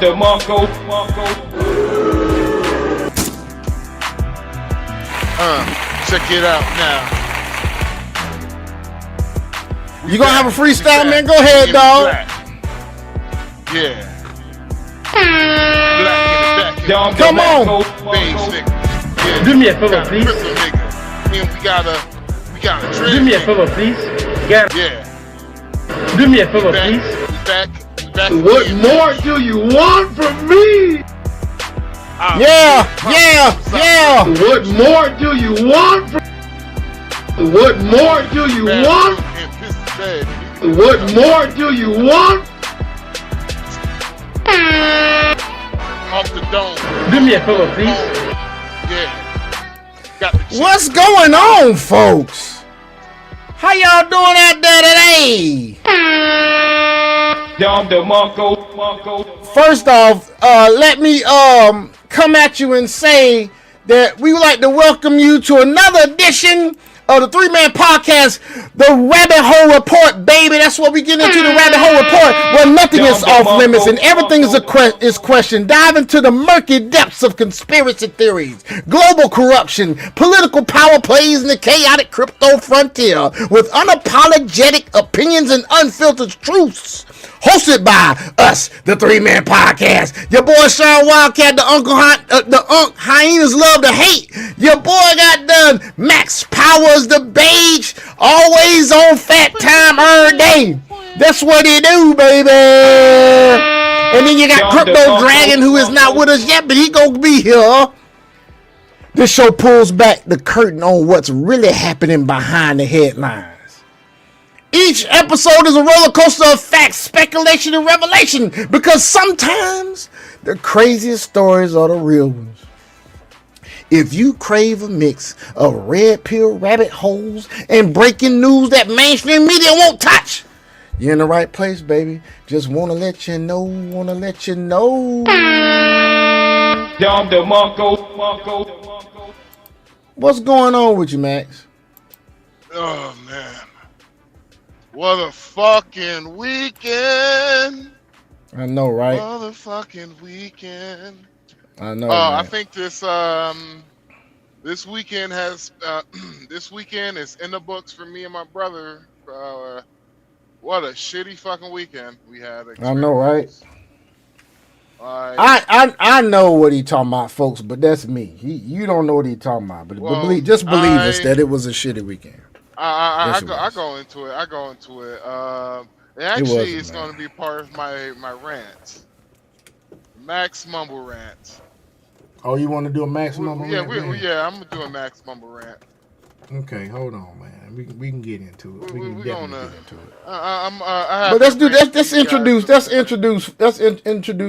the Marco. Check it out now. You gonna have a freestyle, man? Go ahead, dog. Yeah. Black in the back. Come on. Beige nigga. Yeah. Do me a favor, please. And we gotta Do me a favor, please. Yeah. Do me a favor, please. Back What more do you want from me? Yeah. What more do you want from What more do you want? What more do you want? Off the dome. Do me a favor, please. Yeah. Got the What's going on, folks? How y'all doing out there today? Dom the Marco. First off, let me come at you and say that we would like to welcome you to another edition of the 3-Man Podcast, the Rabbit Hole Report, baby. That's what we get into, the Rabbit Hole Report, where nothing is off limits and everything is questioned. Dive into the murky depths of conspiracy theories, global corruption, political power plays, and the chaotic crypto frontier with unapologetic opinions and unfiltered truths. Hosted by us, the 3-Man Podcast. Your boy Sean Wildcat, the Unk Hyenas love to hate. Your boy got done. Max Powers, the beige, always on fat time every day. That's what he do, baby. And then you got Crypto Dragon, who is not with us yet, but he gonna be here. This show pulls back the curtain on what's really happening behind the headlines. Each episode is a roller coaster of facts, speculation, and revelation, because sometimes the craziest stories are the real ones. If you crave a mix of red pill rabbit holes and breaking news that mainstream media won't touch, you're in the right place, baby. Just want to let you know. Dom the Marco. What's going on with you, Max? Oh, man. What a fucking weekend. I know, right? What a fucking weekend. I know. I think this weekend has this weekend is in the books for me and my brother. What a shitty fucking weekend we had. I know, right? I know what he talking about, folks, but that's me. You don't know what he talking about, but believe us that it was a shitty weekend. I go into it. Actually, it's going to be part of my rant. Max Mumble rant. Oh, you want to do a Max Mumble rant? Yeah, I'm going to do a Max Mumble rant. Okay, hold on, man. We can get into it. We can definitely get into it. But let's introduce.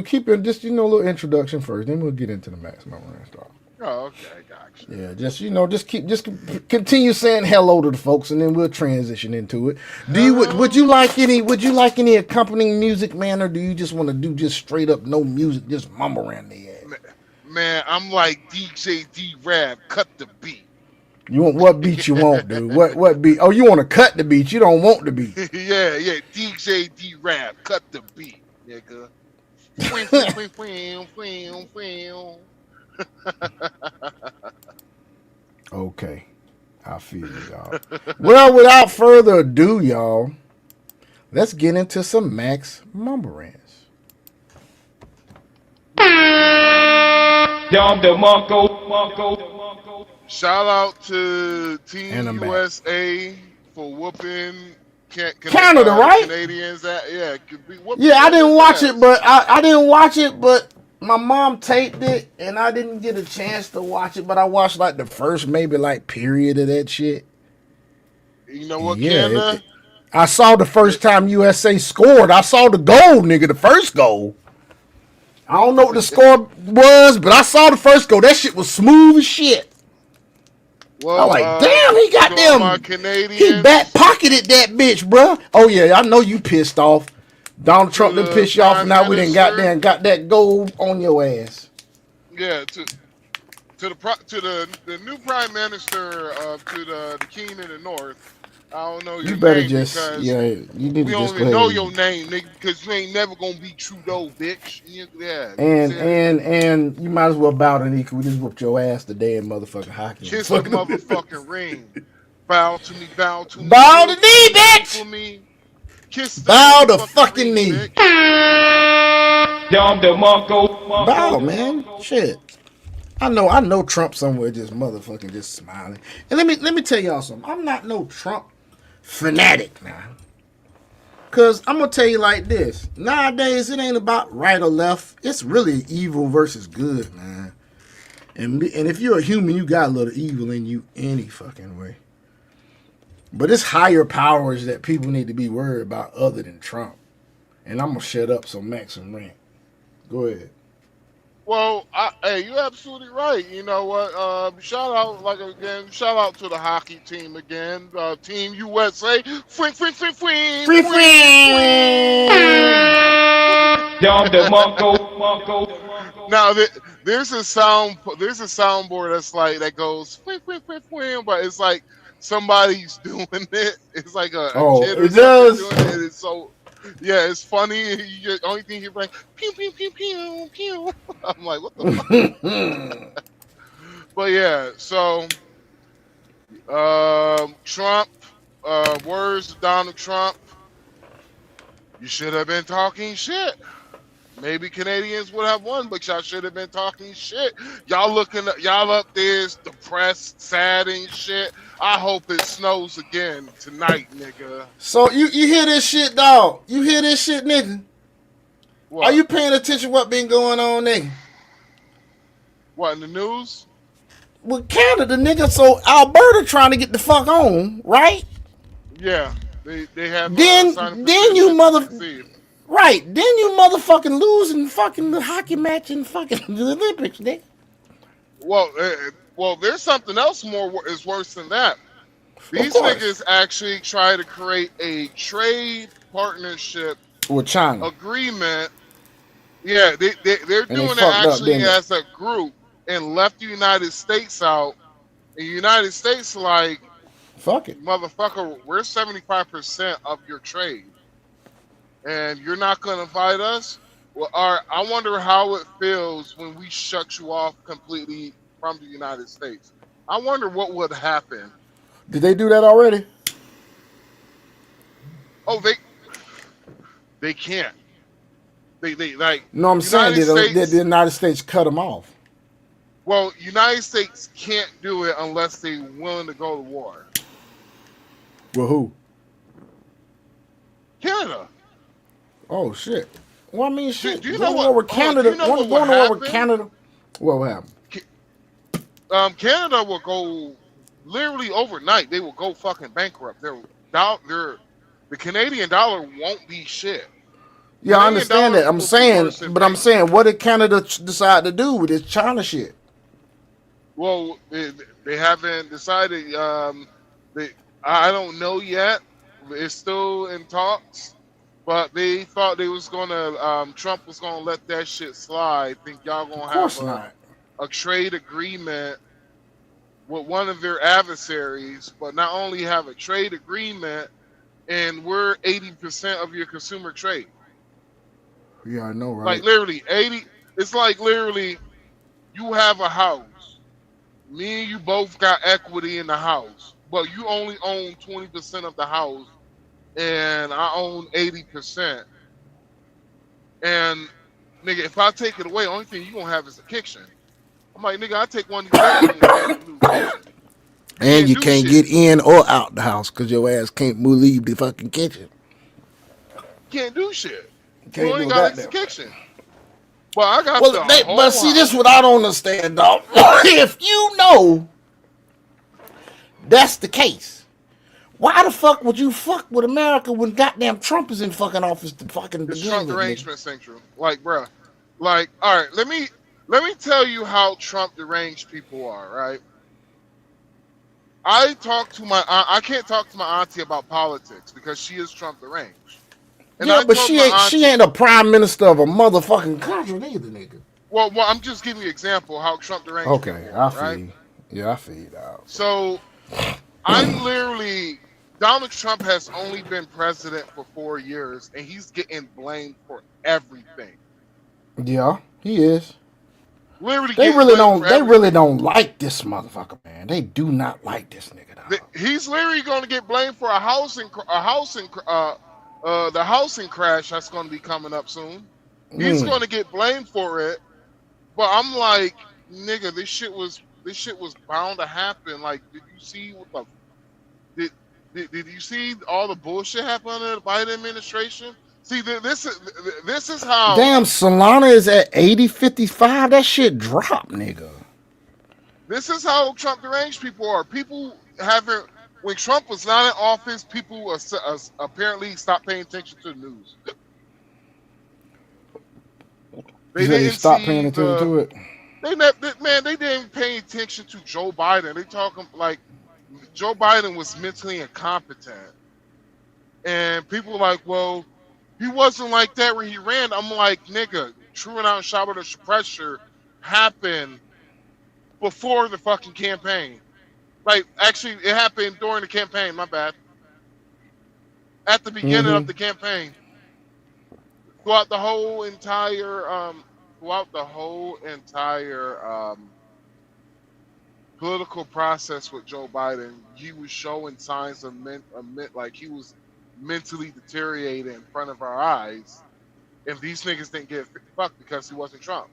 Keep it just a little introduction first. Then we'll get into the Max Mumble rant stuff. Oh, okay, gotcha. Yeah, just continue saying hello to the folks, and then we'll transition into it. Would you like any accompanying music, man, or do you just want to do just straight up no music, just mumble around the ass? Man, I'm like DJ D-Rab, cut the beat. You want what beat you want, dude? What beat? Oh, you want to cut the beat? You don't want the beat? yeah, DJ D-Rab, cut the beat, nigga. Okay, I feel you, y'all. Well, without further ado, y'all, let's get into some Max Mumble Rants. Dom the Marco. Shout out to Team USA for whooping Canada, right? Canadians. I didn't watch it, but I didn't watch it, but my mom taped it, and I didn't get a chance to watch it, but I watched like the first period of that shit. You know what, Canada? I saw the first time USA scored. I saw the goal, nigga, the first goal. I don't know what the score was, but I saw the first goal. That shit was smooth as shit. Well, I'm like, damn, he got them. He back pocketed that bitch, bro. Oh yeah, I know you pissed off. Donald Trump done pissed you off, and now we done got that gold on your ass. Yeah, to the new prime minister to the king in the north. I don't know your You better name just, because yeah, you need to we just don't go even ahead. know And, your name, nigga, because you ain't never gonna be Trudeau, bitch. Yeah. and you might as well bow to knee, 'cause we just whooped your ass today in motherfucking hockey. Kiss the motherfucking ring. Bow to me, Bow kneel the knee, bitch! for me. Kiss the Bow the motherfucking fucking ring, knee. bitch. Down the Mongo. Bow, man. Shit. I know Trump somewhere just motherfucking just smiling. And let me tell y'all something. I'm not no Trump fanatic now. Cause I'm gonna tell you like this. Nowadays it ain't about right or left. It's really evil versus good, man. And if you're a human, you got a little evil in you any fucking way. But it's higher powers that people need to be worried about other than Trump. And I'm gonna shut up so Max can rant. Go ahead. Well, hey, you're absolutely right. You know what? Shout out to the hockey team again. Team USA. Fring. Free free. Down the Mongo. Now there's a soundboard that goes fring, but it's like somebody's doing it. It's like a Oh, kid or it something does. doing it. And it's so yeah, it's funny. The only thing you're like pew pew pew pew pew. I'm like, what the fuck? But yeah, so Trump, words to Donald Trump. You should have been talking shit. Maybe Canadians would have won, but y'all should have been talking shit. Y'all up there is depressed, sad and shit. I hope it snows again tonight, nigga. So you hear this shit, dog? You hear this shit, nigga? What? Are you paying attention what been going on, nigga? What, in the news? Well, Canada, nigga. So Alberta trying to get the fuck on, right? Yeah, they have. Then you right. Then you motherfucking losing fucking the hockey match and fucking the Olympics, nigga. Well, there's something else is worse than that. These niggas actually try to create a trade partnership with China agreement. Yeah, they're doing it actually as a group and left the United States out. The United States like, fuck it, motherfucker, we're 75% of your trade, and you're not gonna fight us. Well, I wonder how it feels when we shut you off completely from the United States. I wonder what would happen. Did they do that already? Oh, they can't. They like. No, I'm saying did the United States cut them off? Well, United States can't do it unless they're willing to go to war. Well, who? Canada. Oh shit. Well, I mean, shit. Do you know what? Over Canada. Do you know what over Canada. What happened? Canada will go literally overnight. They will go fucking bankrupt. The Canadian dollar won't be shit. Yeah, I understand that. I'm saying, what did Canada decide to do with this China shit? Well, they haven't decided. I don't know yet. It's still in talks. But they thought they was gonna. Trump was gonna let that shit slide. Think y'all gonna have a trade agreement with one of their adversaries, but not only have a trade agreement, and we're 80% of your consumer trade. Yeah, I know, right? Like literally 80. It's like literally, you have a house. Me and you both got equity in the house, but you only own 20% of the house, and I own 80%. And nigga, if I take it away, only thing you gonna have is a kitchen. I'm like, nigga, I take one of the kitchen. And you can't get in or out the house because your ass can't leave the fucking kitchen. Can't do shit. Can't you ain't got a kitchen. Well, I got but see, this is what I don't understand, dog. If you know that's the case, why the fuck would you fuck with America when goddamn Trump is in fucking office to fucking begin Trump with? derangement syndrome. Like, bruh. Like, all right, let me tell you how Trump deranged people are, right? I can't talk to my auntie about politics because she is Trump deranged. And yeah, but she ain't a prime minister of a motherfucking country neither, nigga. Well, I'm just giving you an example how Trump deranged people are, I feel right? you. Yeah, I feel you, dog. So, I'm literally Donald Trump has only been president for 4 years, and he's getting blamed for everything. Yeah, he is. Literally They getting really blamed for don't. They really everything. don't like this motherfucker, man. They do not like this nigga, dog. He's literally going to get blamed for the housing crash that's going to be coming up soon. He's going to get blamed for it. But I'm like, nigga, this shit was bound to happen. Like, did you see what the did you see all the bullshit happen under the Biden administration? See, this is how. Damn, Solana is at 80.55. That shit dropped, nigga. This is how Trump deranged people are. People haven't. When Trump was not in office, people apparently stopped paying attention to the news. They didn't stop paying attention to it. They didn't pay attention to Joe Biden. They talking like Joe Biden was mentally incompetent, and people were like, well, he wasn't like that when he ran. I'm like, nigga, truing out and shower the pressure happened before the fucking campaign. Like, actually, it happened during the campaign. My bad. At the beginning of the campaign, throughout the whole entire political process with Joe Biden, he was showing signs of like he was mentally deteriorating in front of our eyes, and these niggas didn't get fucked because he wasn't Trump.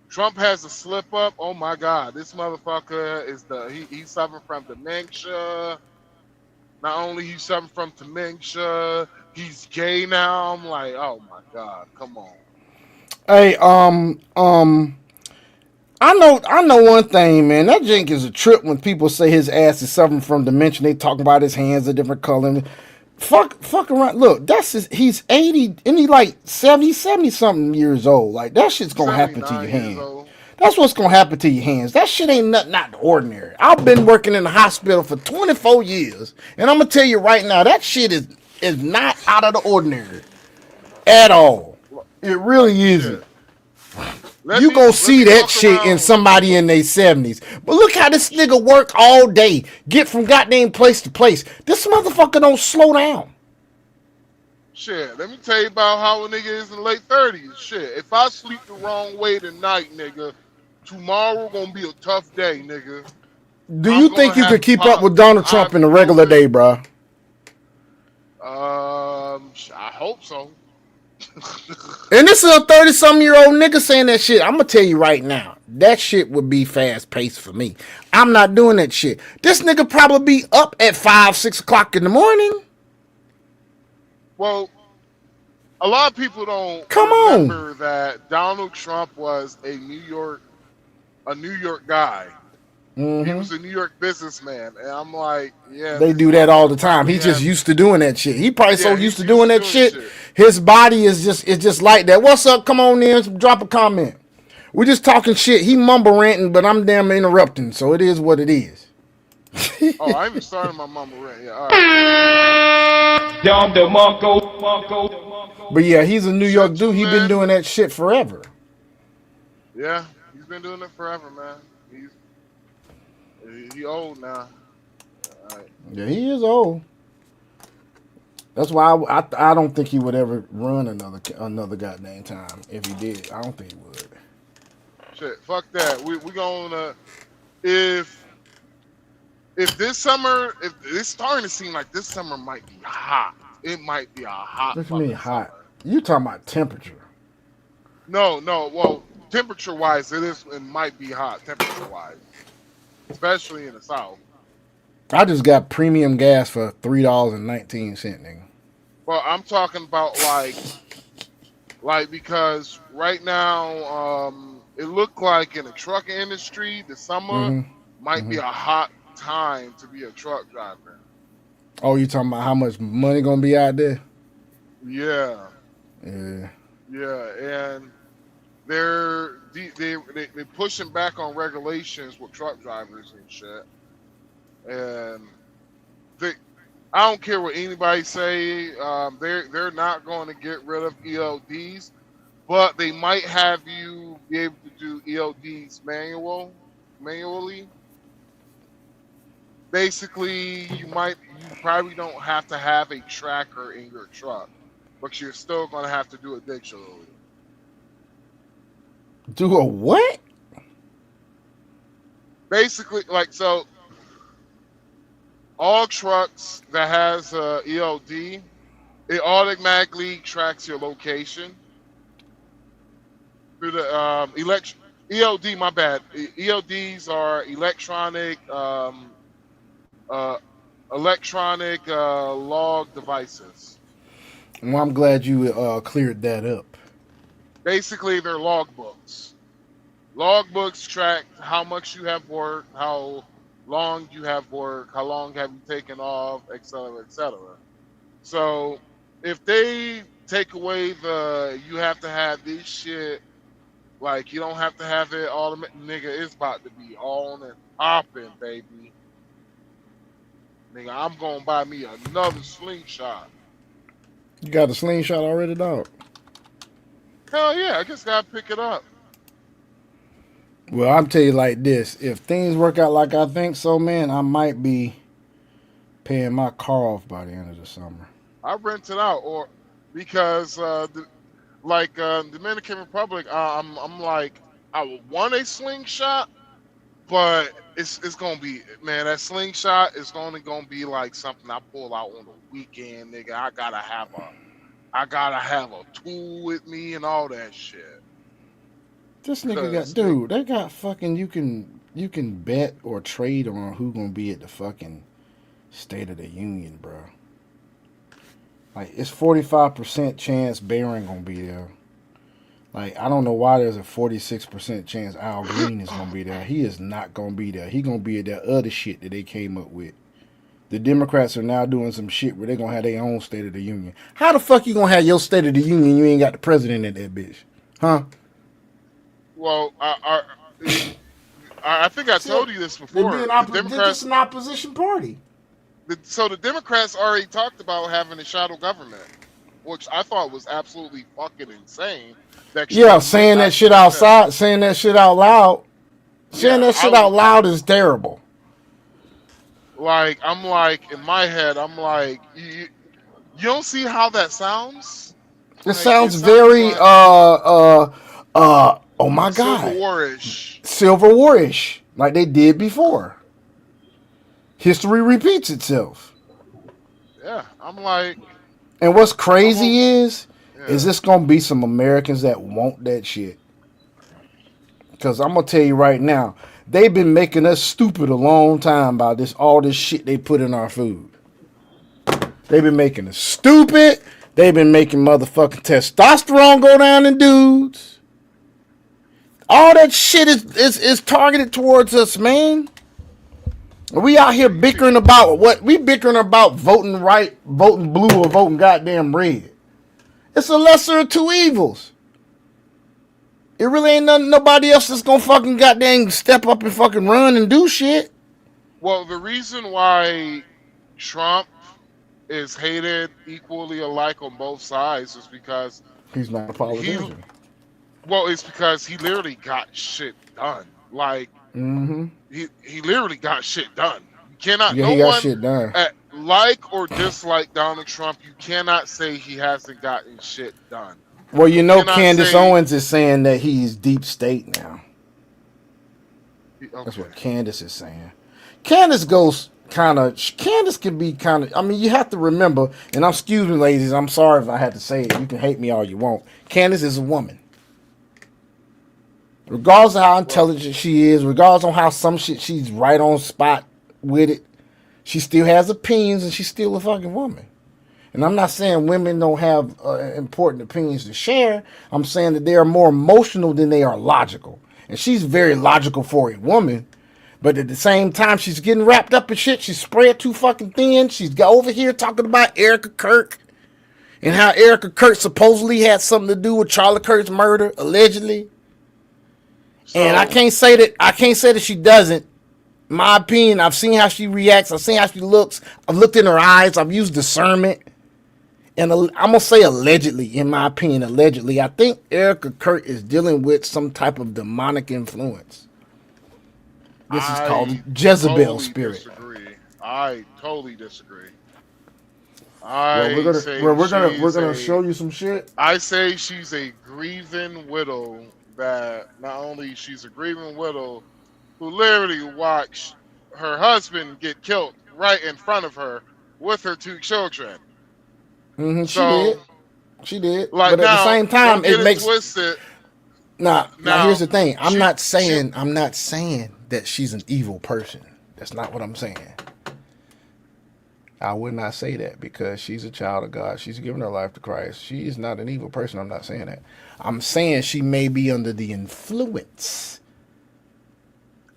Trump has a slip up. Oh my God, this motherfucker is he's suffering from dementia. Not only he's suffering from dementia, he's gay now. I'm like, oh my God, come on. Hey, I know one thing, man. That jink is a trip when people say his ass is suffering from dementia. They talking about his hands a different color. Fuck around. Look, he's 80 and he like 70 something years old. Like, that shit's gonna happen to your hands. That's what's gonna happen to your hands. That shit ain't nothing out the ordinary. I've been working in the hospital for 24 years, and I'm gonna tell you right now, that shit is not out of the ordinary at all. It really isn't. You gonna see that shit in somebody in their 70s. But look how this nigga work all day, get from goddamn place to place. This motherfucker don't slow down. Shit, let me tell you about how a nigga is in the late 30s. Shit, if I sleep the wrong way tonight, nigga, tomorrow gonna be a tough day, nigga. Do you think you could keep up with Donald Trump in a regular day, bro? I hope so. And this is a 30-something-year-old nigga saying that shit. I'm gonna tell you right now, that shit would be fast paced for me. I'm not doing that shit. This nigga probably be up at 5, 6 o'clock in the morning. Well, a lot of people don't remember that Donald Trump was a New York guy. He was a New York businessman, and I'm like, yeah. They do that all the time. He's just used to doing that shit. He probably so used to doing that shit. His body is just like that. What's up? Come on in, drop a comment. We're just talking shit. He mumble ranting, but I'm damn interrupting, so it is what it is. Oh, I even started my mumble rant. Yeah, all right. But yeah, he's a New York dude. He been doing that shit forever. Yeah, he's been doing it forever, man. He old now. Right. Yeah, he is old. That's why I don't think he would ever run another goddamn time. If he did, I don't think he would. Shit, fuck that. We gonna if this summer, if it's starting to seem like this summer might be hot. It might be a hot. What do you mean hot? Summer. You talking about temperature? No. Well, temperature wise, it might be hot. Temperature wise. Especially in the South. I just got premium gas for $3.19, nigga. Well, I'm talking about like because right now, it looked like in the trucking industry, the summer might be a hot time to be a truck driver. Oh, you talking about how much money gonna be out there? Yeah. Yeah. Yeah, and they're pushing back on regulations with truck drivers and shit. And I don't care what anybody say. They're not going to get rid of ELDs, but they might have you be able to do ELDs manually. basically you probably don't have to have a tracker in your truck, but you're still gonna have to do it digitally. Do a what? Basically, like, so all trucks that has ELD, it automatically tracks your location through the ELD. My bad. ELDs are electronic log devices. Well, I'm glad you cleared that up. Basically, they're logbooks. Logbooks track how much you have worked, how long you have worked, how long have you taken off, etc., etc. So if they take away you have to have this shit, like you don't have to have it automatic, nigga, it's about to be on and popping, baby. Nigga, I'm gonna buy me another slingshot. You got a slingshot already, dog? Hell yeah, I just gotta pick it up. Well, I'm tell you like this: if things work out like I think so, man, I might be paying my car off by the end of the summer. I rent it out, or because Dominican Republic, I'm like, I would want a slingshot, but it's gonna be, man, that slingshot is only gonna be like something I pull out on the weekend, nigga. I gotta have a tool with me and all that shit. This nigga got, dude, they got fucking, you can bet or trade on who gonna be at the fucking State of the Union, bro. Like, it's 45% chance Barron gonna be there. Like, I don't know why there's a 46% chance Al Green is gonna be there. He is not gonna be there. He gonna be at that other shit that they came up with. The Democrats are now doing some shit where they're gonna have their own State of the Union. How the fuck you gonna have your State of the Union and you ain't got the president in that bitch? Huh? Well, I think I told you this before. This is an opposition party. So the Democrats already talked about having a shadow government, which I thought was absolutely fucking insane. Saying that shit outside, saying that shit out loud. Saying that shit out loud is terrible. Like, I'm like, in my head, I'm like, you don't see how that sounds? It sounds very, like, oh my God. Civil War-ish. Like they did before. History repeats itself. Yeah, I'm like. And what's crazy is this going to be some Americans that want that shit. Because I'm going to tell you right now, they've been making us stupid a long time by all this shit they put in our food. They've been making us stupid. They've been making motherfucking testosterone go down in dudes. All that shit is targeted towards us, man. We out here bickering about what? We bickering about voting right, voting blue, or voting goddamn red. It's a lesser of two evils. It really ain't nobody else that's gonna fucking goddamn step up and fucking run and do shit. Well, the reason why Trump is hated equally alike on both sides is because he's not a politician. It's because he literally got shit done. Like, he literally got shit done. You cannot. Yeah, he got shit done. Like or dislike Donald Trump, you cannot say he hasn't gotten shit done. Well, you know, Candace Owens is saying that he's deep state now. Okay. That's what Candace is saying. Candace can be kind of, I mean, you have to remember, and excuse me, ladies, I'm sorry if I had to say it. You can hate me all you want. Candace is a woman. Regardless of how intelligent she is, regardless of how some shit she's right on spot with it, she still has opinions and she's still a fucking woman. And I'm not saying women don't have important opinions to share. I'm saying that they are more emotional than they are logical. And she's very logical for a woman. But at the same time, she's getting wrapped up in shit. She's spread too fucking thin. She's got over here talking about Erica Kirk and how Erica Kirk supposedly had something to do with Charlie Kirk's murder, allegedly. So, and I can't say that she doesn't. My opinion, I've seen how she reacts. I've seen how she looks. I've looked in her eyes. I've used discernment. And I'm going to say allegedly, in my opinion, allegedly, I think Erica Kirk is dealing with some type of demonic influence. This is called Jezebel spirit. Disagree. I totally disagree. Well, I say we're she's gonna a. show you some shit. I say she's a grieving widow. That not only she's a grieving widow who literally watched her husband get killed right in front of her with her 2 children. She So, did. She did. like But at the now, same time, don't it get it makes twisted. now here's Now, the thing. I'm not she saying that she's an evil person. That's not what I'm saying. I would not say that because she's a child of God. She's given her life to Christ. She is not an evil person. I'm not saying that. I'm saying she may be under the influence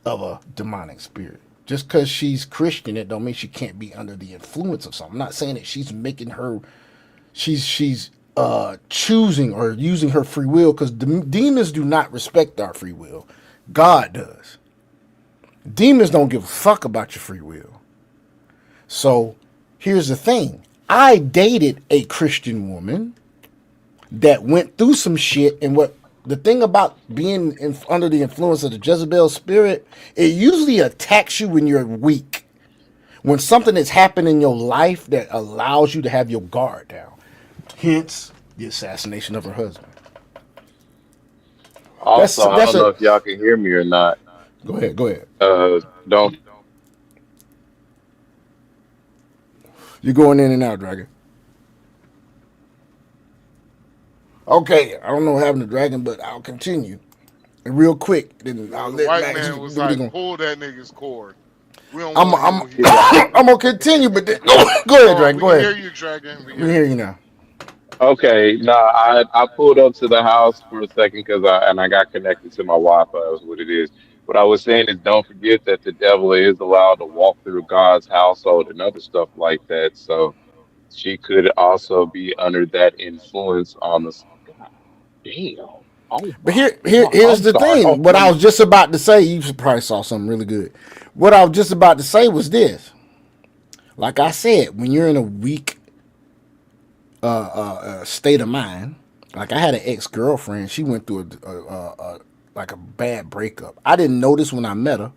of a demonic spirit. Just because she's Christian, it don't mean she can't be under the influence of something. I'm not saying that she's making her, she's choosing or using her free will, because demons do not respect our free will. God does. Demons don't give a fuck about your free will. So here's the thing. I dated a Christian woman that went through some shit, and what the thing about being under the influence of the Jezebel spirit, it usually attacks you when you're weak. When something has happened in your life that allows you to have your guard down. Hence, the assassination of her husband. Also, I don't know if y'all can hear me or not. Go ahead. Don't. You're going in and out, Dragon. Okay, I don't know what happened to Dragon, but I'll continue. And real quick, then I'll the let white Max man do was what he like, gonna. pull that nigga's cord. We don't I'm want to hear what he I'm gonna continue, but then, go ahead, Dragon. Go we ahead. hear you, Dragon. We hear you now. Okay, no, I pulled up to the house for a second because I got connected to my Wi-Fi. Is what it is. What I was saying is, don't forget that the devil is allowed to walk through God's household and other stuff like that. So she could also be under that influence on the. God damn. Oh But my here's I'm the sorry. Oh, thing. What I was just about to say, you probably saw something really good. What I was just about to say was this. Like I said, when you're in a weak state of mind, like I had an ex-girlfriend, she went through like a bad breakup. I didn't notice when I met her.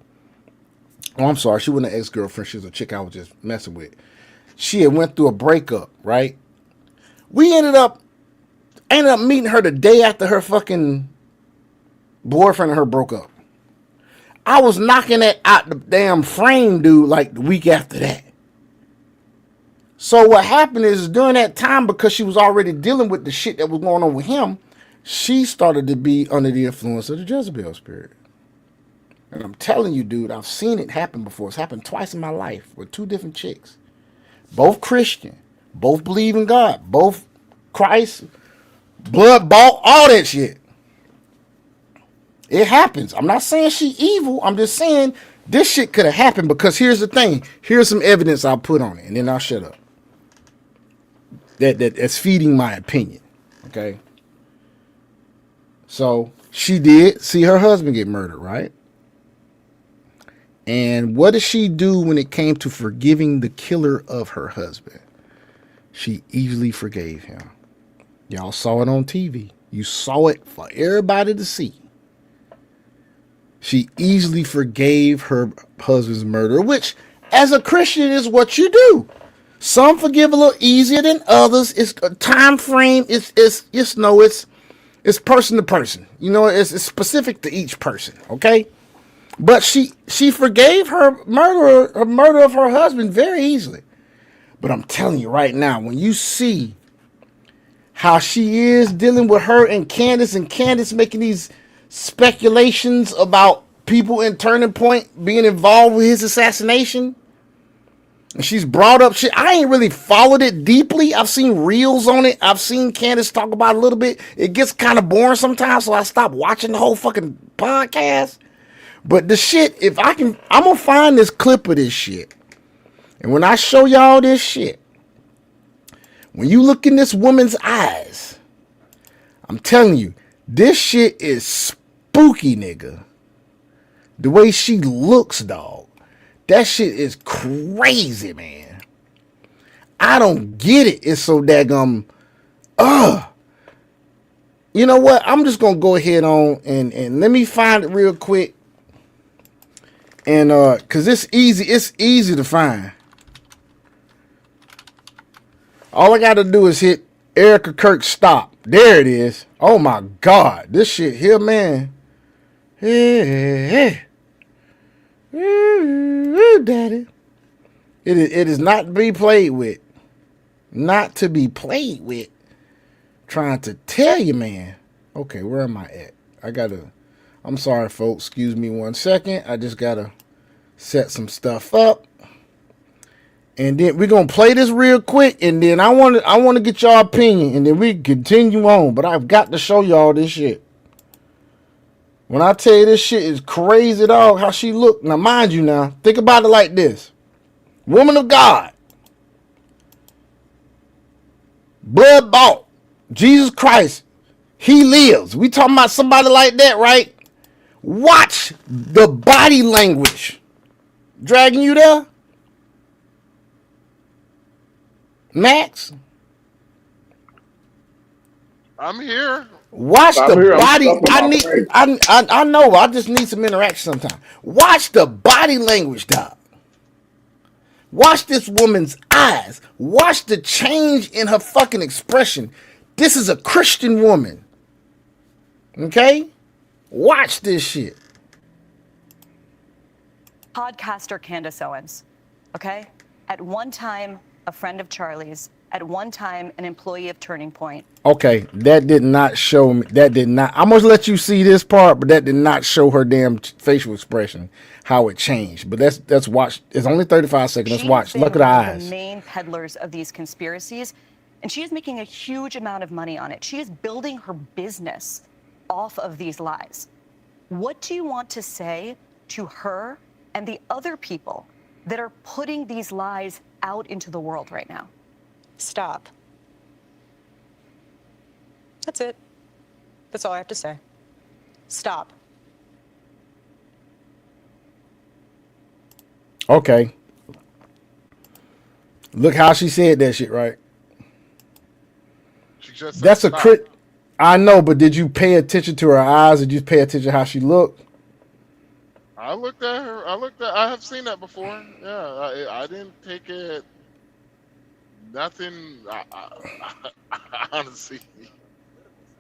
Oh, I'm sorry, she wasn't an ex-girlfriend. She was a chick I was just messing with. She had went through a breakup, right? We ended up meeting her the day after her fucking boyfriend and her broke up. I was knocking that out the damn frame, dude, like the week after that. So what happened is during that time, because she was already dealing with the shit that was going on with him, she started to be under the influence of the Jezebel spirit. And I'm telling you, dude, I've seen it happen before. It's happened twice in my life with 2 different chicks. Both Christian, both believe in God, both Christ, blood bought, all that shit. It happens. I'm not saying she evil. I'm just saying this shit could have happened, because here's the thing. Here's some evidence I'll put on it, and then I'll shut up. That's feeding my opinion. Okay? So she did see her husband get murdered, right? And what did she do when it came to forgiving the killer of her husband? She easily forgave him. Y'all saw it on TV. You saw it for everybody to see. She easily forgave her husband's murder, which, as a Christian, is what you do. Some forgive a little easier than others. It's a time frame. It's person to person. You know, it's specific to each person. Okay, but she forgave her murder of her husband very easily. But I'm telling you right now, when you see how she is dealing with her and Candace making these speculations about people in Turning Point being involved with his assassination, and she's brought up shit. I ain't really followed it deeply. I've seen reels on it. I've seen Candace talk about it a little bit. It gets kind of boring sometimes, so I stopped watching the whole fucking podcast. But the shit, I'm gonna find this clip of this shit. And when I show y'all this shit, when you look in this woman's eyes, I'm telling you, this shit is spooky, nigga. The way she looks, dog. That shit is crazy, man. I don't get it. It's so daggum. You know what? I'm just gonna go ahead on and let me find it real quick. And cause it's easy to find. All I gotta do is hit Erica Kirk stop. There it is. Oh my God. This shit here, man. Hey. Ooh, daddy. It is not to be played with. Not to be played with. Trying to tell you, man. Okay, where am I at? I'm sorry, folks. Excuse me 1 second. I just gotta set some stuff up. And then we're gonna play this real quick, and then I wanna get y'all opinion, and then we continue on. But I've got to show y'all this shit. When I tell you this shit is crazy, dog, how she look. Now, mind you, now think about it like this: woman of God, blood bought, Jesus Christ, He lives. We talking about somebody like that, right? Watch the body language. Dragging you there? Max? I'm here. Watch the body. I know. I just need some interaction sometime. Watch the body language, dog. Watch this woman's eyes. Watch the change in her fucking expression. This is a Christian woman. Okay? Watch this shit. Podcaster Candace Owens, okay? At one time, a friend of Charlie's. At one time, an employee of Turning Point. Okay, that did not show me. That did not. I'm gonna let you see this part, but that did not show her damn facial expression, how it changed. But let's watch. It's only 35 seconds. Let's watch. Look at her eyes. The main peddlers of these conspiracies, and she is making a huge amount of money on it. She is building her business off of these lies. What do you want to say to her and the other people that are putting these lies out into the world right now? Stop. That's it. That's all I have to say. Stop. Okay. Look how she said that shit, right? She just That's a stop. crit. I know, but did you pay attention to her eyes? Did you pay attention to how she looked? I looked at her. I have seen that before. Yeah, I didn't take it. Nothing. Honestly,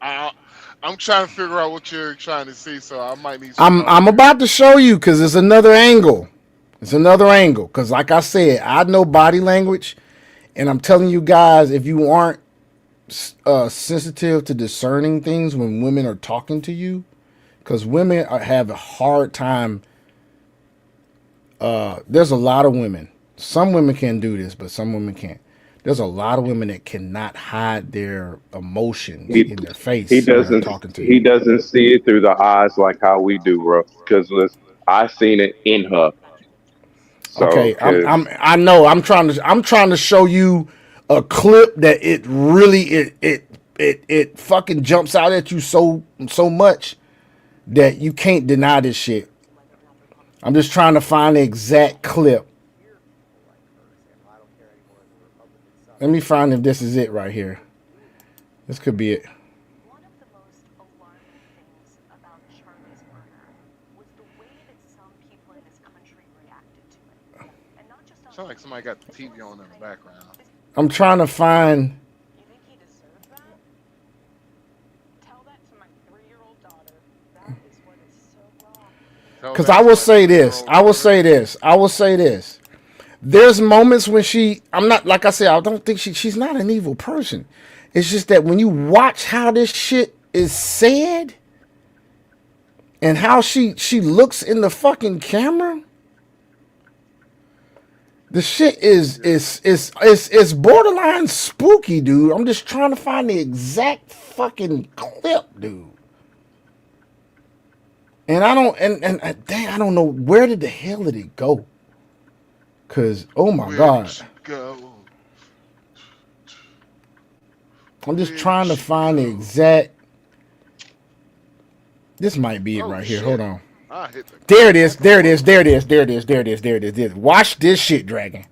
I'm trying to figure out what you're trying to see, so I might need. I'm about to show you because it's another angle. It's another angle because, like I said, I know body language, and I'm telling you guys, if you aren't sensitive to discerning things when women are talking to you, because women have a hard time. There's a lot of women. Some women can do this, but some women can't. There's a lot of women that cannot hide their emotions in their face. He doesn't. Talking to He you. doesn't see it through the eyes like how we do, bro. Because I seen it in her. So, Okay, I know. I'm trying to show you a clip that it really it fucking jumps out at you so much that you can't deny this shit. I'm just trying to find the exact clip. Let me find if this is it right here. This could be it. One of the most alarming things about Charlie's murder was the way that some people in this country reacted to it. And not just on Sounds like somebody got the TV on in the background. I'm trying to find. You think he deserved that? Tell that to my 3-year-old daughter. That is what is so wrong. Because I will say this. There's moments when I'm not, like I said, I don't think she's not an evil person. It's just that when you watch how this shit is said and how she looks in the fucking camera, the shit is borderline spooky, dude. I'm just trying to find the exact fucking clip, dude. And I don't, and dang, I don't know, where did the hell did it go? Cause oh my God, Go. I'm just trying to find the exact. This might be it right here. Shit. Hold on. I hit the. There it is. There it is. There it is. There it is. There it is. There it is. Watch this shit, Dragon.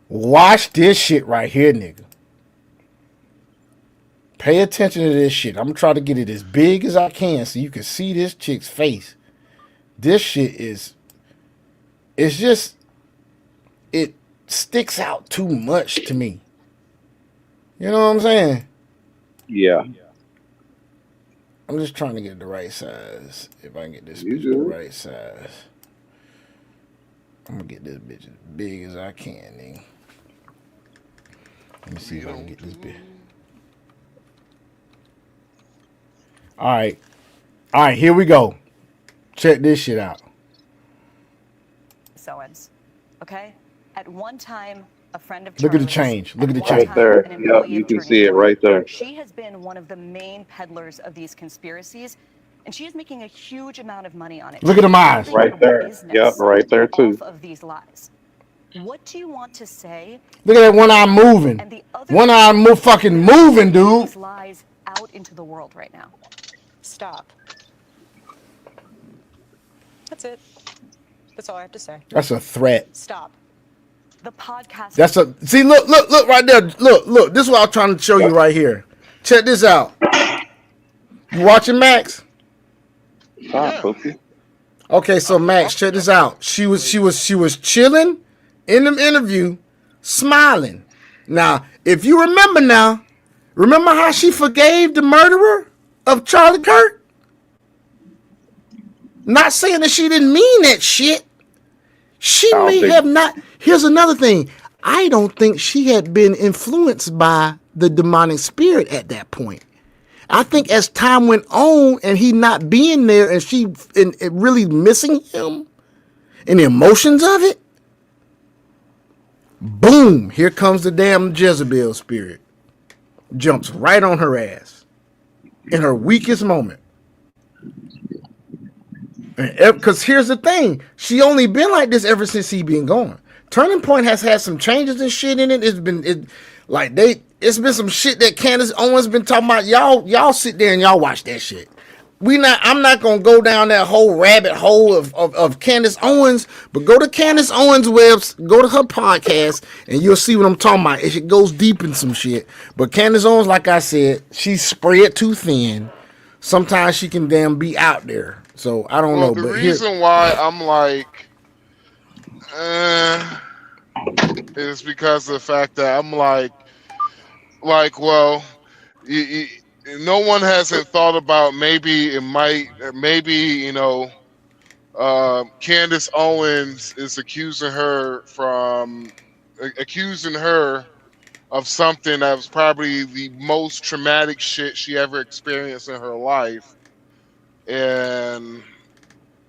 Watch this shit right here, nigga. Pay attention to this shit. I'm gonna try to get it as big as I can so you can see this chick's face. This shit is it's just it sticks out too much to me. You know what I'm saying? Yeah. I'm just trying to get the right size. If I can get this You bitch the good. right size, I'm gonna get this bitch as big as I can. Nigga. Let me see if I can get this bitch. All right, here we go. Check this shit out. Owens, okay? At one time, a friend of Look at the Charlie's, change. Look at the one change. Right there. time, an Yep, employee you of can Turning see it Point. right there. She has been one of the main peddlers of these conspiracies, and she is making a huge amount of money on it. Look at them eyes. Building Right her there. business Yep, right there too. off of these lies. What do you want to say? Look at that one eye moving. And the other One eye fucking moving, dude. these lies out into the world right now. Stop. That's it. That's all I have to say. That's a threat. Stop. The podcast. That's a see. Look right there. Look. This is what I'm trying to show you right here. Check this out. You watching, Max? Stop, Pookie. Okay, so Max, check this out. She was chilling in the interview, smiling. Now, if you remember how she forgave the murderer of Charlie Kirk? Not saying that she didn't mean that shit. She may have not. Here's another thing. I don't think she had been influenced by the demonic spirit at that point. I think as time went on and he not being there and she and really missing him and the emotions of it, boom, here comes the damn Jezebel spirit. Jumps right on her ass in her weakest moment. Because here's the thing, she only been like this ever since he been gone. Turning Point has had some changes and shit in it. It's been some shit that Candace Owens been talking about. Y'all sit there and y'all watch that shit. I'm not gonna go down that whole rabbit hole of Candace Owens, but go to Candace Owens' go to her podcast, and you'll see what I'm talking about. It goes deep in some shit. But Candace Owens, like I said, she's spread too thin. Sometimes she can damn be out there. So I don't know. The But reason why I'm like, is because of the fact that I'm like, well, no one hasn't thought about maybe Candace Owens is accusing her of something that was probably the most traumatic shit she ever experienced in her life, and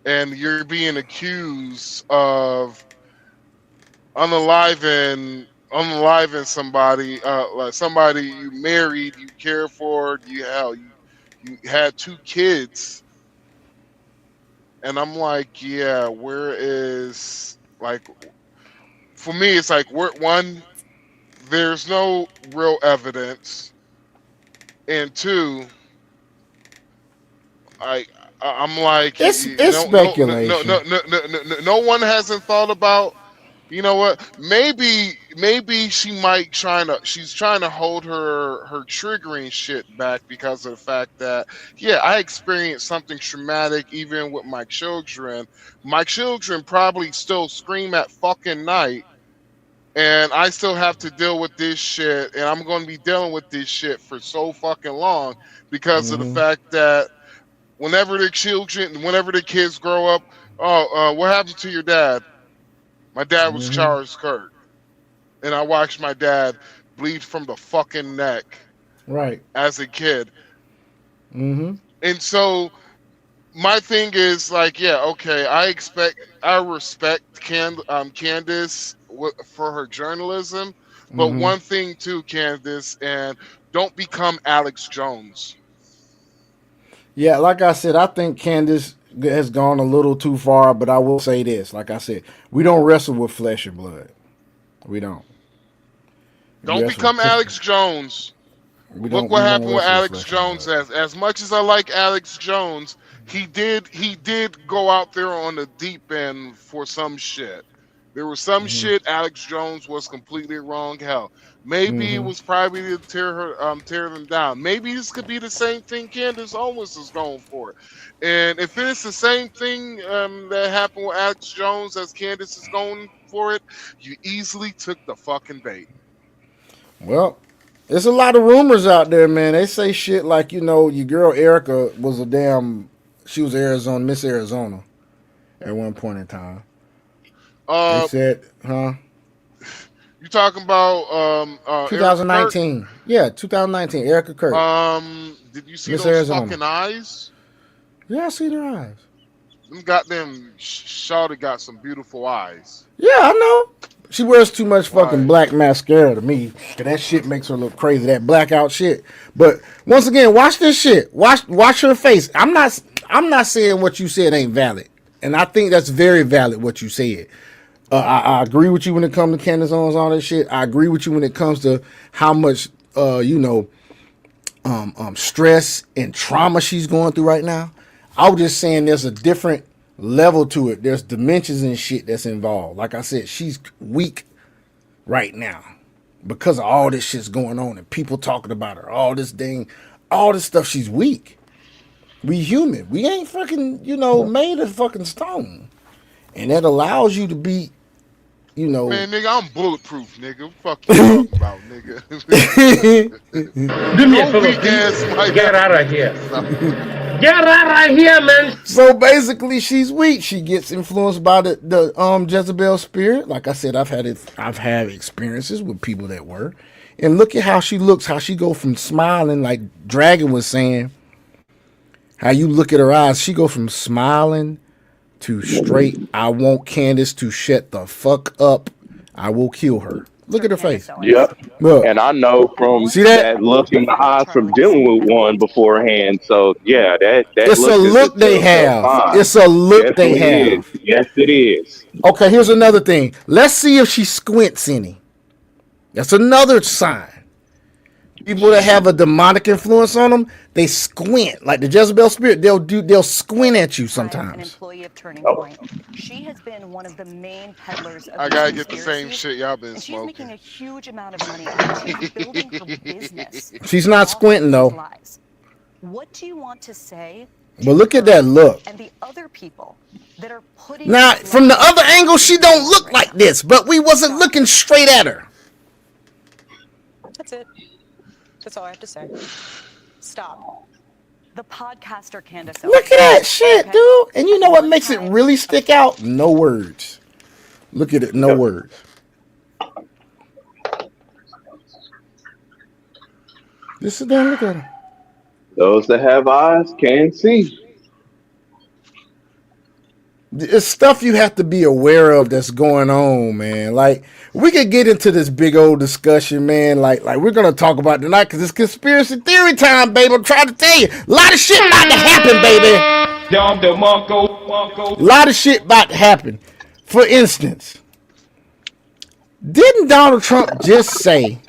you're being accused of unaliving somebody, like somebody you married, you cared for, you had 2 kids, and I'm like, yeah, where is, like, for me, it's like, one, there's no real evidence, and 2, I'm like, it's speculation. No one hasn't thought about, you know what? Maybe she's trying to hold her triggering shit back because of the fact that, yeah, I experienced something traumatic even with my children. My children probably still scream at fucking night, and I still have to deal with this shit, and I'm going to be dealing with this shit for so fucking long because of the fact that whenever the kids grow up, what happened to your dad? My dad was Charles Kirk, and I watched my dad bleed from the fucking neck, right, as a kid. And so my thing is like, yeah, okay, I respect Candace for her journalism, but one thing too, Candace, and don't become Alex Jones. Yeah, like I said, I think Candace has gone a little too far, but I will say this. Like I said, we don't wrestle with flesh and blood. We don't. Don't become Alex Jones. Look what happened with Alex Jones. As much as I like Alex Jones, he did go out there on the deep end for some shit. There was some shit Alex Jones was completely wrong. Hell, maybe it was probably to tear them down. Maybe this could be the same thing Candace Owens is going for. And if it's the same thing that happened with Alex Jones as Candace is going for it, you easily took the fucking bait. Well, there's a lot of rumors out there, man. They say shit like, you know, your girl Erica was she was Miss Arizona at one point in time. They said, You talking about 2019. Erica Yeah, 2019. Erica Kirk. did you see Miss those Arizona. fucking eyes? Yeah, I seen her eyes. Them goddamn shawty got some beautiful eyes. Yeah, I know. She wears too much fucking Right. black mascara to me. That shit makes her look crazy. That blackout shit. But once again, watch this shit. Watch her face. I'm not saying what you said ain't valid, and I think that's very valid what you said. I agree with you when it comes to Candace Owens, all that shit. I agree with you when it comes to how much stress and trauma she's going through right now. I was just saying there's a different level to it. There's dimensions and shit that's involved. Like I said, she's weak right now because of all this shit's going on and people talking about her. All this stuff. She's weak. We human. We ain't fucking, made of fucking stone. And that allows you to be, Man, nigga, I'm bulletproof, nigga. What the fuck you talking about, nigga? Do me a favor, please. Get out of here. Get out of here, man. So basically, she's weak. She gets influenced by the Jezebel spirit. Like I said, I've had experiences with people that were, and look at how she looks. How she go from smiling, like Dragon was saying. How you look at her eyes, she go from smiling to straight. I want Candace to shut the fuck up. I will kill her. Look at her face. Yep. Look. And I know from See that? look in the eyes from dealing with one beforehand. So yeah, that It's a look they have. It's a look they have. Yes, it is. Okay, here's another thing. Let's see if she squints any. That's another sign. People that have a demonic influence on them, they squint. Like the Jezebel spirit, they'll squint at you sometimes. An employee of Turning Point. She has been one of the main peddlers of I gotta get the same shit y'all been and she's smoking. making a huge amount of money on it. She's building her business. She's not squinting though. Lies. What do you want to say? But look at that look. And the other people that are putting Now, from the other angle, she don't look like this, but we wasn't looking straight at her. That's it. That's all I have to say. Stop. The podcaster Candace. Look at that shit, dude. And you know what makes it really stick out? No words. Look at it, no words. Just sit down, look at her. Those that have eyes can see. It's stuff you have to be aware of that's going on, man. Like, we could get into this big old discussion, man. Like we're gonna talk about tonight because it's conspiracy theory time, baby. I'm trying to tell you, a lot of shit about to happen, baby. A lot of shit about to happen. For instance, didn't Donald Trump just say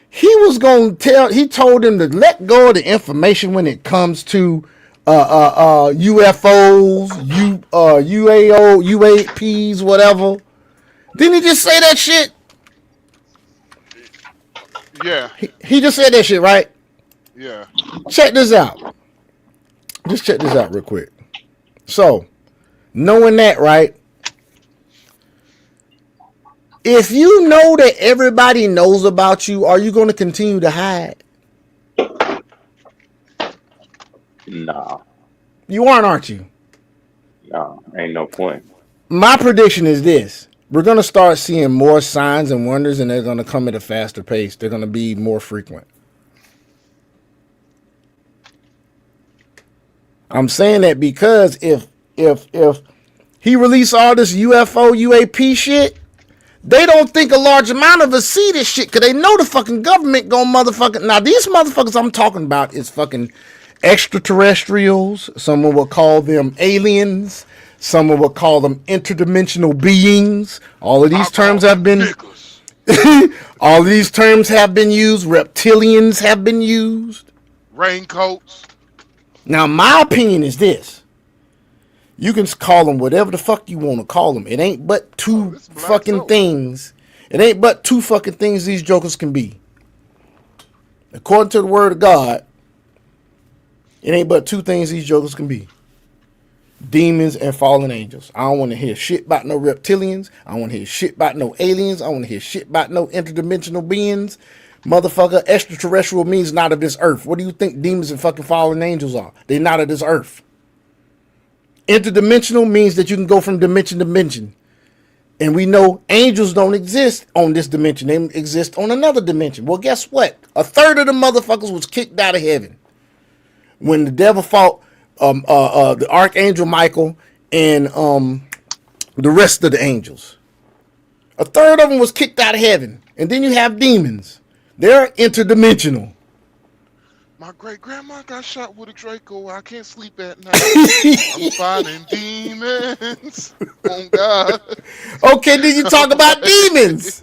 he was gonna he told him to let go of the information when it comes to UFOs, UAO, UAPs, whatever. Didn't he just say that shit? Yeah. He just said that shit, right? Yeah. Check this out. Just check this out real quick. So, knowing that, right? If you know that everybody knows about you, are you going to continue to hide? Nah. You aren't you? No, ain't no point. My prediction is this. We're going to start seeing more signs and wonders, and they're going to come at a faster pace. They're going to be more frequent. I'm saying that because if he released all this UFO, UAP shit, they don't think a large amount of us see this shit because they know the fucking government going motherfucking... Now, these motherfuckers I'm talking about is fucking extraterrestrials. Someone will call them aliens. Someone will call them interdimensional beings. All of these terms have been... all of these terms have been used. Reptilians have been used. Raincoats. Now, my opinion is this. You can call them whatever the fuck you want to call them. It ain't but two this black fucking soap. things. It ain't but two fucking things these jokers can be. According to the word of God, it ain't but two things these jokers can be. Demons and fallen angels. I don't want to hear shit about no reptilians. I don't want to hear shit about no aliens. I don't want to hear shit about no interdimensional beings. Motherfucker, extraterrestrial means not of this earth. What do you think demons and fucking fallen angels are? They're not of this earth. Interdimensional means that you can go from dimension to dimension. And we know angels don't exist on this dimension. They exist on another dimension. Well, guess what? A third of the motherfuckers was kicked out of heaven when the devil fought the archangel Michael and the rest of the angels. A third of them was kicked out of heaven. And then you have demons. They're interdimensional. My great grandma got shot with a Draco. I can't sleep at night. I'm finding demons. Oh God. Okay, then you talk about demons,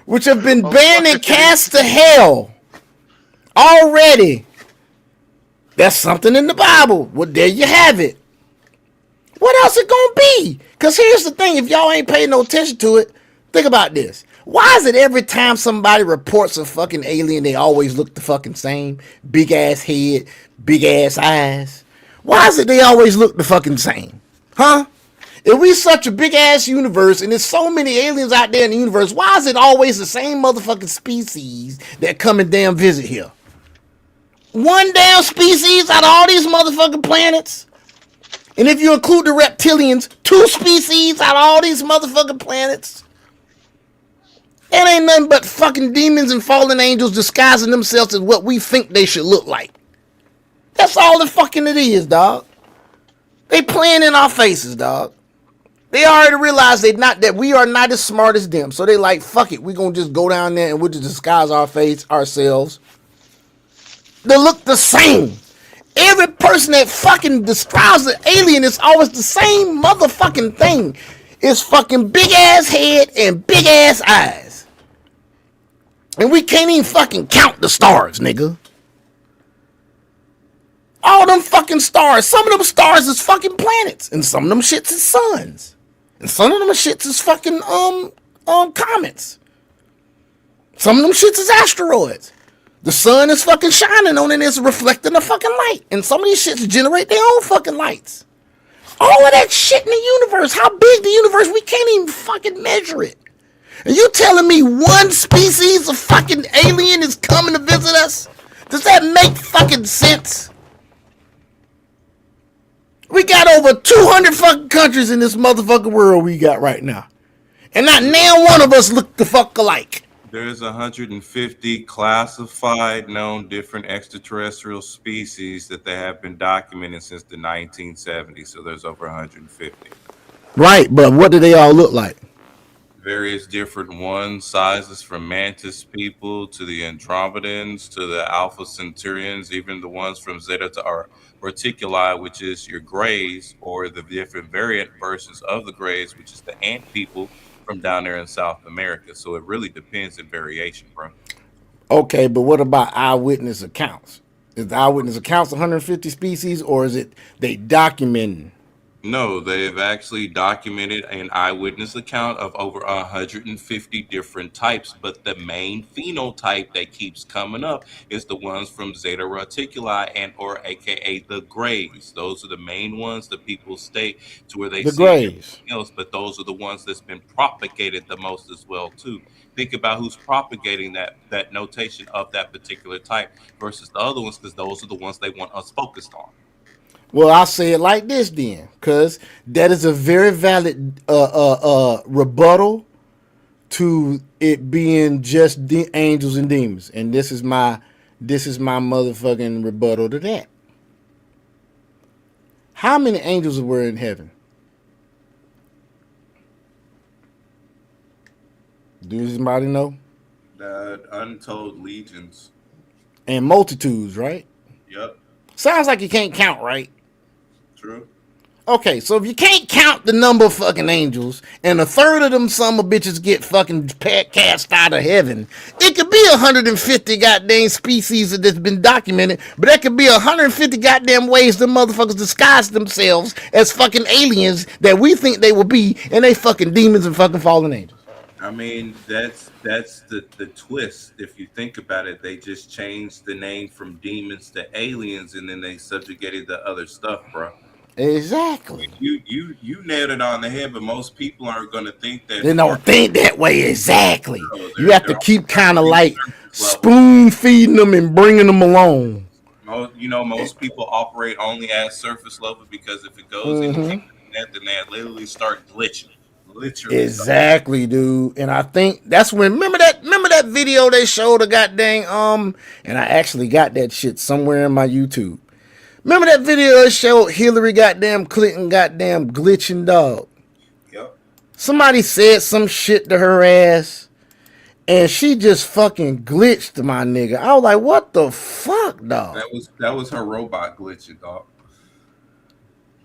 which have been banned and cast to hell already. That's something in the Bible. Well, there you have it. What else it gonna be? Because here's the thing. If y'all ain't paying no attention to it, think about this. Why is it every time somebody reports a fucking alien, they always look the fucking same? Big ass head, big ass eyes. Why is it they always look the fucking same? Huh? If we such a big ass universe and there's so many aliens out there in the universe, why is it always the same motherfucking species that come and damn visit here? One damn species out of all these motherfucking planets? And if you include the reptilians, 2 species out of all these motherfucking planets? It ain't nothing but fucking demons and fallen angels disguising themselves as what we think they should look like. That's all the fucking it is, dog. They playing in our faces, dog. They already realize that we are not as smart as them. So they like, fuck it. We gonna just go down there and we'll just disguise our face ourselves. They look the same. Every person that fucking describes an alien is always the same motherfucking thing. It's fucking big ass head and big ass eyes. And we can't even fucking count the stars, nigga. All them fucking stars. Some of them stars is fucking planets. And some of them shits is suns. And some of them shits is fucking comets. Some of them shits is asteroids. The sun is fucking shining on it and it's reflecting the fucking light. And some of these shits generate their own fucking lights. All of that shit in the universe. How big the universe, we can't even fucking measure it. And you telling me one species of fucking alien is coming to visit us? Does that make fucking sense? We got over 200 fucking countries in this motherfucking world we got right now. And not now one of us look the fuck alike. There's 150 classified known different extraterrestrial species that they have been documented since the 1970s. So there's over 150. Right, but what do they all look like? Various different ones, sizes from mantis people to the Andromedans to the Alpha Centaurians, even the ones from Zeta or Reticuli, which is your grays, or the different variant versions of the grays, which is the ant people from down there in South America. So it really depends in variation, bro. Okay, but what about eyewitness accounts? Is the eyewitness accounts 150 species, or is it they documenting? No, they've actually documented an eyewitness account of over 150 different types, but the main phenotype that keeps coming up is the ones from Zeta Reticuli and or aka the grays. Those are the main ones that people state to where they The see grays. everything else, but those are the ones that's been propagated the most as well too. Think about who's propagating that notation of that particular type versus the other ones, because those are the ones they want us focused on. Well, I'll say it like this then, because that is a very valid rebuttal to it being just the angels and demons, and this is my motherfucking rebuttal to that. How many angels were in heaven? Do somebody know? Untold legions. And multitudes, right? Yep. Sounds like you can't count, right? True. Okay, so if you can't count the number of fucking angels, and a third of them some of bitches get fucking cast out of heaven, it could be 150 goddamn species that's been documented, but that could be 150 goddamn ways the motherfuckers disguise themselves as fucking aliens that we think they will be, and they fucking demons and fucking fallen angels. I mean, that's the twist. If you think about it, they just changed the name from demons to aliens, and then they subjugated the other stuff, bro. Exactly. You nailed it on the head, but most people aren't going to think that. They don't think that way. Exactly. No, You have to keep kind of like surface spoon feeding them and bringing them along. Most people operate only at surface level, because if it goes anything that, then they literally start glitching. Literally. Exactly, dude. And I think that's when remember that video they showed a goddamn and I actually got that shit somewhere in my YouTube. Remember that video that showed Hillary goddamn Clinton goddamn glitching, dog? Yep. Somebody said some shit to her ass and she just fucking glitched, my nigga. I was like, what the fuck, dog? That was her robot glitching, dog.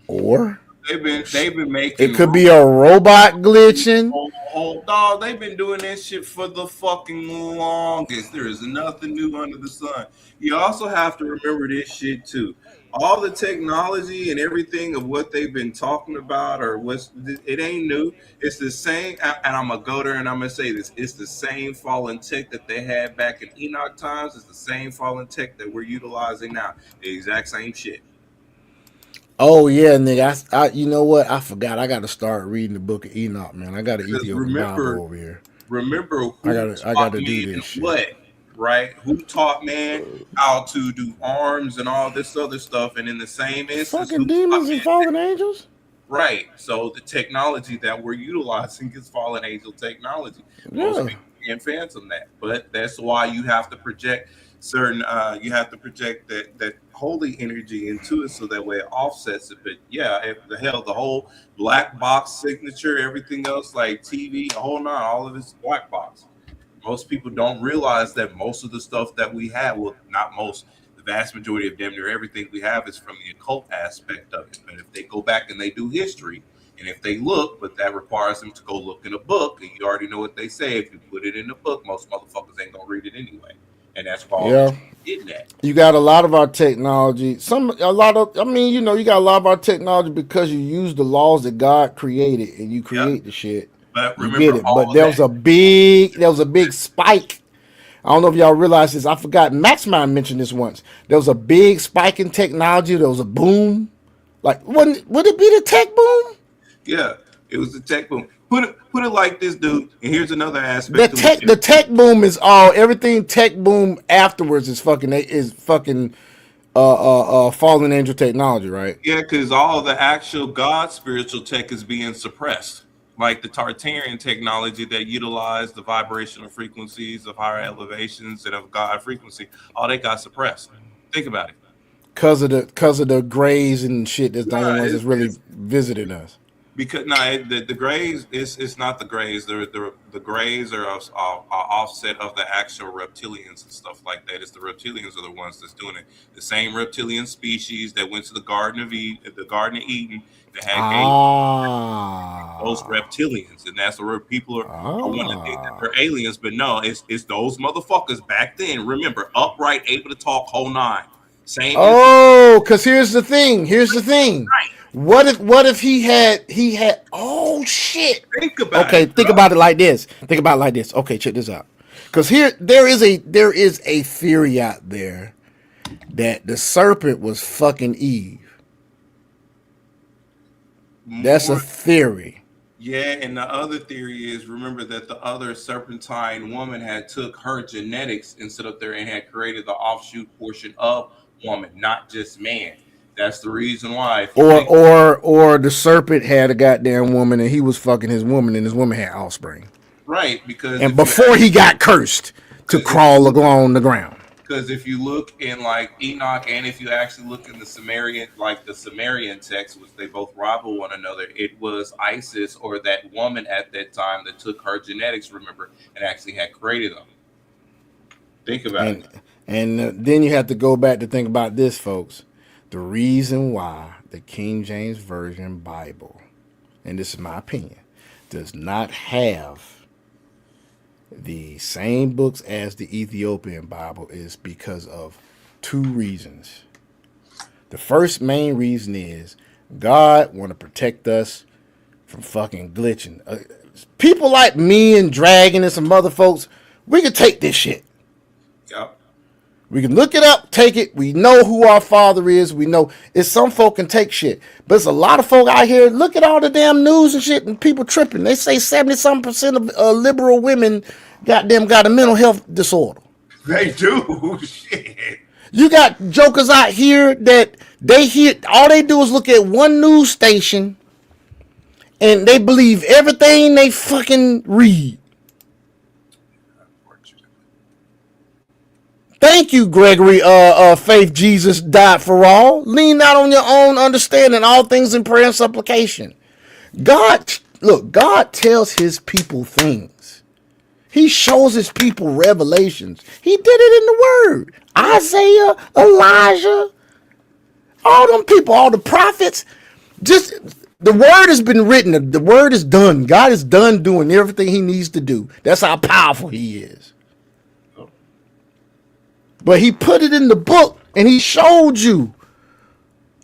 Or they've been making it could be a robot glitching. Oh, dog, they've been doing that shit for the fucking longest. There is nothing new under the sun. You also have to remember this shit too. All the technology and everything of what they've been talking about, it ain't new. It's the same, and I'm gonna go there and I'm gonna say this: it's the same fallen tech that they had back in Enoch times. It's the same fallen tech that we're utilizing now. The exact same shit. Oh yeah, nigga. I you know what? I forgot. I got to start reading the Book of Enoch, man. I got to Ethiopian Bible over here. Remember who I got to do this shit. What, right? Who taught man how to do arms and all this other stuff, and in the same instance, fucking demons and fallen angels. Right. So the technology that we're utilizing is fallen angel technology. Yeah. Most people can't fathom that, but that's why you have to project certain. You have to project that holy energy into it, so that way it offsets it. But yeah, if the whole black box signature, everything else like TV, the whole nine, all of this black box. Most people don't realize that most of the stuff that we have, well, not most, the vast majority of damn near everything we have is from the occult aspect of it. But if they go back and they do history, and if they look, but that requires them to go look in a book, and you already know what they say. If you put it in the book, most motherfuckers ain't gonna read it anyway. And that's why getting that. You got a lot of our technology. You got a lot of our technology because you use the laws that God created and you create the shit. But you remember, get it. But there was a big spike. I don't know if y'all realize this. I forgot. Maximind mentioned this once. There was a big spike in technology. There was a boom. Like, would it be the tech boom? Yeah, it was the tech boom. Put it like this, dude. And here's another aspect. The tech boom is everything tech boom afterwards is fucking fallen angel technology, right? Yeah, because all the actual God spiritual tech is being suppressed. Like the Tartarian technology that utilized the vibrational frequencies of higher elevations and of God frequency, all they got suppressed. Think about it. Cause of the grays and shit that's the only ones that's really visiting us. Because the grays it's not the grays. The grays are offset of the actual reptilians and stuff like that. It's the reptilians are the ones that's doing it. The same reptilian species that went to the Garden of Eden, that had those reptilians, and that's where people are want to think that they're aliens, but no, it's those motherfuckers back then. Remember, upright, able to talk, whole nine. Same. Because here's the thing. Right. What if he had oh shit. Think about think about it like this. Okay, check this out. Because there is a theory out there that the serpent was fucking Eve. That's a theory. Yeah, and the other theory is, remember that the other serpentine woman had took her genetics and set up there and had created the offshoot portion of woman, not just man. That's the reason why. Or the serpent had a goddamn woman and he was fucking his woman and his woman had offspring. Right, because before he got cursed to crawl along the ground. Because if you look in like Enoch, and if you actually look in the Sumerian text, which they both rival one another, it was Isis or that woman at that time that took her genetics, remember, and actually had created them. Think about it. And then you have to go back to think about this, folks. The reason why the King James Version Bible, and this is my opinion, does not have the same books as the Ethiopian Bible is because of two reasons. The first main reason is God want to protect us from fucking glitching. People like me and Dragon and some other folks, we can take this shit. Yep. We can look it up, take it. We know who our father is. We know it's some folk can take shit. But there's a lot of folk out here, look at all the damn news and shit and people tripping. They say 70-something% of liberal women goddamn got a mental health disorder. They do. Shit. You got jokers out here that they hear, all they do is look at one news station and they believe everything they fucking read. Thank you, Gregory. Faith Jesus died for all. Lean not on your own understanding, all things in prayer and supplication. God tells his people things. He shows his people revelations. He did it in the word. Isaiah, Elijah, all them people, all the prophets. Just the word has been written. The word is done. God is done doing everything he needs to do. That's how powerful he is. But he put it in the book and he showed you.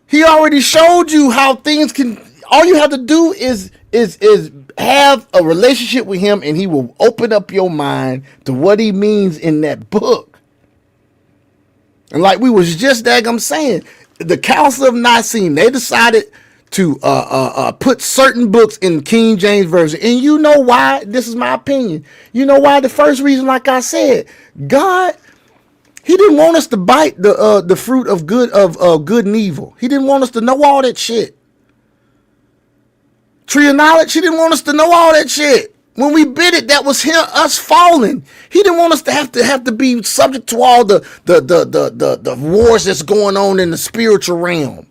He already showed you how things can, all you have to do is have a relationship with him and he will open up your mind to what he means in that book. And like we was just saying, the Council of Nicene, they decided to put certain books in King James Version. And you know why? This is my opinion. You know why? The first reason, like I said, God, he didn't want us to bite the fruit of good and evil. He didn't want us to know all that shit. Tree of knowledge, he didn't want us to know all that shit. When we bit it, that was us falling. He didn't want us to have to be subject to all the wars that's going on in the spiritual realm.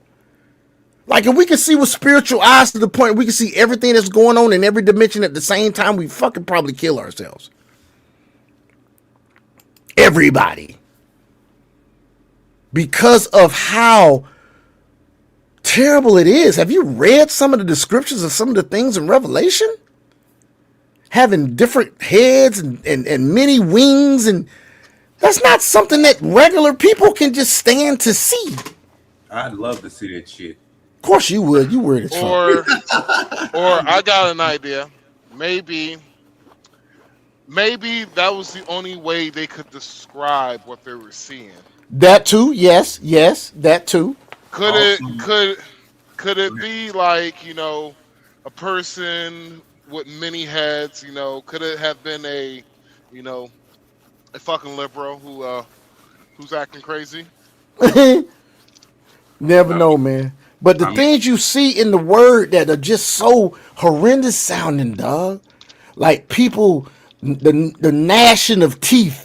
Like if we can see with spiritual eyes to the point we can see everything that's going on in every dimension at the same time, we fucking probably kill ourselves. Everybody. Because of how terrible it is. Have you read some of the descriptions of some of the things in Revelation? Having different heads and many wings, and that's not something that regular people can just stand to see. I'd love to see that shit. Of course you would. You weird as fuck. Or I got an idea. Maybe that was the only way they could describe what they were seeing. That too, yes, that too. Could it be like, a person with many heads, could it have been a fucking liberal who's acting crazy? Never know, man. But the things you see in the word that are just so horrendous sounding, dog. Like people, the gnashing of teeth.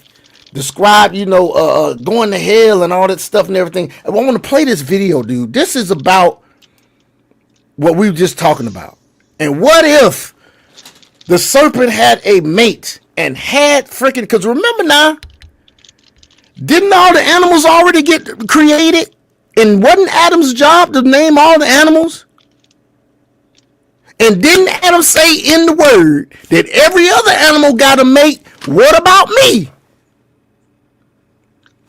Describe, going to hell and all that stuff and everything. I want to play this video, dude. This is about what we were just talking about. And what if the serpent had a mate and had freaking, because remember now, didn't all the animals already get created? And wasn't Adam's job to name all the animals? And didn't Adam say in the word that every other animal got a mate? What about me?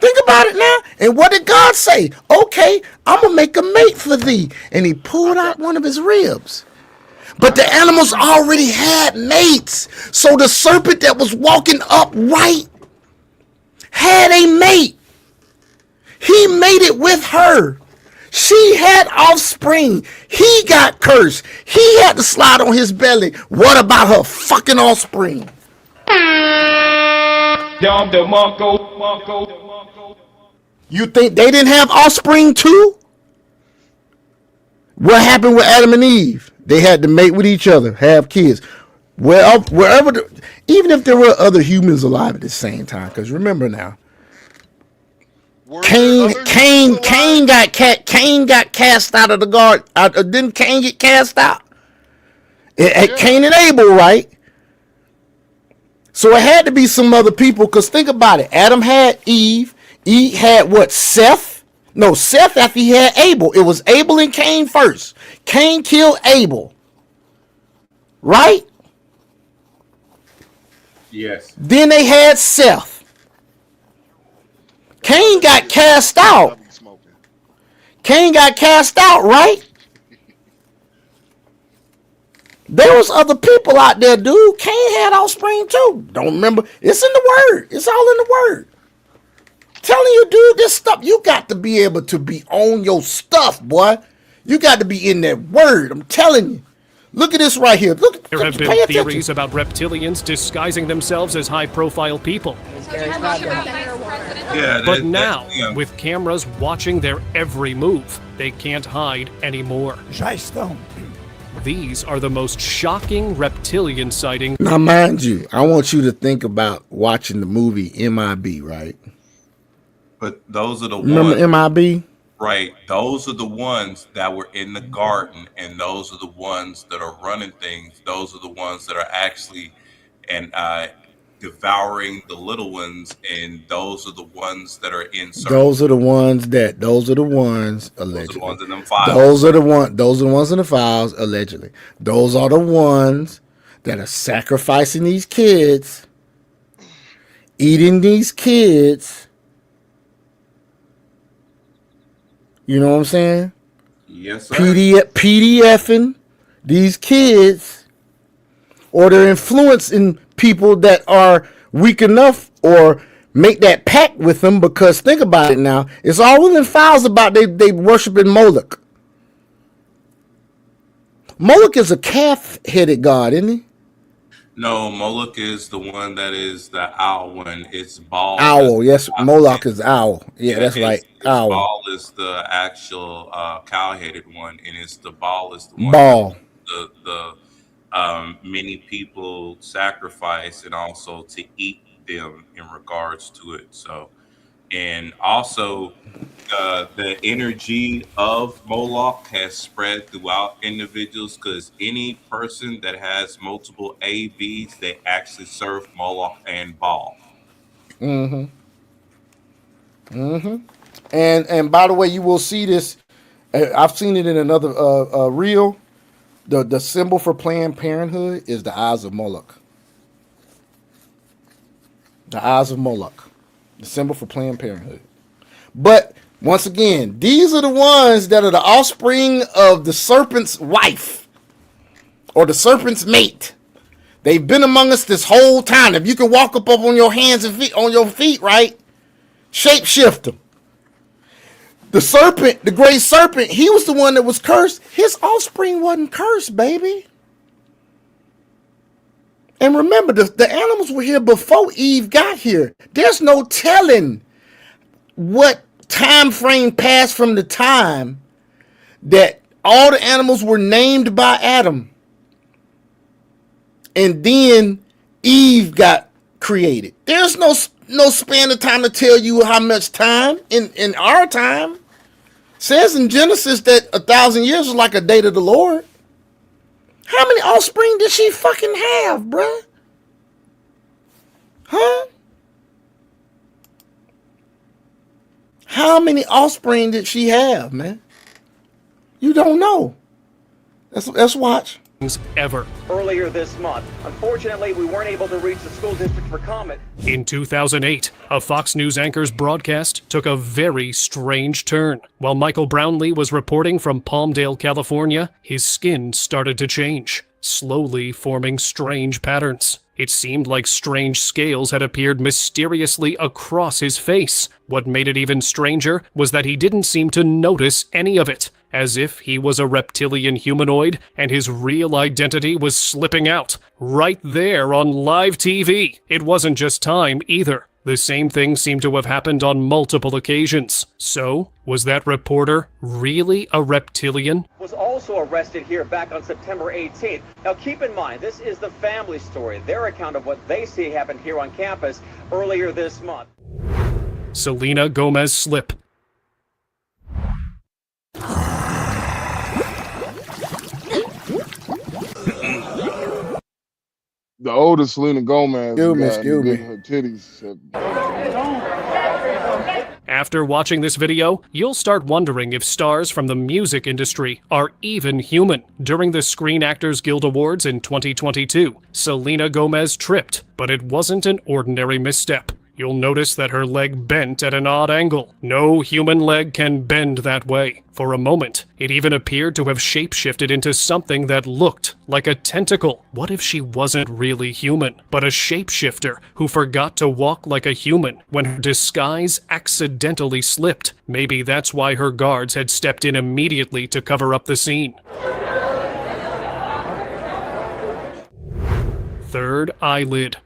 Think about it now. And what did God say? Okay, I'm going to make a mate for thee. And he pulled out one of his ribs. But the animals already had mates. So the serpent that was walking upright had a mate. He mated with her. She had offspring. He got cursed. He had to slide on his belly. What about her fucking offspring? You think they didn't have offspring too? What happened with Adam and Eve? They had to mate with each other, have kids. Even if there were other humans alive at the same time, because remember now, Cain got cast out of the garden. Didn't Cain get cast out? Cain and Abel, right? So it had to be some other people, because think about it. Adam had Eve. Eve had what? Seth. No, Seth after he had Abel. It was Abel and Cain first. Cain killed Abel. Right? Yes. Then they had Seth. Cain got cast out. Cain got cast out, right? There was other people out there, dude. Cain had offspring too. Don't remember. It's in the word. It's all in the word. Telling you, dude, this stuff, you got to be able to be on your stuff, boy. You got to be in that word. I'm telling you. Look at this right here. Look. There have been theories about reptilians disguising themselves as high-profile people. Yeah, But now, with cameras watching their every move, they can't hide anymore. These are the most shocking reptilian sightings. Now, mind you, I want you to think about watching the movie MIB, right? But those are the Remember ones. MIB? Right. Those are the ones that were in the garden, and those are the ones that are running things. Those are the ones that are actually devouring the little ones, and those are the ones that are in. Those are the ones allegedly. Those are the ones in them files. Those are the ones in the files allegedly. Those are the ones that are sacrificing these kids, eating these kids. You know what I'm saying? Yes, sir. PDFing these kids, or they're influencing people that are weak enough or make that pact with them, because think about it now. It's all in files about they worshiping Moloch. Moloch is a calf-headed god, isn't he? No, Moloch is the one that is the owl one. It's Baal. Owl, yes. Moloch is owl. Yeah, that's right. Owl. Baal is the actual cow-headed one, and it's the Baal is the one. Baal. The many people sacrifice, and also to eat them in regards to it. So, and also the energy of Moloch has spread throughout individuals, because any person that has multiple ABs, they actually serve Moloch and Baal. And by the way, you will see this. I've seen it in another reel. The symbol for Planned Parenthood is the eyes of Moloch. The eyes of Moloch. The symbol for Planned Parenthood. But once again, these are the ones that are the offspring of the serpent's wife or the serpent's mate. They've been among us this whole time. If you can walk up on your hands and feet, on your feet, right? Shapeshift them. The serpent, the great serpent, he was the one that was cursed. His offspring wasn't cursed, baby. And remember, the animals were here before Eve got here. There's no telling what time frame passed from the time that all the animals were named by Adam, and then Eve got created. There's no span of time to tell you how much time in our time. Says in Genesis that 1,000 years is like a day to the Lord. How many offspring did she fucking have, bruh? Huh? How many offspring did she have, man? You don't know. Let's watch. Ever. Earlier this month, unfortunately, we weren't able to reach the school district for comment. In 2008, a Fox News anchor's broadcast took a very strange turn. While Michael Brownlee was reporting from Palmdale, California, his skin started to change, slowly forming strange patterns. It seemed like strange scales had appeared mysteriously across his face. What made it even stranger was that he didn't seem to notice any of it, as if he was a reptilian humanoid and his real identity was slipping out, right there on live TV. It wasn't just time either. The same thing seemed to have happened on multiple occasions. So, was that reporter really a reptilian? Was also arrested here back on September 18th. Now keep in mind, this is the family story, their account of what they see happened here on campus earlier this month. Selena Gomez slip. The older Selena Gomez, Excuse me. her titties. After watching this video, you'll start wondering if stars from the music industry are even human. During the Screen Actors Guild Awards in 2022, Selena Gomez tripped, but it wasn't an ordinary misstep. You'll notice that her leg bent at an odd angle. No human leg can bend that way. For a moment, it even appeared to have shapeshifted into something that looked like a tentacle. What if she wasn't really human, but a shapeshifter who forgot to walk like a human when her disguise accidentally slipped? Maybe that's why her guards had stepped in immediately to cover up the scene. Third eyelid.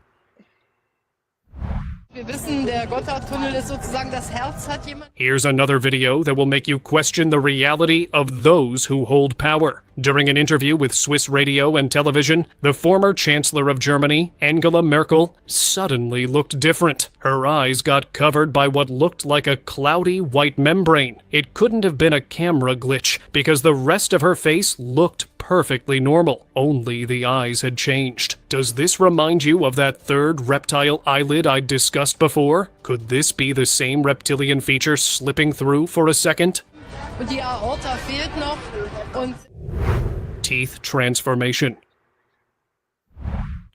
Here's another video that will make you question the reality of those who hold power. During an interview with Swiss radio and television, the former Chancellor of Germany, Angela Merkel, suddenly looked different. Her eyes got covered by what looked like a cloudy white membrane. It couldn't have been a camera glitch because the rest of her face looked perfectly normal. Only the eyes had changed. Does this remind you of that third reptile eyelid I discussed before? Could this be the same reptilian feature slipping through for a second? Teeth transformation.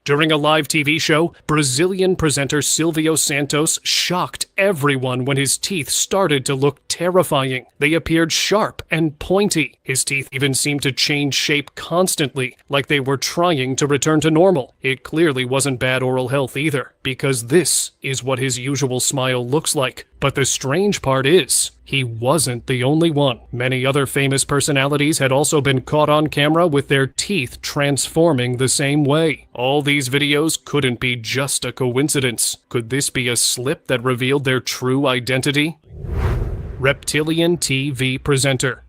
During a live TV show, Brazilian presenter Silvio Santos shocked everyone when his teeth started to look terrifying. They appeared sharp and pointy. His teeth even seemed to change shape constantly, like they were trying to return to normal. It clearly wasn't bad oral health either, because this is what his usual smile looks like. But the strange part is, he wasn't the only one. Many other famous personalities had also been caught on camera with their teeth transforming the same way. All these videos couldn't be just a coincidence. Could this be a slip that revealed their true identity? Reptilian TV presenter.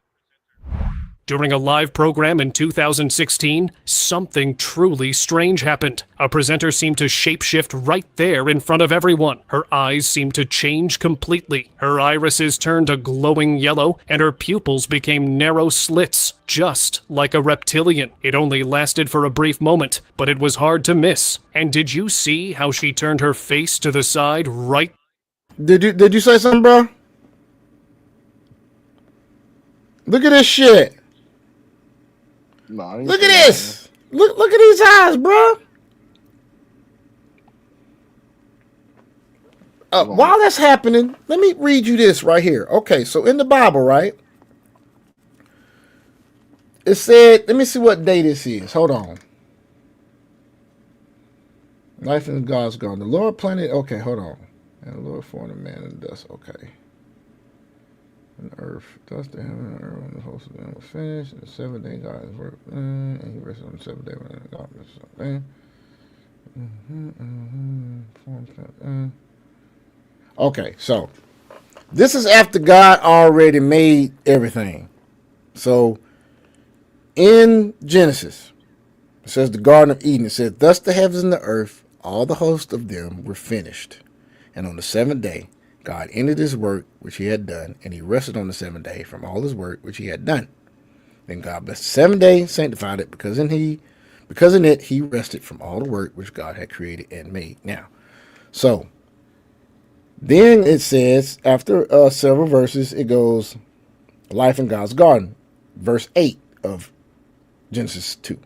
During a live program in 2016, something truly strange happened. A presenter seemed to shapeshift right there in front of everyone. Her eyes seemed to change completely. Her irises turned a glowing yellow, and her pupils became narrow slits, just like a reptilian. It only lasted for a brief moment, but it was hard to miss. And did you see how she turned her face to the side right? Did you say something, bro? Look at this shit. No, look at this. Look at these eyes, bro. While that's happening, let me read you this right here. Okay, so in the Bible, right? It said, let me see what day this is. Hold on. Life in God's garden. The Lord planted, okay, hold on. And the Lord formed a man in the dust, okay. And the earth, dust the heaven and the earth, and the host of them was finished. And the 7th day God has worked, and he rested on the 7th day when God rested on. Okay, so this is after God already made everything. So in Genesis, it says the Garden of Eden, it says, thus the heavens and the earth, all the host of them were finished. And on the 7th day, God ended his work which he had done, and he rested on the 7th day from all his work which he had done. Then God blessed the 7th day, sanctified it, because in it he rested from all the work which God had created and made. Now, so then it says, after several verses, it goes, life in God's garden, verse 8 of Genesis 2.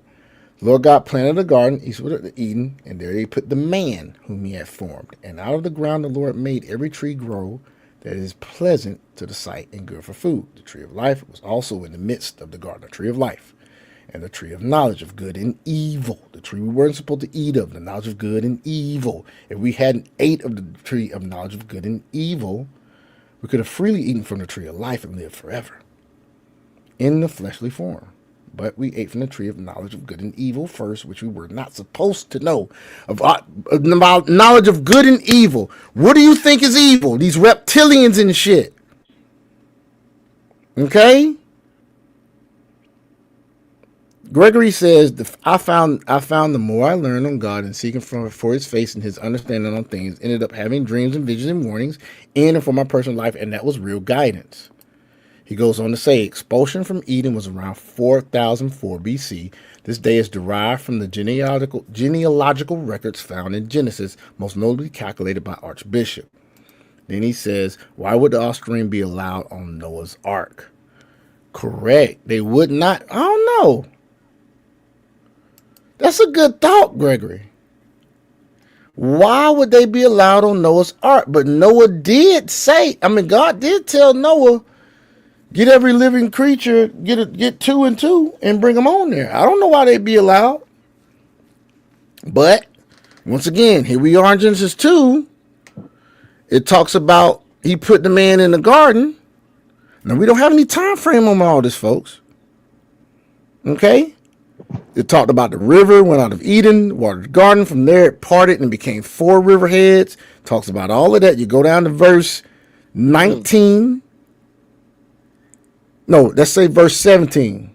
Lord God planted a garden eastward of Eden, and there he put the man whom he had formed. And out of the ground the Lord made every tree grow that is pleasant to the sight and good for food. The tree of life was also in the midst of the garden, the tree of life, and the tree of knowledge of good and evil. The tree we weren't supposed to eat of, the knowledge of good and evil. If we hadn't ate of the tree of knowledge of good and evil, we could have freely eaten from the tree of life and lived forever in the fleshly form. But we ate from the tree of knowledge of good and evil first, which we were not supposed to know. About knowledge of good and evil. What do you think is evil? These reptilians and shit. Okay? Gregory says, I found the more I learned on God and seeking for his face and his understanding on things, ended up having dreams and visions and warnings in and for my personal life, and that was real guidance. He goes on to say, expulsion from Eden was around 4004 BC. This day is derived from the genealogical records found in Genesis, most notably calculated by Archbishop. Then he says, why would the offspring be allowed on Noah's ark? Correct. They would not. I don't know. That's a good thought, Gregory. Why would they be allowed on Noah's ark? But Noah did say, God did tell Noah, get every living creature, get 2 and 2 and bring them on there. I don't know why they'd be allowed. But once again, here we are in Genesis 2. It talks about he put the man in the garden. Now, we don't have any time frame on all this, folks. Okay? It talked about the river went out of Eden, watered the garden. From there, it parted and became 4 riverheads. Talks about all of that. You go down to verse 19. No, let's say verse 17.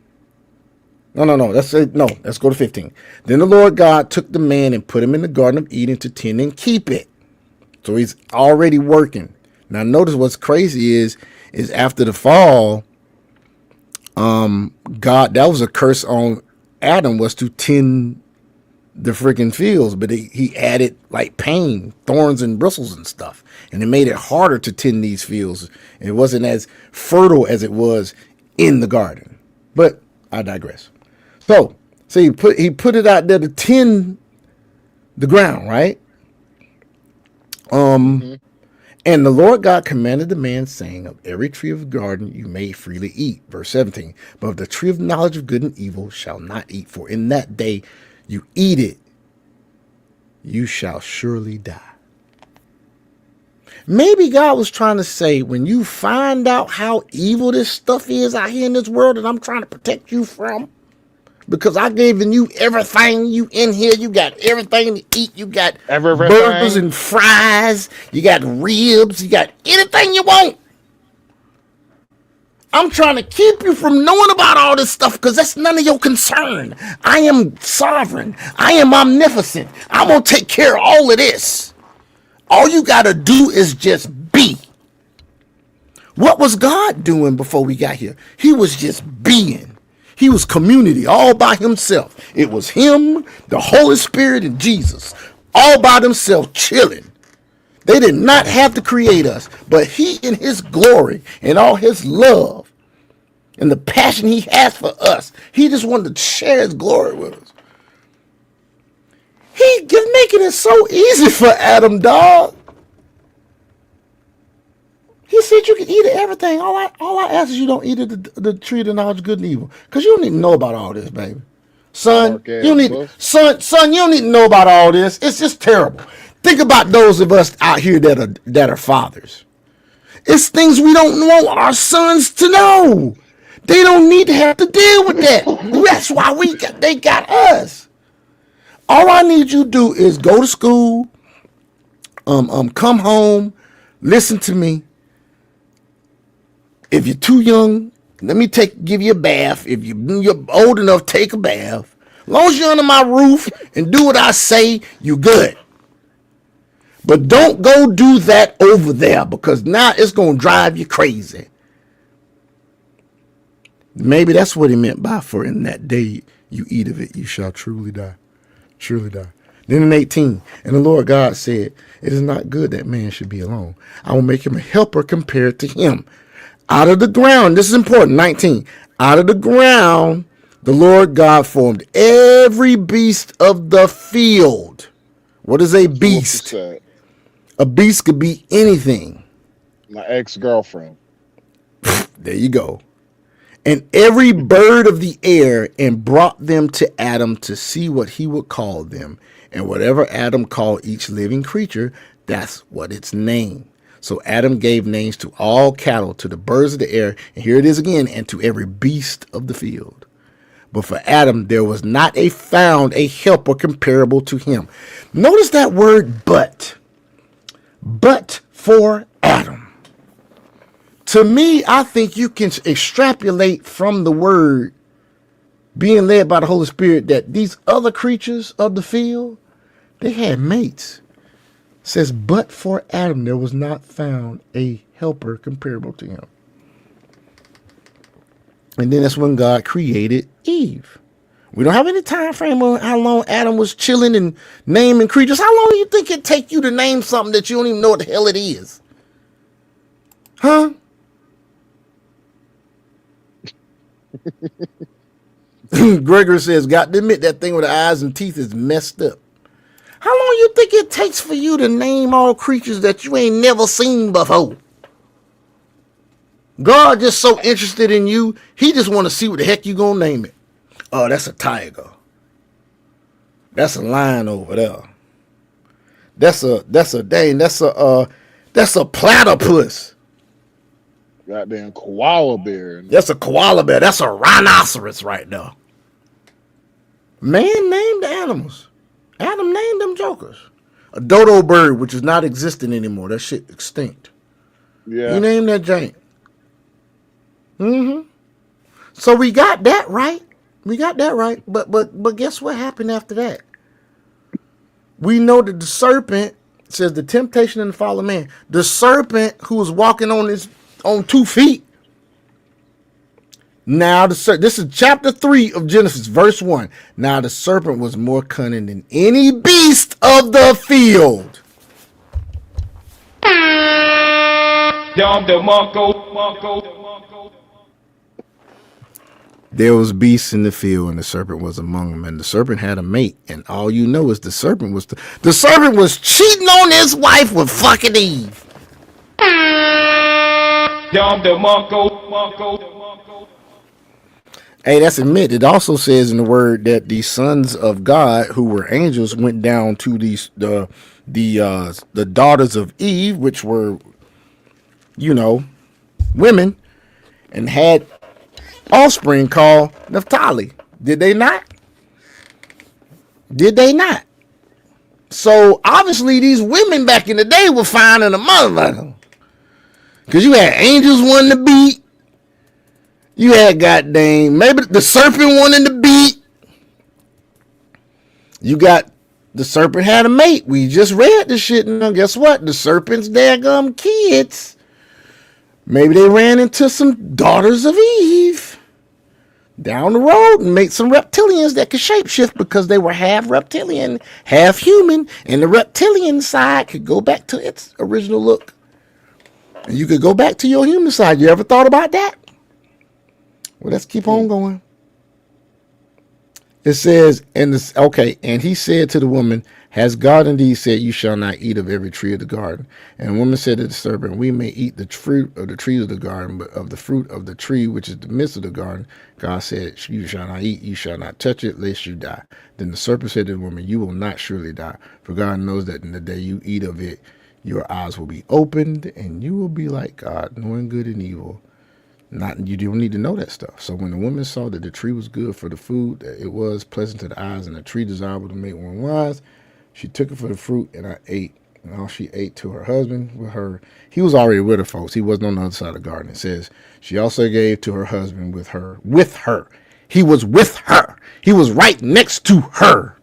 No. Let's go to 15. Then the Lord God took the man and put him in the Garden of Eden to tend and keep it. So he's already working. Now notice what's crazy is after the fall, God, that was a curse on Adam, was to tend the freaking fields, but he added like pain, thorns and bristles and stuff. And it made it harder to tend these fields. And it wasn't as fertile as it was in the garden. But I digress. So he put it out there to tend the ground, right? And the Lord God commanded the man, saying, of every tree of the garden you may freely eat. Verse 17. But of the tree of knowledge of good and evil shall not eat, for in that day you eat it, you shall surely die. Maybe God was trying to say, when you find out how evil this stuff is out here in this world that I'm trying to protect you from, because I given you everything, you in here, you got everything to eat, you got burgers and fries, you got ribs, you got anything you want. I'm trying to keep you from knowing about all this stuff because that's none of your concern. I am sovereign. I am omnipotent. I'm going to take care of all of this. All you got to do is just be. What was God doing before we got here? He was just being. He was community all by himself. It was him, the Holy Spirit, and Jesus all by themselves chilling. They did not have to create us, but he in his glory and all his love and the passion he has for us, he just wanted to share his glory with us. He just making it so easy for Adam, dog. He said you can eat everything. All I ask is you don't eat the tree of the knowledge of good and evil. Because you don't need to know about all this, baby. Son, you don't need you don't need to know about all this. It's just terrible. Think about those of us out here that are fathers. It's things we don't want our sons to know. They don't need to have to deal with that. That's why they got us. All I need you to do is go to school, come home, listen to me. If you're too young, let me give you a bath. If you're old enough, take a bath. As long as you're under my roof and do what I say, you're good. But don't go do that over there because now it's going to drive you crazy. Maybe that's what he meant by for in that day you eat of it, you shall truly die. Surely die. Then in 18, and the Lord God said, it is not good that man should be alone. I will make him a helper compared to him. Out of the ground, this is important, 19. Out of the ground, the Lord God formed every beast of the field. What is a beast? A beast could be anything. My ex-girlfriend. There you go. And every bird of the air, and brought them to Adam to see what he would call them. And whatever Adam called each living creature, that's what its name. So Adam gave names to all cattle, to the birds of the air, and here it is again, and to every beast of the field. But for Adam, there was not found a helper comparable to him. Notice that word but. But for Adam. To me, I think you can extrapolate from the word being led by the Holy Spirit that these other creatures of the field, they had mates. It says, but for Adam, there was not found a helper comparable to him. And then that's when God created Eve. We don't have any time frame on how long Adam was chilling and naming creatures. How long do you think it take you to name something that you don't even know what the hell it is? Huh? Gregory says, got to admit that thing with the eyes and teeth is messed up. How long you think it takes for you to name all creatures that you ain't never seen before? God just so interested in you, he just want to see what the heck you gonna name it. Oh, that's a tiger. That's a lion over there. That's a platypus. Goddamn koala bear. That's a koala bear. That's a rhinoceros right there. Man named the animals. Adam named them jokers. A dodo bird, which is not existing anymore. That shit extinct. Yeah. He named that giant. Mm-hmm. So we got that right. But guess what happened after that? We know that the serpent says the temptation and the fall of man. The serpent who was walking on 2 feet. Now this is chapter 3 of Genesis, verse 1. Now the serpent was more cunning than any beast of the field. There was beasts in the field, and the serpent was among them. And the serpent had a mate, and all you know is the serpent was cheating on his wife with fucking Eve. Hey, that's admit. It also says in the word that the sons of God, who were angels, went down to the daughters of Eve, which were, women, and had offspring called Naphtali. Did they not? So obviously these women back in the day were finding a motherfucker. Because you had angels wanting to beat. You had goddamn, maybe the serpent wanting to beat. You got, the serpent had a mate. We just read this shit. Now guess what? The serpent's daggum kids. Maybe they ran into some daughters of Eve down the road and made some reptilians that could shapeshift because they were half reptilian, half human, and the reptilian side could go back to its original look. And you could go back to your human side. You ever thought about that? Well, let's keep on going. It says, and he said to the woman, has God indeed said, you shall not eat of every tree of the garden? And the woman said to the serpent, we may eat the fruit of the trees of the garden, but of the fruit of the tree which is the midst of the garden, God said, you shall not eat, you shall not touch it, lest you die. Then the serpent said to the woman, you will not surely die, for God knows that in the day you eat of it, your eyes will be opened, and you will be like God, knowing good and evil. You don't need to know that stuff. So when the woman saw that the tree was good for the food, that it was pleasant to the eyes, and the tree desirable to make one wise, she took it for the fruit, and I ate. And all she ate to her husband with her. He was already with her, folks. He wasn't on the other side of the garden. It says she also gave to her husband with her. He was with her. He was right next to her.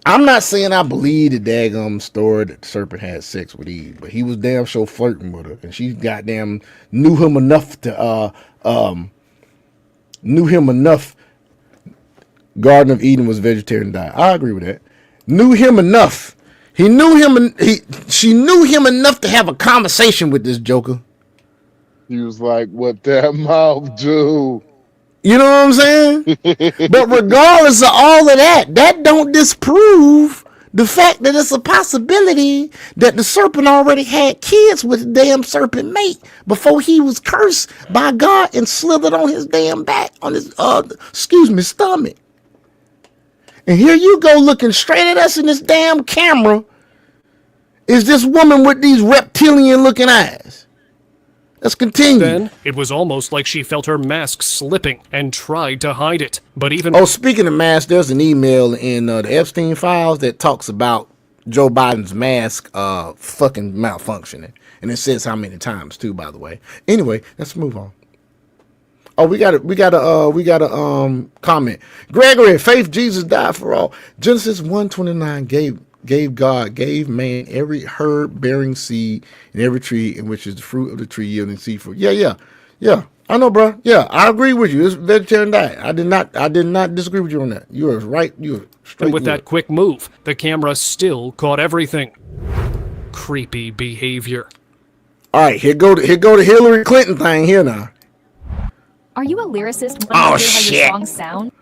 I'm not saying I believe the daggum story that the serpent had sex with Eve, but he was damn sure flirting with her, and she goddamn knew him enough. Garden of Eden was vegetarian diet. I agree with that. Knew him enough. She knew him enough to have a conversation with this joker. He was like, what that mouth do? You know what I'm saying? But regardless of all of that, that don't disprove the fact that it's a possibility that the serpent already had kids with the damn serpent mate before he was cursed by God and slithered on his damn back, on his stomach. And here you go looking straight at us in this damn camera is this woman with these reptilian looking eyes. Let's continue. Then it was almost like she felt her mask slipping and tried to hide it. But even... Oh, speaking of masks, there's an email in the Epstein files that talks about Joe Biden's mask fucking malfunctioning. And it says how many times too, by the way. Anyway, let's move on. Oh, we got a comment. Gregory, faith Jesus died for all. Genesis 1:29 gave man every herb bearing seed and every tree in which is the fruit of the tree yielding seed fruit. Yeah. I know, bro. Yeah, I agree with you. It's vegetarian diet. I did not disagree with you on that. You are right. You are straight. And with that quick move, the camera still caught everything. Creepy behavior. All right, here go the Hillary Clinton thing here now. Are you a lyricist? Oh, to hear how shit. your songs sound?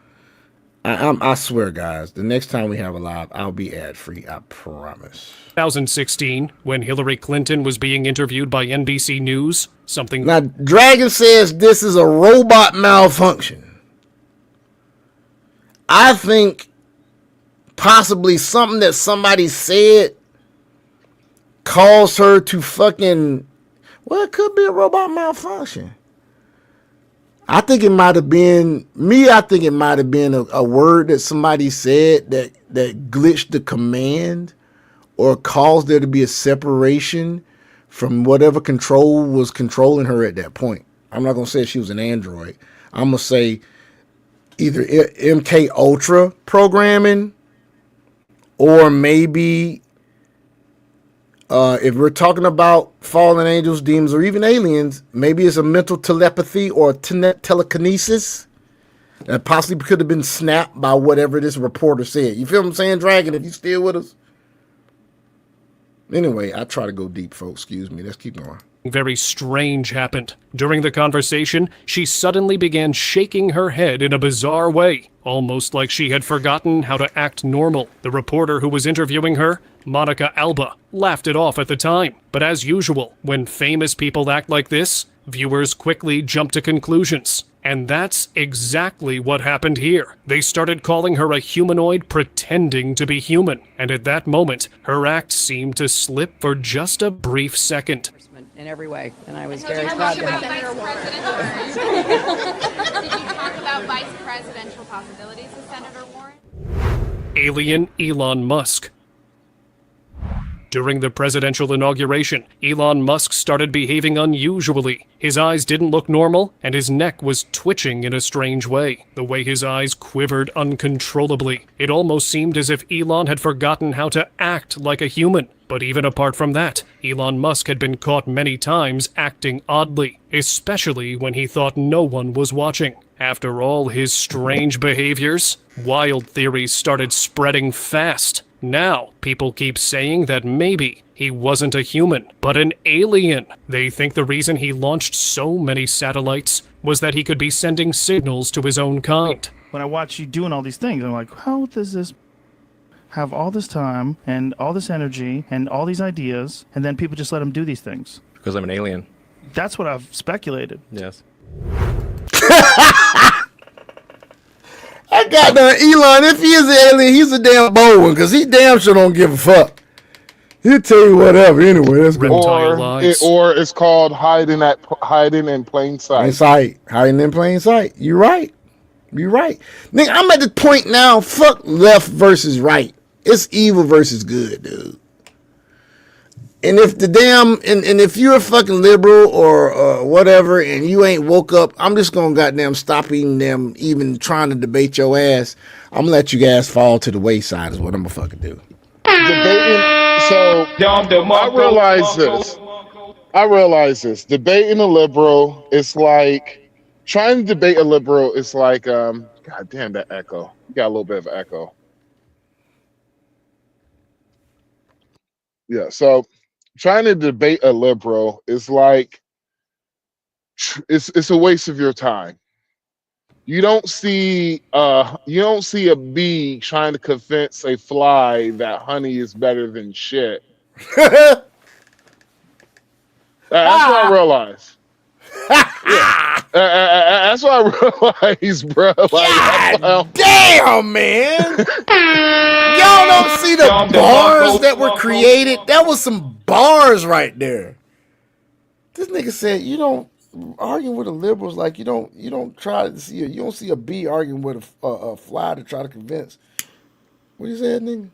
I swear, guys, the next time we have a live, I'll be ad-free. I promise. 2016, when Hillary Clinton was being interviewed by NBC News, something... Now, Dragon says this is a robot malfunction. I think possibly something that somebody said caused her to fucking... Well, it could be a robot malfunction. I think it might have been me. I think it might have been a word that somebody said that glitched the command or caused there to be a separation from whatever control was controlling her at that point. I'm not going to say she was an android. I'm going to say either MK Ultra programming or maybe if we're talking about fallen angels, demons, or even aliens, maybe it's a mental telepathy or telekinesis that possibly could have been snapped by whatever this reporter said. You feel what I'm saying, Dragon, if you still with us? Anyway, I try to go deep, folks. Excuse me. Let's keep going. Very strange happened. During the conversation, she suddenly began shaking her head in a bizarre way, almost like she had forgotten how to act normal. The reporter who was interviewing her, Monica Alba, laughed it off at the time. But as usual, when famous people act like this, viewers quickly jump to conclusions. And that's exactly what happened here. They started calling her a humanoid pretending to be human. And at that moment, her act seemed to slip for just a brief second. In every way, and I was very proud to have Did you talk about vice presidential possibilities with Senator Warren? Alien Elon Musk. During the presidential inauguration, Elon Musk started behaving unusually. His eyes didn't look normal, and his neck was twitching in a strange way. The way his eyes quivered uncontrollably. It almost seemed as if Elon had forgotten how to act like a human. But even apart from that, Elon Musk had been caught many times acting oddly, especially when he thought no one was watching. After all his strange behaviors, wild theories started spreading fast. Now, people keep saying that maybe he wasn't a human, but an alien. They think the reason he launched so many satellites was that he could be sending signals to his own kind. When I watch you doing all these things, I'm like, how does this have all this time and all this energy and all these ideas, and then people just let him do these things? Because I'm an alien. That's what I've speculated. Yes. I got Elon. If he is an alien, he's a damn bold one because he damn sure don't give a fuck. He'll tell you whatever anyway. Let's go. Or it's called hiding in plain sight. Hiding in plain sight. You're right. You're right. Nigga, I'm at the point now. Fuck left versus right. It's evil versus good, dude. And if the damn and if you're a fucking liberal or whatever and you ain't woke up, I'm just gonna goddamn stop eating them, even trying to debate your ass. I'm gonna let you guys fall to the wayside is what I'm gonna fucking do. Debating, so I realize this. Debating a liberal is like trying to debate a liberal is like god damn that echo. You got a little bit of echo. Yeah, so trying to debate a liberal is like it's a waste of your time. You don't see a bee trying to convince a fly that honey is better than shit. That's what I realized. That's what I realized, bro. God damn, man. Y'all don't see the bars that were created? That was some bars right there. This nigga said you don't argue with the liberals like you don't try to see you don't see a bee arguing with a fly to try to convince. What you said, nigga?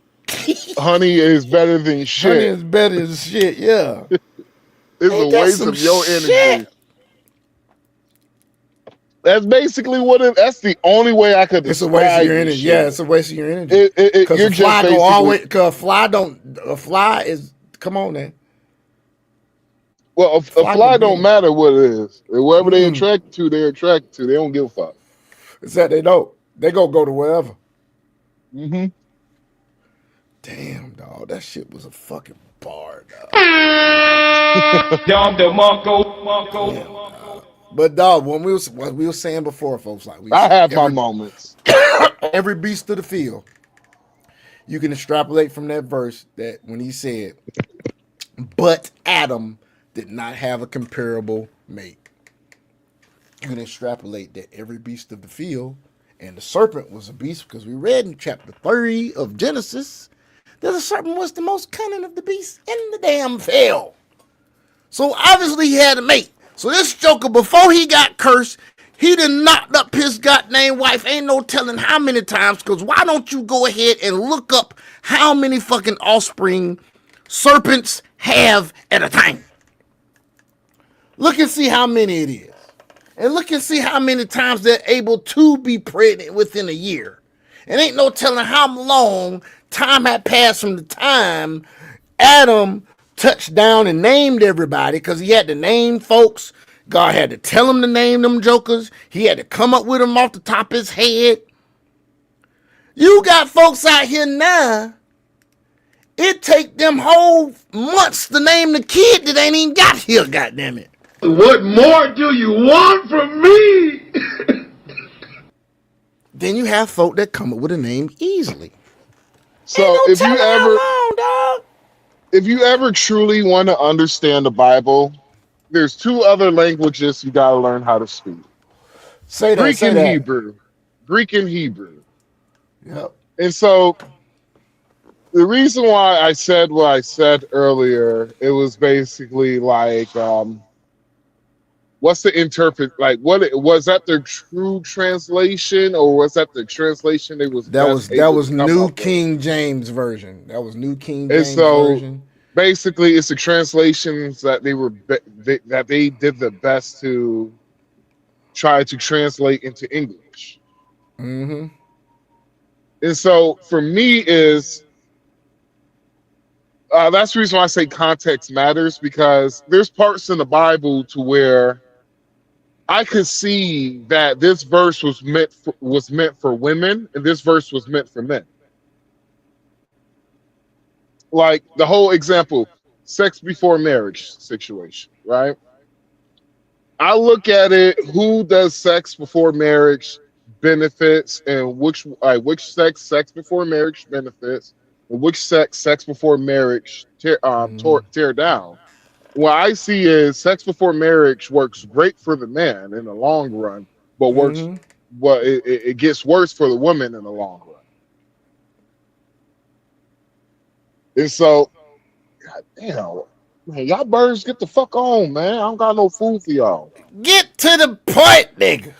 Honey is better than shit. Honey is better than shit, yeah. It's a waste of your energy. That's basically that's the only way I could describe. It's a waste of your energy. Shit. Yeah, it's a waste of your energy. Because a fly go always. Because a fly is. Come on, man. Well, a fly don't matter what it is. Wherever they attract to, they're attracted to. They don't give a fuck. It's that they don't. They go to wherever. Mm-hmm. Damn, dog. That shit was a fucking bar, dog. Dom the Monko. But dog, what we were saying before, folks, like I have my moments. Every beast of the field, you can extrapolate from that verse that when he said, "But Adam did not have a comparable mate." You can extrapolate that every beast of the field, and the serpent was a beast because we read in chapter 30 of Genesis that the serpent was the most cunning of the beasts in the damn field. So obviously he had a mate. So this joker, before he got cursed, he done knocked up his goddamn wife. Ain't no telling how many times, because why don't you go ahead and look up how many fucking offspring serpents have at a time? Look and see how many it is. And look and see how many times they're able to be pregnant within a year. And ain't no telling how long time had passed from the time Adam touched down and named everybody, because he had to name folks. God had to tell him to name them jokers. He had to come up with them off the top of his head. You got folks out here now, it take them whole months to name the kid that ain't even got here, goddammit. What more do you want from me? Then you have folk that come up with a name easily. So if you ever truly want to understand the Bible, there's two other languages you gotta learn how to speak. Greek and Hebrew. Greek and Hebrew. Yep. And so the reason why I said what I said earlier, it was basically like, what's the what was that their true translation, or was that the translation they was that was New King James version. That was New King James version. Basically, it's the translations that they did the best to try to translate into English. Mm-hmm. And so for me is that's the reason why I say context matters, because there's parts in the Bible to where I could see that this verse was meant for women, and this verse was meant for men. Like the whole example, sex before marriage situation, right? I look at it, who does sex before marriage benefits, and which sex before marriage benefits, and which sex before marriage tear down. What I see is sex before marriage works great for the man in the long run, but it gets worse for the woman in the long run. And so, God damn, man, y'all birds get the fuck on, man. I don't got no food for y'all. Get to the point, nigga.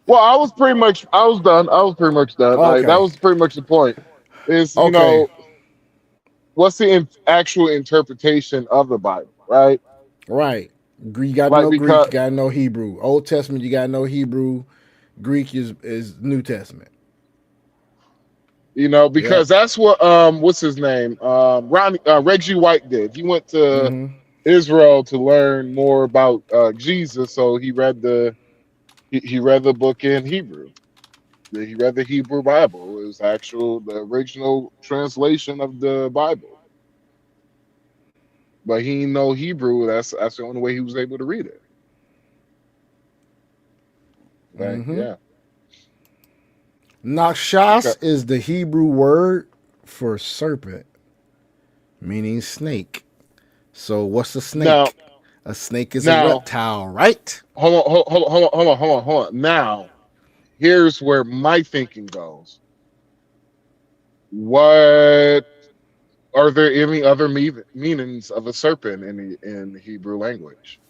Well, I was pretty much done. Okay. Like, that was pretty much the point. Is you know, what's the actual interpretation of the Bible, right? Right. You got to know Greek, you got to know Hebrew. Old Testament, you got to know Hebrew. Greek is New Testament. You know, because that's what what's his name? Reggie White did. He went to Israel to learn more about Jesus, so he read the book in Hebrew. He read the Hebrew Bible. It was the original translation of the Bible. But he didn't know Hebrew. That's the only way he was able to read it. Right? Yeah. Nakshas is the Hebrew word for serpent, meaning snake. So what's a snake? Now, a snake is a reptile, right? Hold on. Now, here's where my thinking goes. What are there any other meanings of a serpent in the Hebrew language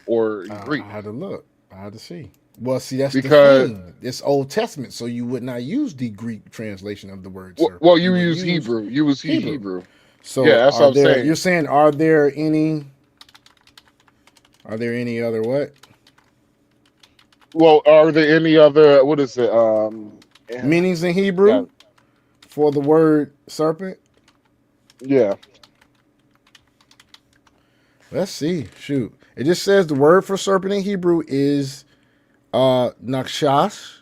or in Greek? I had to look. I had to see. Well, see, that's because the thing. It's Old Testament, so you would not use the Greek translation of the word serpent. Well, you use Hebrew. You use Hebrew. So yeah, that's what I'm saying. You're saying, are there any other what? Well, are there any other, what is it? Meanings in Hebrew for the word serpent? Yeah. Let's see. Shoot. It just says the word for serpent in Hebrew is nakshas.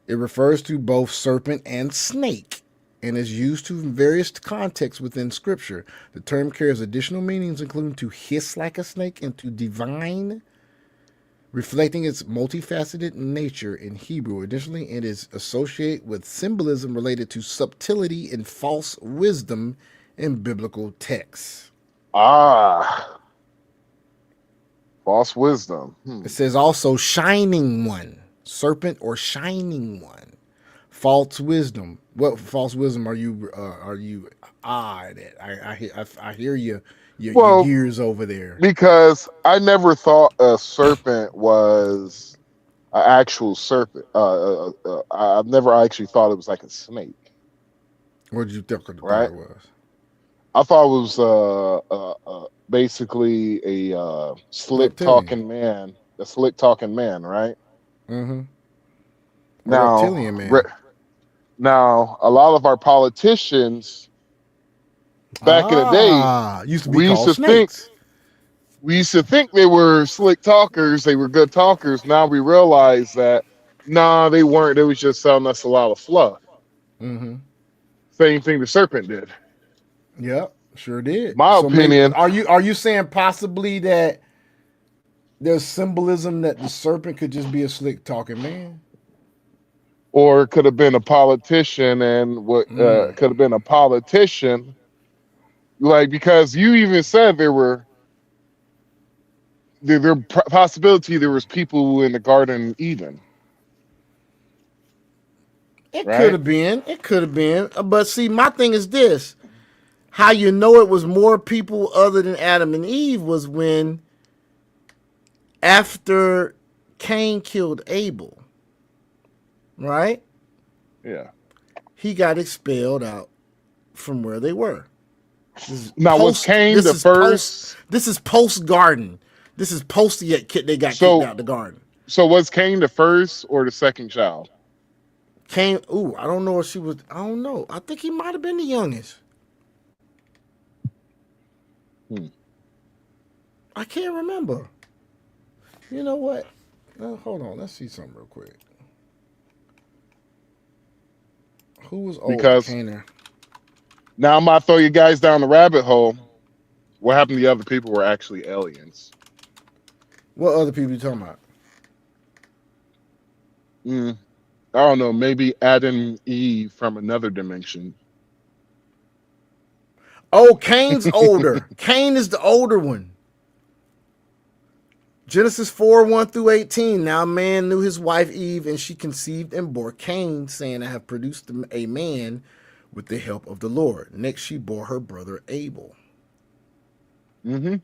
It refers to both serpent and snake. and is used to various contexts within Scripture. The term carries additional meanings, including to hiss like a snake and to divine, reflecting its multifaceted nature in Hebrew. Additionally, it is associated with symbolism related to subtlety and false wisdom in biblical texts. Ah, false wisdom. It says also shining one, serpent or shining one. False wisdom. What false wisdom are you at? I hear you. Your gears over there. Because I never thought a serpent was an actual serpent. I've never actually thought it was like a snake. What did you think it was? I thought it was basically a slick talking man. A slick talking man, right? Mm-hmm. Reptilian man. Now, a lot of our politicians back in the day used to be called snakes. We used to think they were slick talkers, they were good talkers. Now we realize that they weren't. They was just selling us a lot of fluff. Mm-hmm. Same thing the serpent did. Yep, sure did. My opinion. Maybe, are you saying possibly that there's symbolism that the serpent could just be a slick talking man? Or it could have been a politician, and could have been a politician, like, because you even said there possibility there was people in the Garden of Eden. It could have been. It could have been. But see, my thing is this: how you know it was more people other than Adam and Eve was when, after Cain killed Abel, right? Yeah. He got expelled out from where they were. Was Cain the first? This is post garden. This is post they got kicked out the garden. So was Cain the first or the second child? Cain. Ooh, I don't know if she was. I don't know. I think he might have been the youngest. I can't remember. You know what? Hold on. Let's see something real quick. Who was old? Because now I'm about to throw you guys down the rabbit hole. What happened to the other people were actually aliens. What other people you talking about? I don't know. Maybe Adam and Eve from another dimension. Oh, Cain's older. Cain is the older one. Genesis 4:1-18. Now a man knew his wife Eve, and she conceived and bore Cain, saying, I have produced a man with the help of the Lord. Next, she bore her brother Abel. Mm-hmm.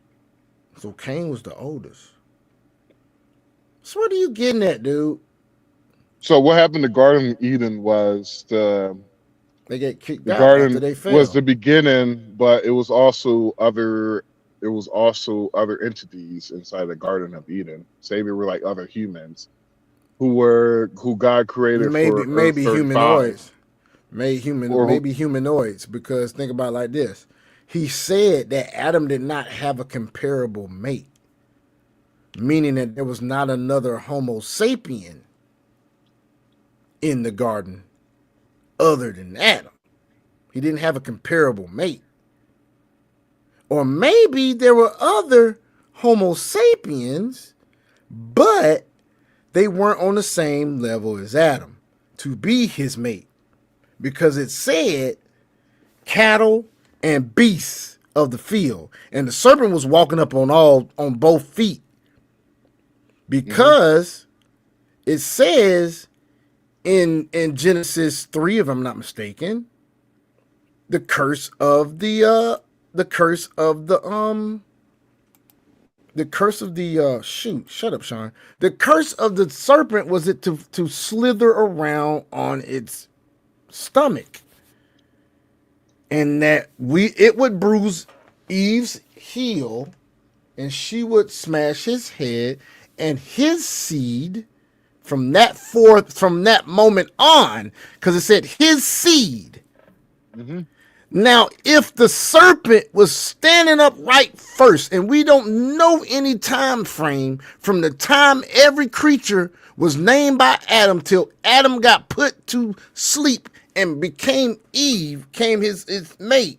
So Cain was the oldest. So what are you getting at, dude? So what happened to Garden of Eden was they get kicked the out garden after they fell. was the beginning, but it was also other entities inside the Garden of Eden. Say they were like other humans who God created maybe for humanoids. Maybe humanoids, because think about it like this. He said that Adam did not have a comparable mate, meaning that there was not another Homo sapien in the garden other than Adam. He didn't have a comparable mate. Or maybe there were other Homo sapiens, but they weren't on the same level as Adam to be his mate. Because it said cattle and beasts of the field. And the serpent was walking up on both feet. Because it says in Genesis 3, if I'm not mistaken, the curse of the shut up, Sean. The curse of the serpent was it to slither around on its stomach, and that it would bruise Eve's heel, and she would smash his head, and his seed from that moment on, because it said his seed. Mm-hmm. Now, if the serpent was standing up right first, and we don't know any time frame from the time every creature was named by Adam till Adam got put to sleep and became Eve, came his mate.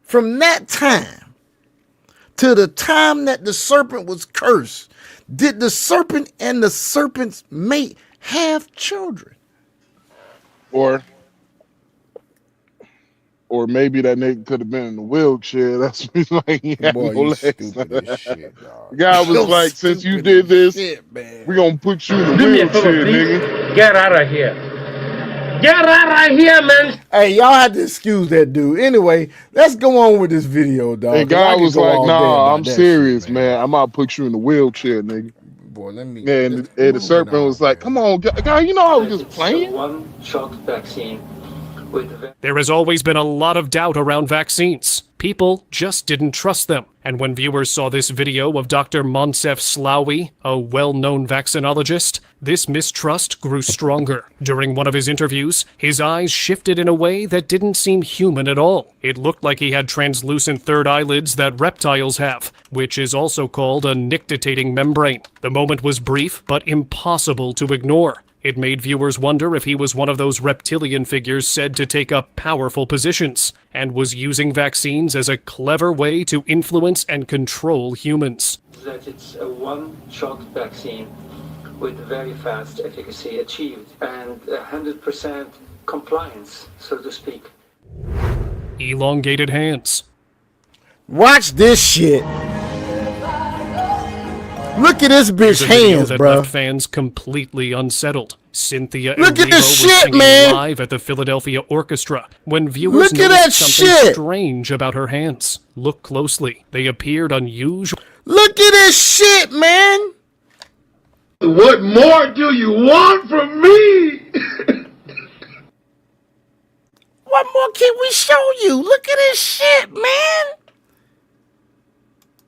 From that time to the time that the serpent was cursed, did the serpent and the serpent's mate have children? Or maybe that nigga could have been in the wheelchair. That's like he had Boy, no you legs. stupid as shit, dog. The guy was You're like, since you stupid did as this, shit, man. we gonna put you in the Do me a favor, wheelchair, please. nigga. Get out of here. Get out of here, man. Hey, y'all had to excuse that dude. Anyway, let's go on with this video, dog. And 'cause I guy could was go like, all day nah, about I'm that serious, shit, man. I'm about to put you in the wheelchair, nigga. Boy, let me. And the serpent was like, come on, guy, you know I was just playing. One-shot vaccine with There has always been a lot of doubt around vaccines. People just didn't trust them. And when viewers saw this video of Dr. Monsef Slaoui, a well-known vaccinologist, this mistrust grew stronger. During one of his interviews, his eyes shifted in a way that didn't seem human at all. It looked like he had translucent third eyelids that reptiles have, which is also called a nictitating membrane. The moment was brief, but impossible to ignore. It made viewers wonder if he was one of those reptilian figures said to take up powerful positions, and was using vaccines as a clever way to influence and control humans. that it's a one-shot vaccine with very fast efficacy achieved and 100% compliance, so to speak. Elongated hands. Watch this shit. Look at this bitch Here's a video hands, that bro. left fans completely unsettled. Cynthia Look at Erivo this was shit, singing man. live at the Philadelphia Orchestra when viewers Look at noticed that something shit. strange about her hands. Look closely. They appeared unusual. Look at this shit, man. What more do you want from me? What more can we show you? Look at this shit, man.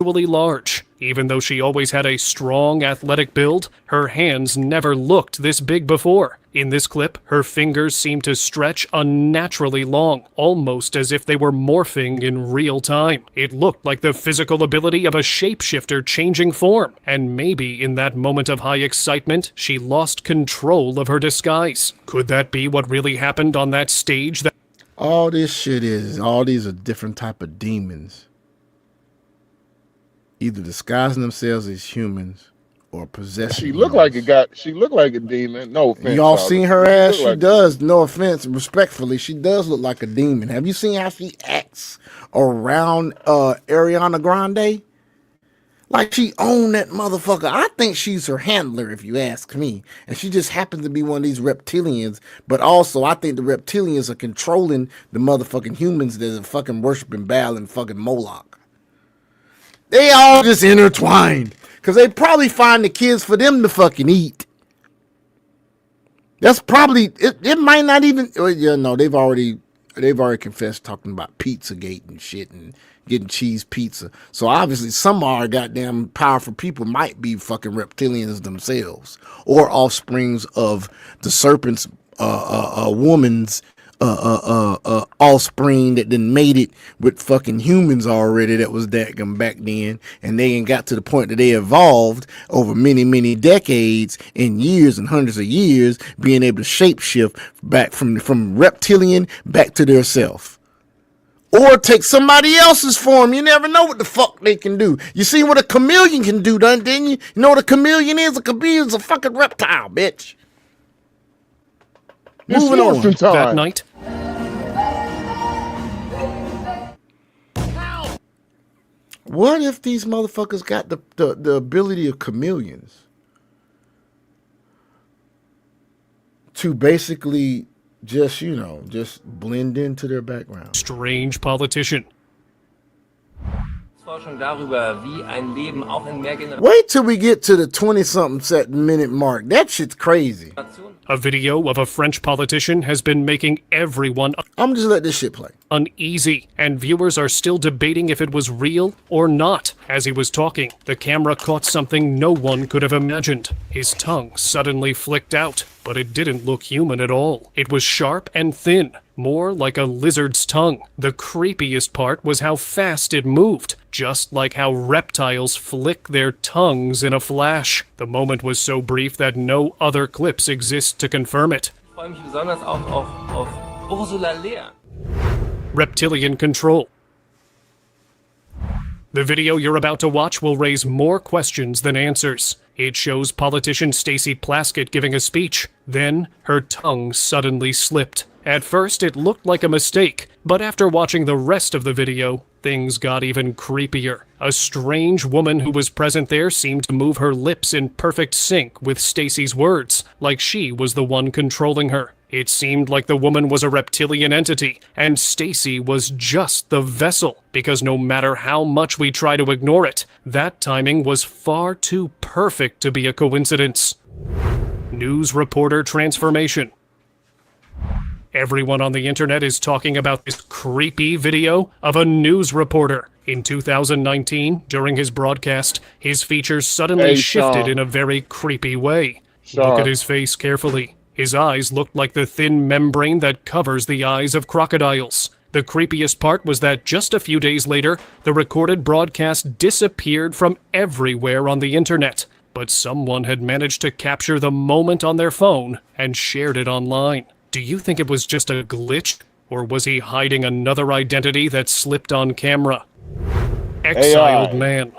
Large. Even though she always had a strong athletic build, her hands never looked this big before. In this clip, her fingers seemed to stretch unnaturally long, almost as if they were morphing in real time. It looked like the physical ability of a shapeshifter changing form, and maybe in that moment of high excitement, she lost control of her disguise. Could that be what really happened on that stage? That All this shit is, all these are different type of demons. Either disguising themselves as humans or possessing. She looked like a demon. No offense. Y'all dog. seen her She ass? looked She like- does. No offense, respectfully, she does look like a demon. Have you seen how she acts around Ariana Grande? Like she owned that motherfucker. I think she's her handler, if you ask me. And she just happens to be one of these reptilians. But also, I think the reptilians are controlling the motherfucking humans that are fucking worshiping Baal and fucking Moloch. They all just intertwined. Because they probably find the kids for them to fucking eat. That's probably, it might not even, yeah, no, they've already confessed talking about Pizzagate and shit and getting cheese pizza. So obviously some of our goddamn powerful people might be fucking reptilians themselves. Or offsprings of the serpent's woman's offspring that then made it with fucking humans already that was that back then, and they ain't got to the point that they evolved over many decades and years and hundreds of years, being able to shapeshift back from reptilian back to their self. Or take somebody else's form. You never know what the fuck they can do. You see what a chameleon can do, didn't you? You know what a chameleon is? A chameleon is a fucking reptile, bitch. It's Moving on. morphin' time. that night, What if these motherfuckers got the ability of chameleons to basically just, just blend into their background? strange politician. Wait till we get to the 20-something minute mark. That shit's crazy. A video of a French politician has been making everyone I'm just let this shit play. uneasy, and viewers are still debating if it was real or not. As he was talking, the camera caught something no one could have imagined. His tongue suddenly flicked out, but it didn't look human at all. It was sharp and thin, more like a lizard's tongue. The creepiest part was how fast it moved, just like how reptiles flick their tongues in a flash. The moment was so brief that no other clips exist to confirm it. freue mich besonders auch auf Ursula Lehr. Reptilian control. The video you're about to watch will raise more questions than answers. It shows politician Stacey Plaskett giving a speech. Then, her tongue suddenly slipped. At first, it looked like a mistake, but after watching the rest of the video, things got even creepier. A strange woman who was present there seemed to move her lips in perfect sync with Stacey's words, like she was the one controlling her. It seemed like the woman was a reptilian entity, and Stacey was just the vessel, because no matter how much we try to ignore it, that timing was far too perfect to be a coincidence. News reporter transformation. Everyone on the internet is talking about this creepy video of a news reporter. In 2019, during his broadcast, his features suddenly shifted in a very creepy way. Look at his face carefully. His eyes looked like the thin membrane that covers the eyes of crocodiles. The creepiest part was that just a few days later, the recorded broadcast disappeared from everywhere on the internet. But someone had managed to capture the moment on their phone and shared it online. Do you think it was just a glitch, or was he hiding another identity that slipped on camera? Exiled man.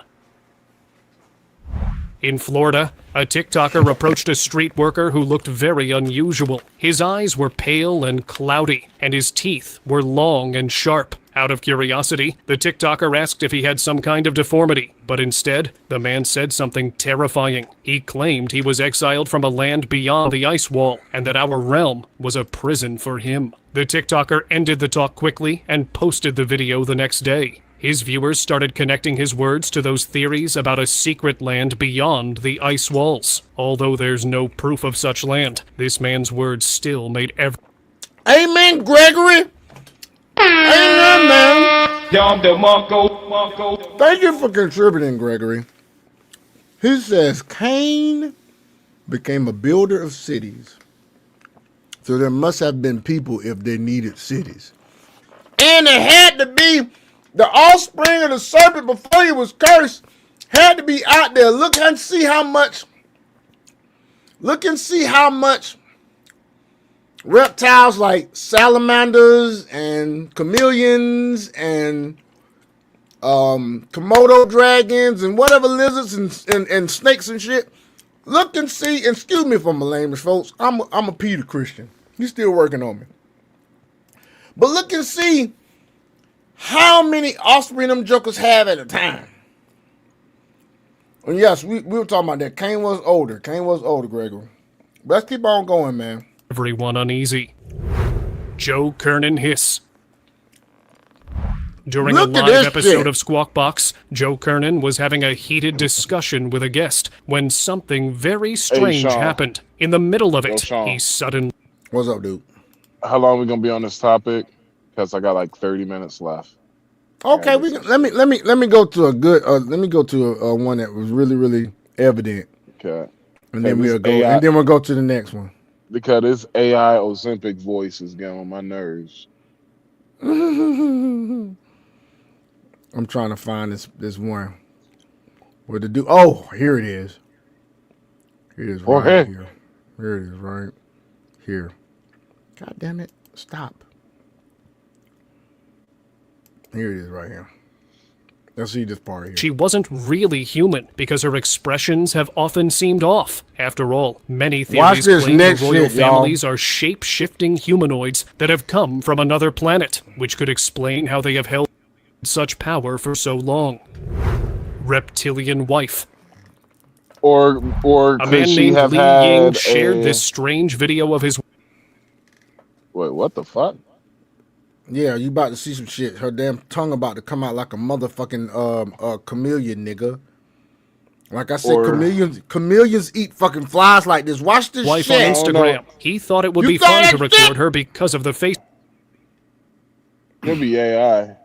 In Florida, a TikToker approached a street worker who looked very unusual. His eyes were pale and cloudy, and his teeth were long and sharp. Out of curiosity, the TikToker asked if he had some kind of deformity, but instead, the man said something terrifying. He claimed he was exiled from a land beyond the ice wall, and that our realm was a prison for him. The TikToker ended the talk quickly and posted the video the next day. His viewers started connecting his words to those theories about a secret land beyond the ice walls. Although there's no proof of such land, this man's words still made Amen, Gregory. Amen, man. Thank you for contributing, Gregory. He says Cain became a builder of cities. So there must have been people if they needed cities. And it had to be the offspring of the serpent before he was cursed. Had to be out there. Look and see how much. Look and see how much reptiles like salamanders and chameleons and Komodo dragons and whatever lizards and snakes and shit. Look and see, and excuse me for my language, folks. I'm a Peter Christian. He's still working on me. But look and see how many offspring them jokers have at a time. And yes, we were talking about that. Cain was older. Cain was older, Gregory. But let's keep on going, man. Everyone uneasy. Joe Kernan hiss. During a live episode of Squawk Box, Joe Kernan was having a heated discussion with a guest when something very strange happened. In the middle of it, he suddenly... What's up, dude? How long we gonna be on this topic? Because I got like 30 minutes left. Okay, let me go to a good one that was really evident. Okay. And then we'll go to the next one. Because this AI Ozempic voice is getting on my nerves. I'm trying to find this one. Where the dude? Oh, here it is. It is right here. Here it is right here. God damn it! Stop. Here it is right here. Let's see this part here. She wasn't really human because her expressions have often seemed off. After all, many theories claim the royal families are shape-shifting humanoids that have come from another planet, which could explain how they have held such power for so long. Reptilian wife. Or a man named Li Ying shared this strange video of his... Wait, what the fuck? Yeah, you about to see some shit. Her damn tongue about to come out like a motherfucking chameleon, nigga. Like I said, chameleons eat fucking flies like this. Watch this wife shit. on Instagram. He thought it would be fun to record her because of the face Could be AI.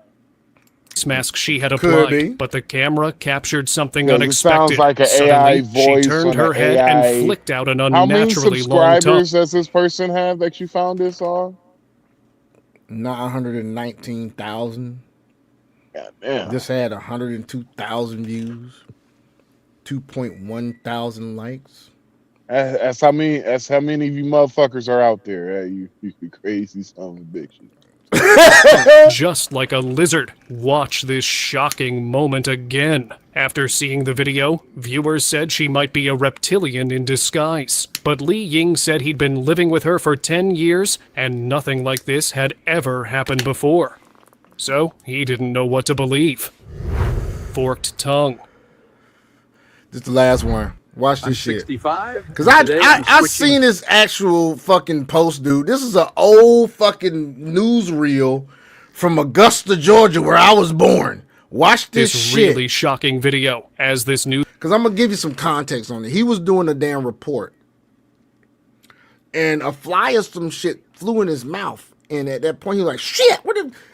mask she had applied, but the camera captured something unexpected. It sounds like an Suddenly, AI voice. she turned her head and flicked out an How many long unnaturally tongue. subscribers does this person have that you found this on? 919,000. Goddamn. This had 102,000 views, 2.1 thousand likes. That's how many of you motherfuckers are out there. You crazy son of a bitches. Just like a lizard. Watch this shocking moment again. After seeing the video, viewers said she might be a reptilian in disguise. But Li Ying said he'd been living with her for 10 years and nothing like this had ever happened before. So he didn't know what to believe. Forked tongue. This is the last one. Watch this shit. 65. Because I seen this actual fucking post, dude. This is an old fucking newsreel from Augusta, Georgia, where I was born. Watch this shit. Really shocking video as this news. Because I'm going to give you some context on it. He was doing a damn report. And a fly or some shit flew in his mouth. And at that point, he was like, shit,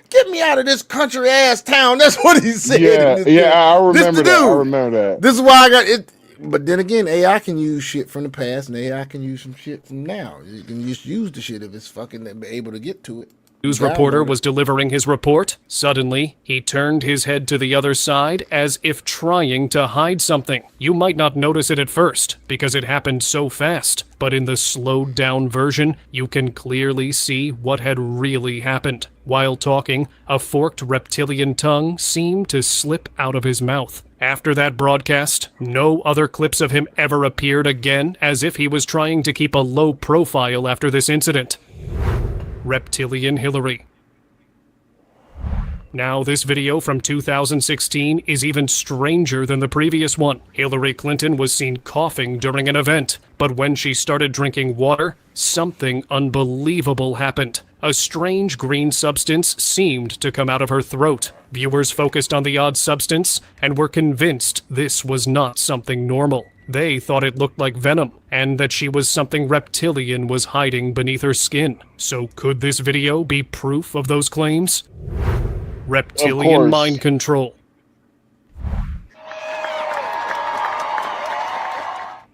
get me out of this country ass town. That's what he said. I remember that. This is why I got it. But then again, AI can use shit from the past, and AI can use some shit from now. You can just use the shit if it's fucking able to get to it. News reporter was delivering his report. Suddenly, he turned his head to the other side as if trying to hide something. You might not notice it at first, because it happened so fast. But in the slowed down version, you can clearly see what had really happened. While talking, a forked reptilian tongue seemed to slip out of his mouth. After that broadcast, no other clips of him ever appeared again, as if he was trying to keep a low profile after this incident. Reptilian Hillary. Now, this video from 2016 is even stranger than the previous one. Hillary Clinton was seen coughing during an event, but when she started drinking water, something unbelievable happened. A strange green substance seemed to come out of her throat. Viewers focused on the odd substance and were convinced this was not something normal. They thought it looked like venom, and that she was something reptilian was hiding beneath her skin. So could this video be proof of those claims? Reptilian mind control.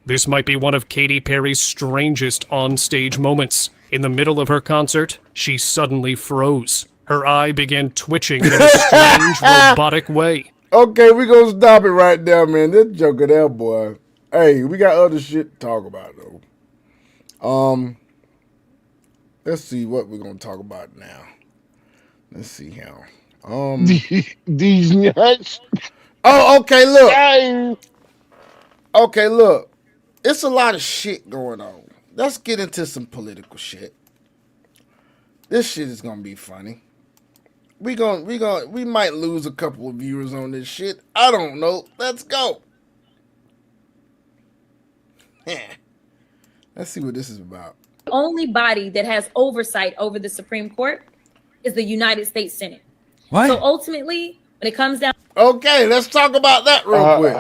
This might be one of Katy Perry's strangest on-stage moments. In the middle of her concert, she suddenly froze. Her eye began twitching in a strange, robotic way. Okay, we gonna stop it right there, man. This joker there, boy. Hey, we got other shit to talk about, though. Let's see what we're gonna talk about now. Let's see how. These nuts. Oh, okay, look. Okay, look. It's a lot of shit going on. Let's get into some political shit. This shit is gonna be funny. We might lose a couple of viewers on this shit. I don't know. Let's go. Let's see what this is about. The only body that has oversight over the Supreme Court is the United States Senate. What? So ultimately, when it comes down... Okay, let's talk about that real quick.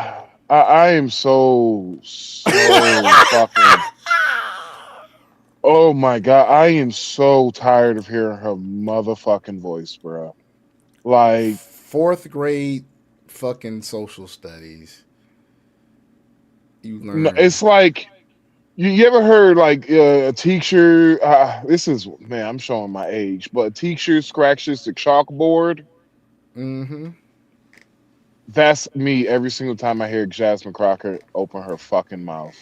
I am so fucking... Oh my God, I am so tired of hearing her motherfucking voice, bro. Like... 4th grade fucking social studies. You learn. No, it's like... You ever heard like a teacher, this is, man, I'm showing my age, but a teacher scratches the chalkboard? Mm-hmm. That's me every single time I hear Jasmine Crocker open her fucking mouth.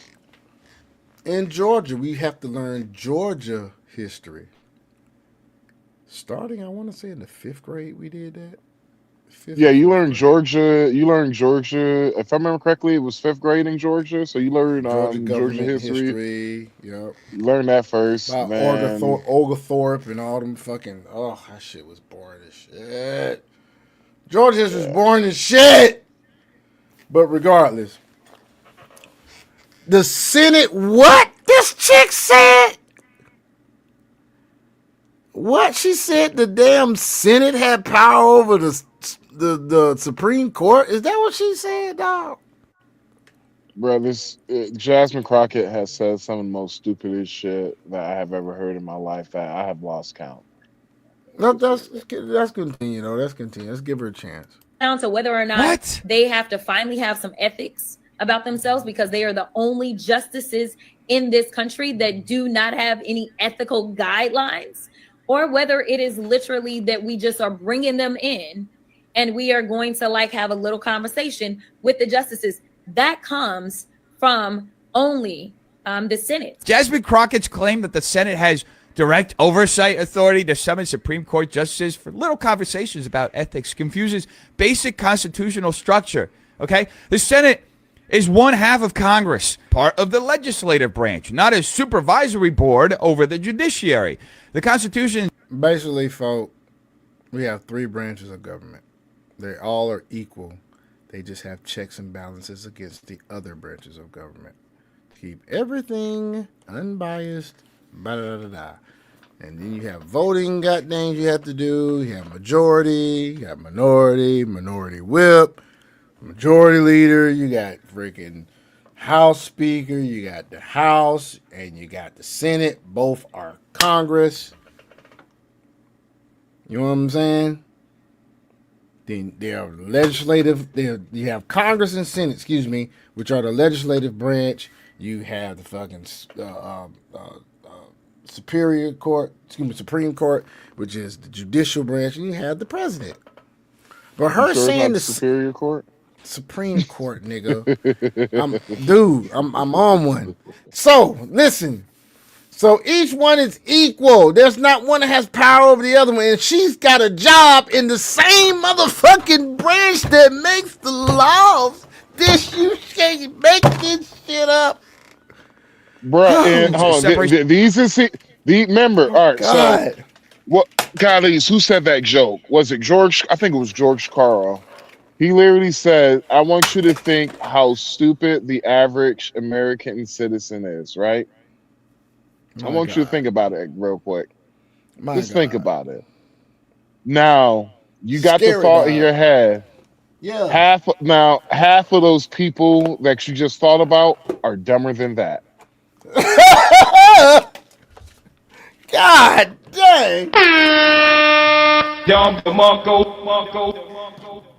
In Georgia, we have to learn Georgia history. Starting, I want to say in the 5th grade, we did that. Yeah, you learn Georgia. If I remember correctly, it was 5th grade in Georgia. So you learn Georgia history. Yep. You learn that first. About Oglethorpe and all them fucking. Oh, that shit was boring as shit. Georgia history was boring as shit. But regardless, the Senate. What this chick said? What she said? The damn Senate had power over the Supreme Court? Is that what she said, dog? Bro, Jasmine Crockett has said some of the most stupidest shit that I have ever heard in my life that I have lost count. No, let's continue, though. Let's continue. Let's give her a chance. Down to whether or not they have to finally have some ethics about themselves, because they are the only justices in this country that do not have any ethical guidelines, or whether it is literally that we just are bringing them in and we are going to like have a little conversation with the justices. That comes from only the Senate. Jasmine Crockett's claim that the Senate has direct oversight authority to summon Supreme Court justices for little conversations about ethics confuses basic constitutional structure. Okay? The Senate is one half of Congress, part of the legislative branch, not a supervisory board over the judiciary. The Constitution... Basically, folks, we have 3 branches of government. They all are equal. They just have checks and balances against the other branches of government. Keep everything unbiased, da-da-da-da-da. And then you have voting goddamn you have to do. You have majority, you have minority, minority whip, majority leader, you got freaking House Speaker, you got the House, and you got the Senate. Both are Congress. You know what I'm saying? Then there are legislative, you have Congress and Senate, excuse me, which are the legislative branch. You have the fucking Supreme Court, which is the judicial branch, and you have the president. But her saying the Superior Court? Supreme Court, nigga. I'm on one. So, listen. So each one is equal. There's not one that has power over the other one. And she's got a job in the same motherfucking branch that makes the laws. You can't make this shit up. Bruh, and hold on. Remember, all right, God. so what guys, who said that joke? Was it George? I think it was George Carl. He literally said, I want you to think how stupid the average American citizen is, right? I want you to think about it real quick. Just think about it. Now, you got the thought in your head. Yeah. Half of those people that you just thought about are dumber than that. God dang.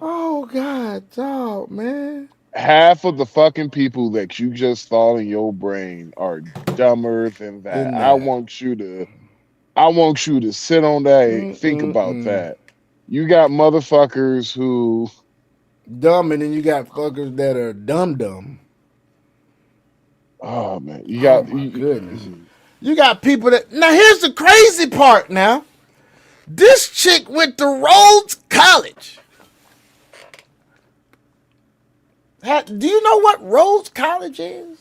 Oh, God, dog, man. Half of the fucking people that you just thought in your brain are dumber than that. I want you to sit on that and think about that. You got motherfuckers who dumb, and then you got fuckers that are dumb. Oh man, you got goodness. You got people that now. Here's the crazy part. Now, this chick went to Rhodes College. Do you know what Rhodes College is?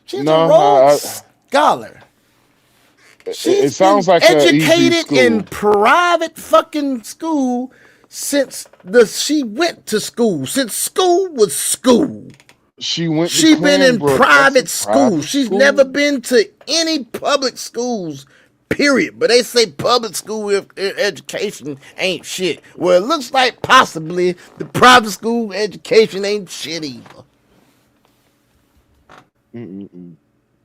She's a Rhodes scholar. It sounds like educated in private fucking school since she went to school. Since school was school. She been in private school. She's never been to any public schools. Period. But they say public school education ain't shit. Well, it looks like possibly the private school education ain't shit either.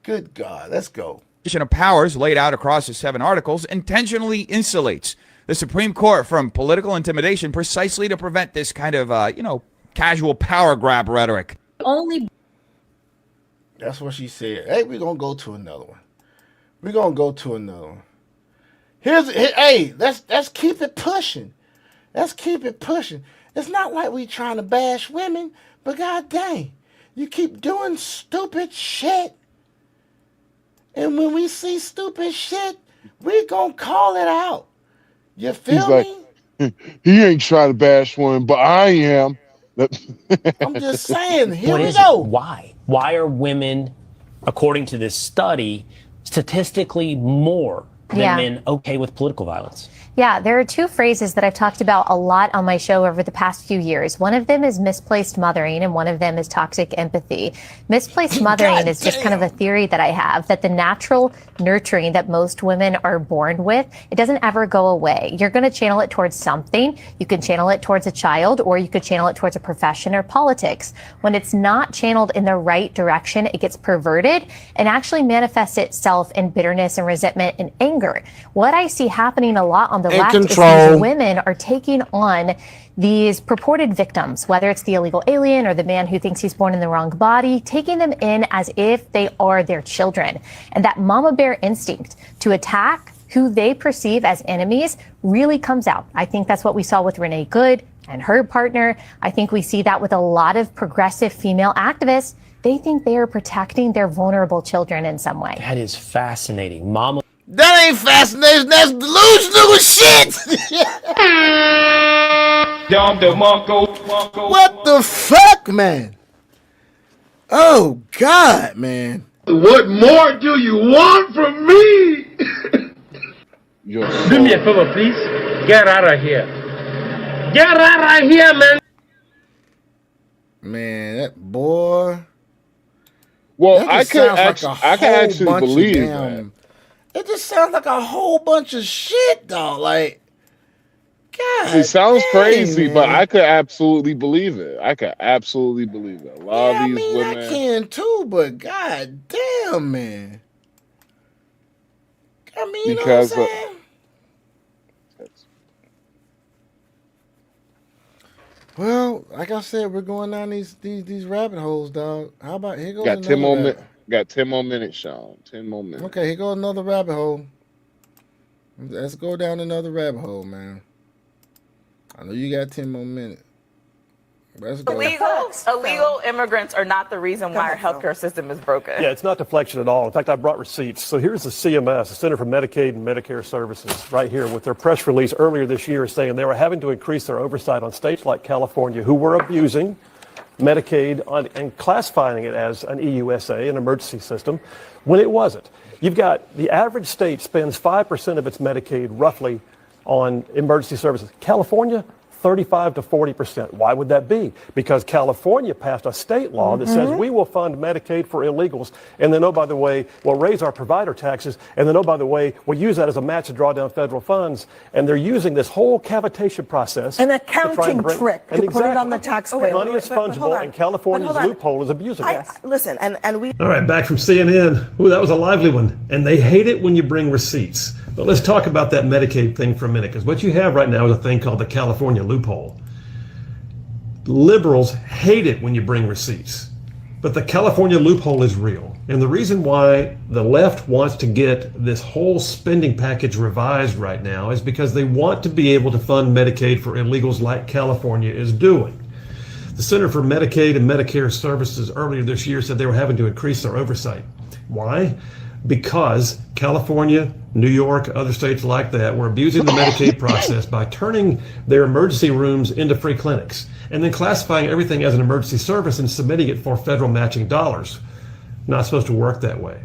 Good God, let's go. Of powers laid out across the 7 articles intentionally insulates the Supreme Court from political intimidation precisely to prevent this kind of, casual power grab rhetoric. That's what she said. Hey, we're going to go to another one. Hey, let's keep it pushing. It's not like we trying to bash women, but god dang, you keep doing stupid shit. And when we see stupid shit, we gonna call it out. You feel me? He ain't trying to bash women, but I am. I'm just saying, here we go. Why? Why are women, according to this study, statistically more than men okay with political violence? Yeah, there are 2 phrases that I've talked about a lot on my show over the past few years. One of them is misplaced mothering, and one of them is toxic empathy. Misplaced mothering is just kind of a theory that I have, that the natural nurturing that most women are born with, it doesn't ever go away. You're going to channel it towards something. You can channel it towards a child, or you could channel it towards a profession or politics. When it's not channeled in the right direction, it gets perverted and actually manifests itself in bitterness and resentment and anger. What I see happening a lot on the left is these women are taking on these purported victims, whether it's the illegal alien or the man who thinks he's born in the wrong body, taking them in as if they are their children. And that mama bear instinct to attack who they perceive as enemies really comes out. I think that's what we saw with Renee Good and her partner. I think we see that with a lot of progressive female activists they think they are protecting their vulnerable children in some way. That is fascinating. Mama. That ain't fascinating. That's delusional as shit. What the fuck, man? Oh, God, man. What more do you want from me? Do me a favor, please. Get out of here. Get out of here, man. Man, that boy. Well, I could actually believe that. It just sounds like a whole bunch of shit, though. Like, God, it sounds crazy, man. but I could absolutely believe it. I could absolutely believe it. A lot of these women. I can too, but God damn, man. I mean, you know what I'm saying? Well, like I said, we're going down these rabbit holes, dog. How about here goes got 10 more minutes? Got 10 more minutes, Sean. 10 more minutes. Okay, here goes another rabbit hole. Let's go down another rabbit hole, man. I know you got 10 more minutes. Let's go. Illegal immigrants are not the reason why our healthcare system is broken. Yeah, it's not deflection at all. In fact, I brought receipts. So here's the CMS, the Center for Medicaid and Medicare Services, right here with their press release earlier this year saying they were having to increase their oversight on states like California who were abusing Medicaid and classifying it as an EUSA, an emergency system, when it wasn't. You've got the average state spends 5% of its Medicaid roughly on emergency services. California, 35 to 40%. Why would that be? Because California passed a state law that says we will fund Medicaid for illegals, and then, oh, by the way, we'll raise our provider taxes, and then, oh, by the way, we'll use that as a match to draw down federal funds. And they're using this whole cavitation process. An accounting trick to put it on the taxpayer. Money is fungible, and California's loophole is abusing it. Listen, and we... All right, back from CNN. Ooh, that was a lively one. And they hate it when you bring receipts. But let's talk about that Medicaid thing for a minute, because what you have right now is a thing called the California loophole. Liberals hate it when you bring receipts, but the California loophole is real. And the reason why the left wants to get this whole spending package revised right now is because they want to be able to fund Medicaid for illegals like California is doing. The Center for Medicaid and Medicare Services earlier this year said they were having to increase their oversight. Why? Because California, New York, other states like that were abusing the Medicaid process by turning their emergency rooms into free clinics and then classifying everything as an emergency service and submitting it for federal matching dollars. Not supposed to work that way.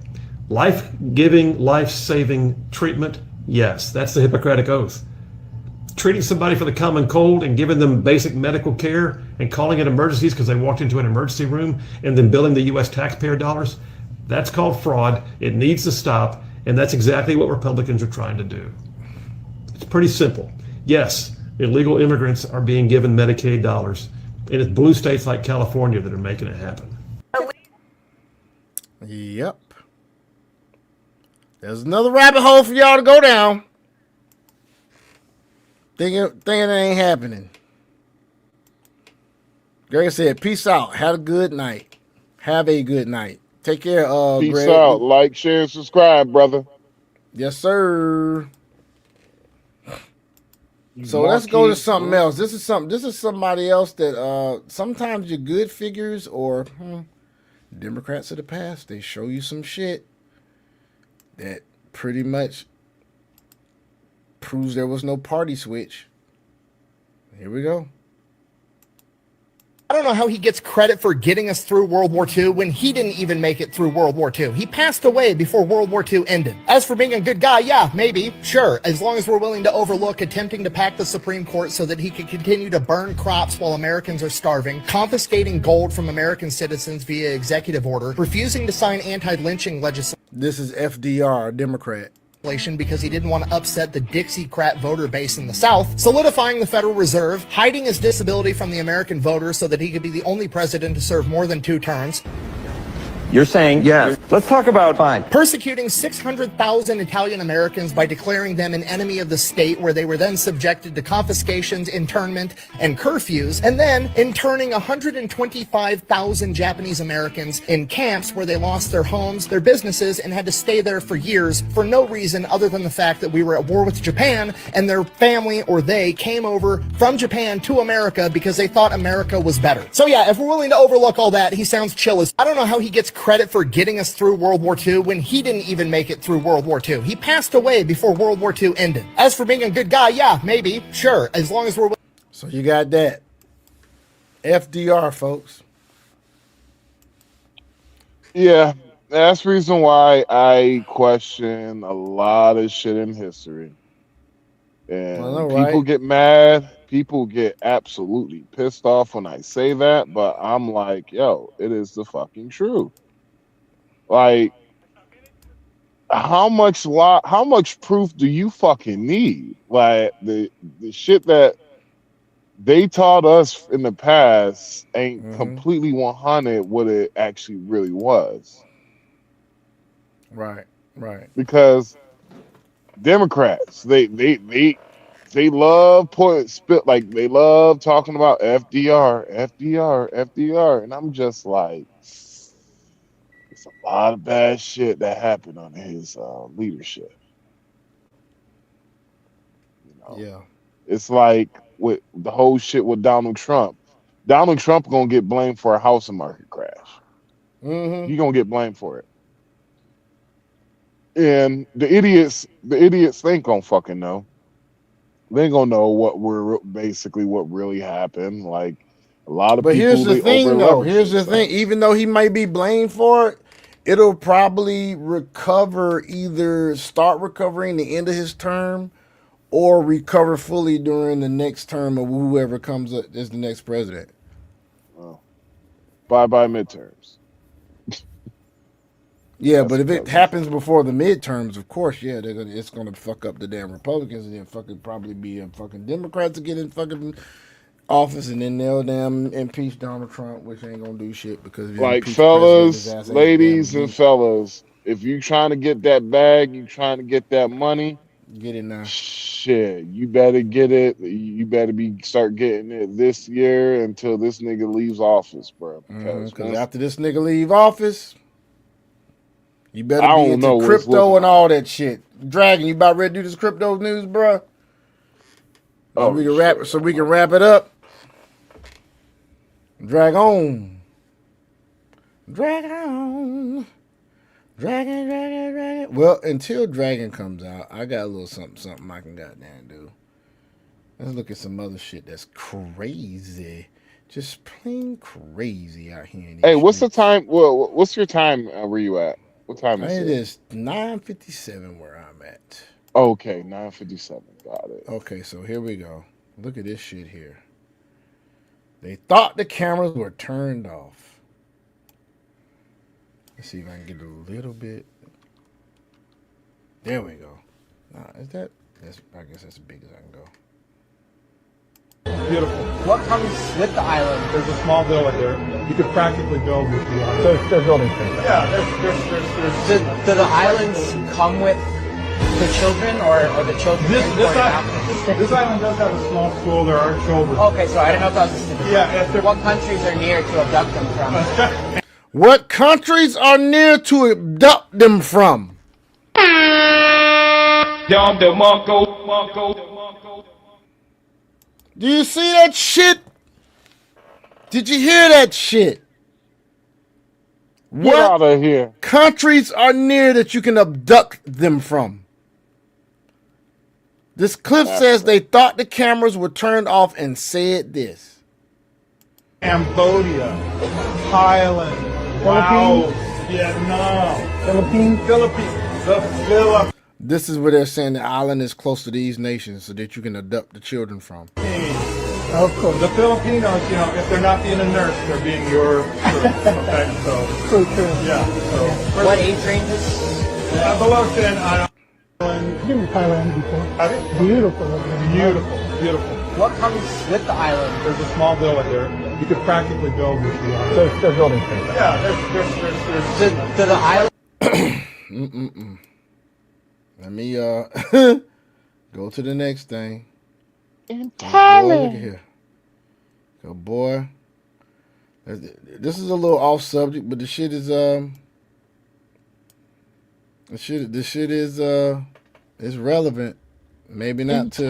Life-giving, life-saving treatment, yes, that's the Hippocratic Oath. Treating somebody for the common cold and giving them basic medical care and calling it emergencies because they walked into an emergency room and then billing the U.S. taxpayer dollars, that's called fraud. It needs to stop, and that's exactly what Republicans are trying to do. It's pretty simple. Yes, illegal immigrants are being given Medicaid dollars, and it's blue states like California that are making it happen. Yep. There's another rabbit hole for y'all to go down. Thinking it ain't happening. Greg said, peace out. Have a good night. Have a good night. Take care, Peace Greg. out. Like, share, and subscribe, brother. Yes, sir. So let's go to something else. This is somebody else that sometimes your good figures or Democrats of the past, they show you some shit that pretty much proves there was no party switch. Here we go. I don't know how he gets credit for getting us through World War II when he didn't even make it through World War II. He passed away before World War II ended. As for being a good guy, yeah, maybe, sure, as long as we're willing to overlook attempting to pack the Supreme Court so that he could continue to burn crops while Americans are starving, confiscating gold from American citizens via executive order, refusing to sign anti-lynching legislation. This is FDR, Democrat. Because he didn't want to upset the Dixiecrat voter base in the South, solidifying the Federal Reserve, hiding his disability from the American voter so that he could be the only president to serve more than 2 terms. You're saying, yes. Let's talk about fine. Persecuting 600,000 Italian Americans by declaring them an enemy of the state, where they were then subjected to confiscations, internment, and curfews, and then interning 125,000 Japanese Americans in camps where they lost their homes, their businesses, and had to stay there for years for no reason other than the fact that we were at war with Japan, and their family or they came over from Japan to America because they thought America was better. So yeah, if we're willing to overlook all that, he sounds chill as... I don't know how he gets credit for getting us through World War II when he didn't even make it through World War II. He passed away before World War II ended. As for being a good guy, yeah, maybe, sure, as long as we're... So you got that. FDR, folks. Yeah, that's the reason why I question a lot of shit in history. And people get mad. People get absolutely pissed off when I say that, but I'm like, yo, it is the fucking truth. Like, how much proof do you fucking need? Like, the shit that they taught us in the past ain't completely 100 what it actually really was. Right. Because Democrats, they love they love talking about FDR, and I'm just like, it's a lot of bad shit that happened under his leadership. Yeah. It's like with the whole shit with Donald Trump. Donald Trump gonna get blamed for a housing market crash. He gonna get blamed for it. And the idiots ain't gonna fucking know. They ain't gonna know what really happened. Like, a lot of people. But here's the thing, though. Here's the thing. Even though he might be blamed for it, it'll probably start recovering the end of his term, or recover fully during the next term of whoever comes up as the next president. Oh. Bye midterms. Yeah, but if it happens before the midterms, of course, yeah, it's gonna fuck up the damn Republicans, and then fucking probably be a fucking Democrats to get in fucking office, and then they'll damn impeach Donald Trump, which ain't gonna do shit because like, fellas, ladies, and fellas, if you trying to get that bag, you trying to get that money, get it now. Shit, you better get it. You better start getting it this year until this nigga leaves office, bro. Because after this nigga leave office, you better be into crypto and all that shit. Dragon, you about ready to do this crypto news, bro? So we can wrap it up. Dragon. Well, until Dragon comes out, I got a little something I can goddamn do. Let's look at some other shit that's crazy. Just plain crazy out here. Hey, what's the time? Well, what's your time where you at? What time is it? It is 9:57 where I'm at. Okay, 9:57. Got it. Okay, so here we go. Look at this shit here. They thought the cameras were turned off. Let's see if I can get a little bit. There we go. I guess that's as big as I can go. Beautiful. What comes with the island? There's a small villa here. You could practically build with the island. So they're building things. Yeah, there's do the islands come with the children, or the children? This island does have a small school. There are children. Okay, so I didn't know if that was specific. Yeah. What countries are near to abduct them from? What countries are near to abduct them from? Do you see that shit? Did you hear that shit? Get out of here. Countries are near that you can abduct them from? This clip says they thought the cameras were turned off and said this. Cambodia, Thailand, Laos, Vietnam, Philippines. The Philippines. This is where they're saying the island is close to these nations so that you can abduct the children from. Of course. The Filipinos, if they're not being a nurse, they're being your okay, so. True. Yeah. So. What age ranges? Below 10, I've been to Thailand before. Have you? Beautiful. Beautiful. beautiful. What comes with the island? There's a small villa here. You could practically build what you want. They're building things. Yeah, there's to the island. Let me go to the next thing. In Boy, Thailand. look at here. So boy, this is a little off subject, but the shit is is relevant. Maybe not to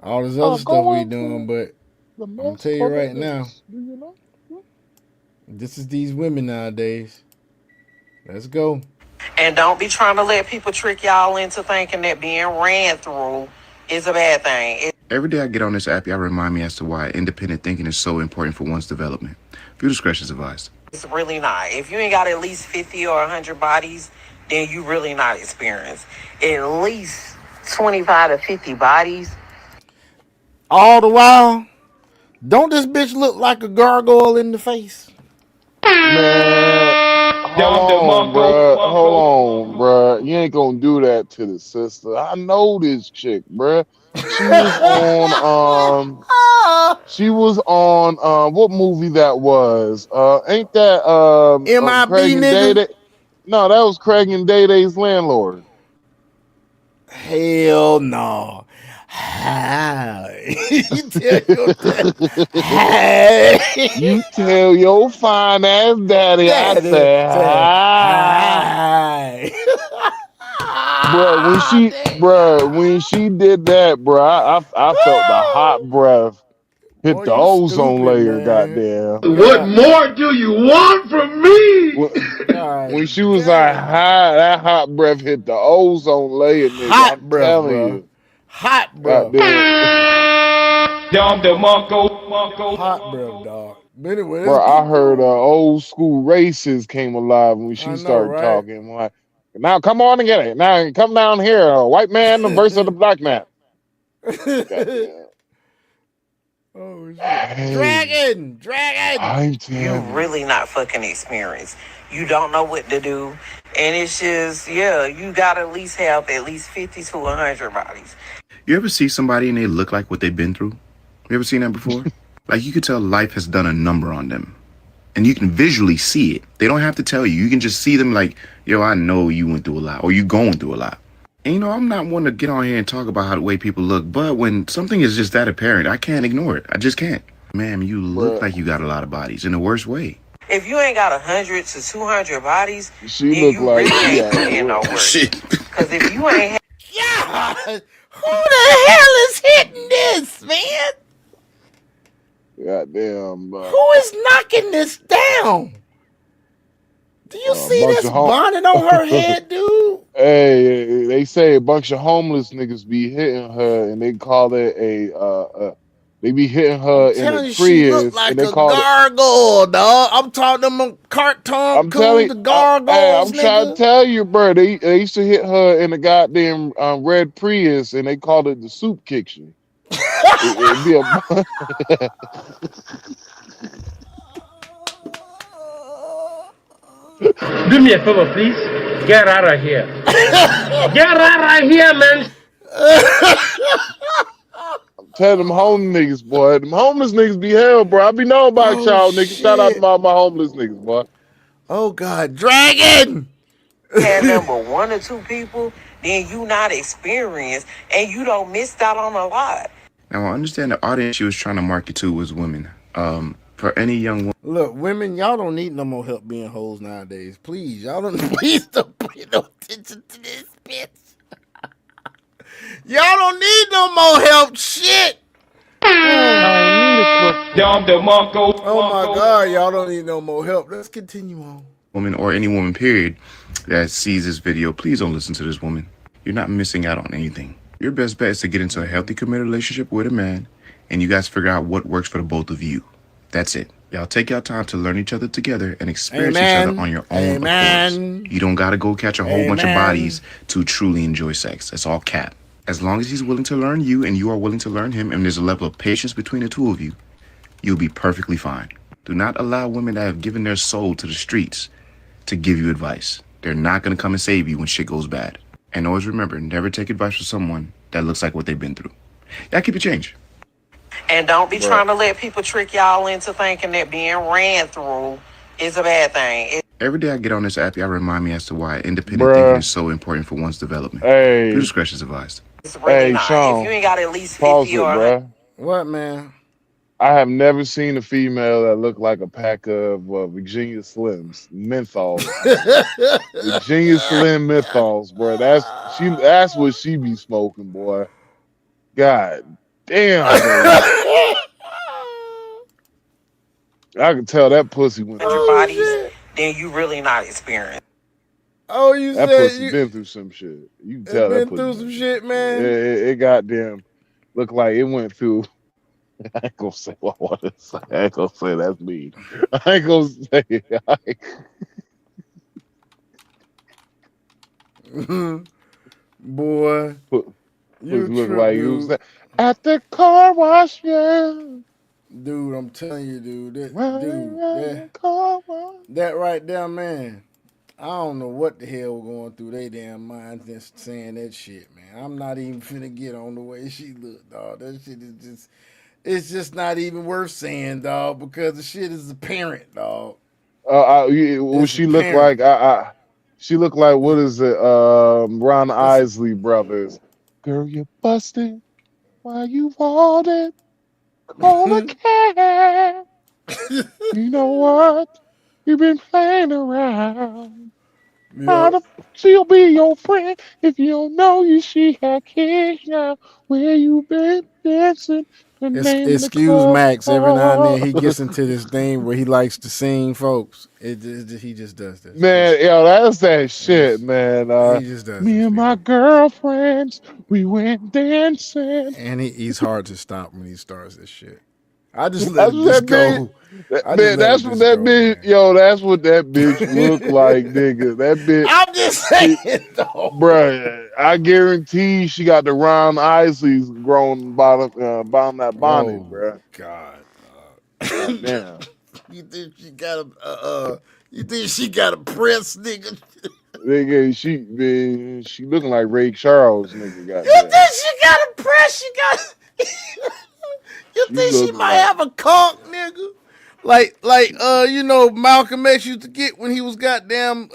all this other stuff we doing, but I'm gonna tell you right now, this is these women nowadays. Let's go. And don't be trying to let people trick y'all into thinking that being ran through is a bad thing. Every day I get on this app, y'all remind me as to why independent thinking is so important for one's development. View discretion is advised. It's really not. If you ain't got at least 50 or 100 bodies, then you really not experienced. At least 25 to 50 bodies. All the while, don't this bitch look like a gargoyle in the face? Man, hold on, bruh. You ain't gonna do that to the sister. I know this chick, bruh. She was on what movie that was? Ain't that MIB Craig and nigga? Day? No, that was Craig and Day-Day's landlord. Hell no. Hi. You tell your fine ass daddy I said hi. When she did that, bro, I felt the hot breath hit the ozone layer, goddamn. What more do you want from me? When she was like, hi, that hot breath hit the ozone layer, nigga. I'm telling you. Hot breath. Dom the Monko. Hot breath, dog. Anyway, bro, I heard old school racist came alive when she started talking. Like, now come on and get it. Now come down here, white man versus the black man. Oh shit. Dragon. You really not fucking experienced. You don't know what to do. And it's just, you gotta at least have at least 50 to 100 bodies. You ever see somebody and they look like what they've been through? You ever seen that before? Like you could tell life has done a number on them. And you can visually see it. They don't have to tell you. You can just see them like, yo, I know you went through a lot or you going through a lot. And I'm not one to get on here and talk about how the way people look, but when something is just that apparent, I can't ignore it. I just can't. Ma'am, you look like you got a lot of bodies in the worst way. If you ain't got 100 to 200 bodies, she then look you like really ain't putting in no work. Because if you ain't who the hell is hitting this, man? Goddamn. Who is knocking this down? Do you see this bonnet on her head, dude? Hey, they say a bunch of homeless niggas be hitting her, and they call it they be hitting her in a Prius. She look like a gargoyle, dog. I'm talking them cartoon the gargoyles, I'm trying to tell you, bro. They used to hit her in a goddamn red Prius, and they called it the soup kitchen. It'd be a Do me a favor, please. Get out of here. Get out of here, man. Tell them homeless niggas, boy. Them homeless niggas be hell, bro. I be knowing about y'all niggas. Shout out to my homeless niggas, boy. Oh, God. Dragon! have number 1 or 2 people, then you not experienced and you don't miss out on a lot. Now, I understand the audience she was trying to market to was women. For any young woman. Look, women, y'all don't need no more help being hoes nowadays. Please, y'all don't pay no attention to this bitch. Y'all don't need no more help. Shit. Oh my God, y'all don't need no more help. Let's continue on. Woman or any woman, period, that sees this video, please don't listen to this woman. You're not missing out on anything. Your best bet is to get into a healthy, committed relationship with a man, and you guys figure out what works for the both of you. That's it. Y'all take your time to learn each other together and experience each other on your own accord. You don't gotta go catch a whole bunch of bodies to truly enjoy sex. That's all cap. As long as he's willing to learn you and you are willing to learn him and there's a level of patience between the two of you, you'll be perfectly fine. Do not allow women that have given their soul to the streets to give you advice. They're not gonna come and save you when shit goes bad. And always remember, never take advice from someone that looks like what they've been through. Y'all keep it change. And don't be trying to let people trick y'all into thinking that being ran through is a bad thing. Every day I get on this app, y'all remind me as to why independent thinking is so important for one's development. Hey. Due discretion is advised. It's really not. Sean, if you ain't got at least 50 pause it, or bruh. What, man? I have never seen a female that looked like a pack of Virginia Slims, menthols. Virginia Slim menthols, bro. That's what she be smoking, boy. God damn. I can tell that pussy went through bodies, then you really not experienced. Oh, you that said pussy you been through some shit. You can tell that been pussy through some shit, man. It goddamn looked like it went through. I ain't gonna say what I want to say. I ain't gonna say that's me. I ain't gonna say Boy, you look trip, like dude. you was at the car wash, yeah. Dude, I'm telling you, dude. That right there, man. I don't know what the hell going through they damn minds just saying that shit, man. I'm not even finna get on the way she looked, dog. That shit is just, it's just not even worth saying, dog, because the shit is apparent, dog. She looked like she looked like, what is it? Ron Isley brothers. Girl, you busted. Why you want it? Call a cab. You know what? You've been playing around. She'll be your friend if you don't know you. She had kids now. Where you been dancing? Excuse Max. Every now and then he gets into this thing where he likes to sing, folks. He just does this. Man, yo, that's that shit, man. He just does me this, and my girlfriends, we went dancing. And he's hard to stop when he starts this shit. I just let it just go. That's what that bitch, yo, that's what that bitch look like, nigga. That bitch. I'm just saying, though. Bruh, I guarantee she got the Ron Isleys grown bottom that bonnet, bruh. God. Damn. You think she got a press, nigga? Nigga, she looking like Ray Charles, nigga. You think she got a press? You think she might have a conk, nigga? Like Malcolm X used to get when he was goddamn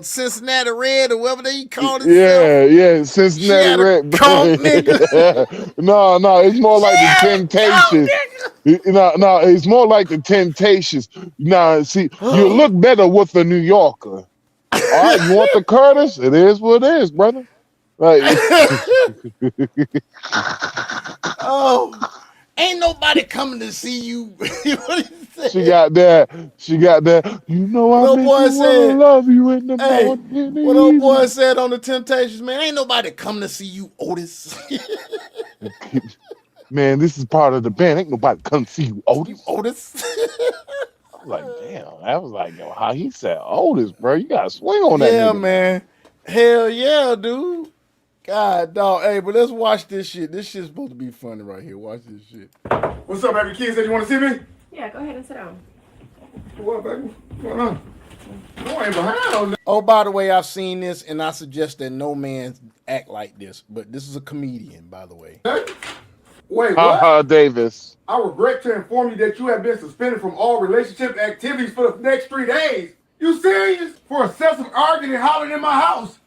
Cincinnati Red or whatever they called it. Yeah, Cincinnati Red. Conk, nigga. No, it's more like the Temptations. No, it's more like the Temptations. Nah, see, you look better with the New Yorker. All right, you want the Curtis? It is what it is, brother. Like, ain't nobody coming to see you. She got that. You know I love you in the morning. What old boy said on the Temptations, man, ain't nobody coming to see you, Otis. Man, this is part of the band. Ain't nobody come to see you, Otis. I'm like, damn. I was like, yo, how he said Otis, bro? You gotta swing on that nigga. Yeah, man. Hell yeah, dude. God, dog. Hey, but let's watch this shit. This shit's supposed to be funny right here. Watch this shit. What's up, baby? Kids, you want to see me? Yeah, go ahead and sit down. What, baby? What's going on? No, I ain't behind on that. Oh, by the way, I've seen this, and I suggest that no man act like this. But this is a comedian, by the way. Wait, what? Davis. I regret to inform you that you have been suspended from all relationship activities for the next 3 days. You serious? For excessive arguing and hollering in my house.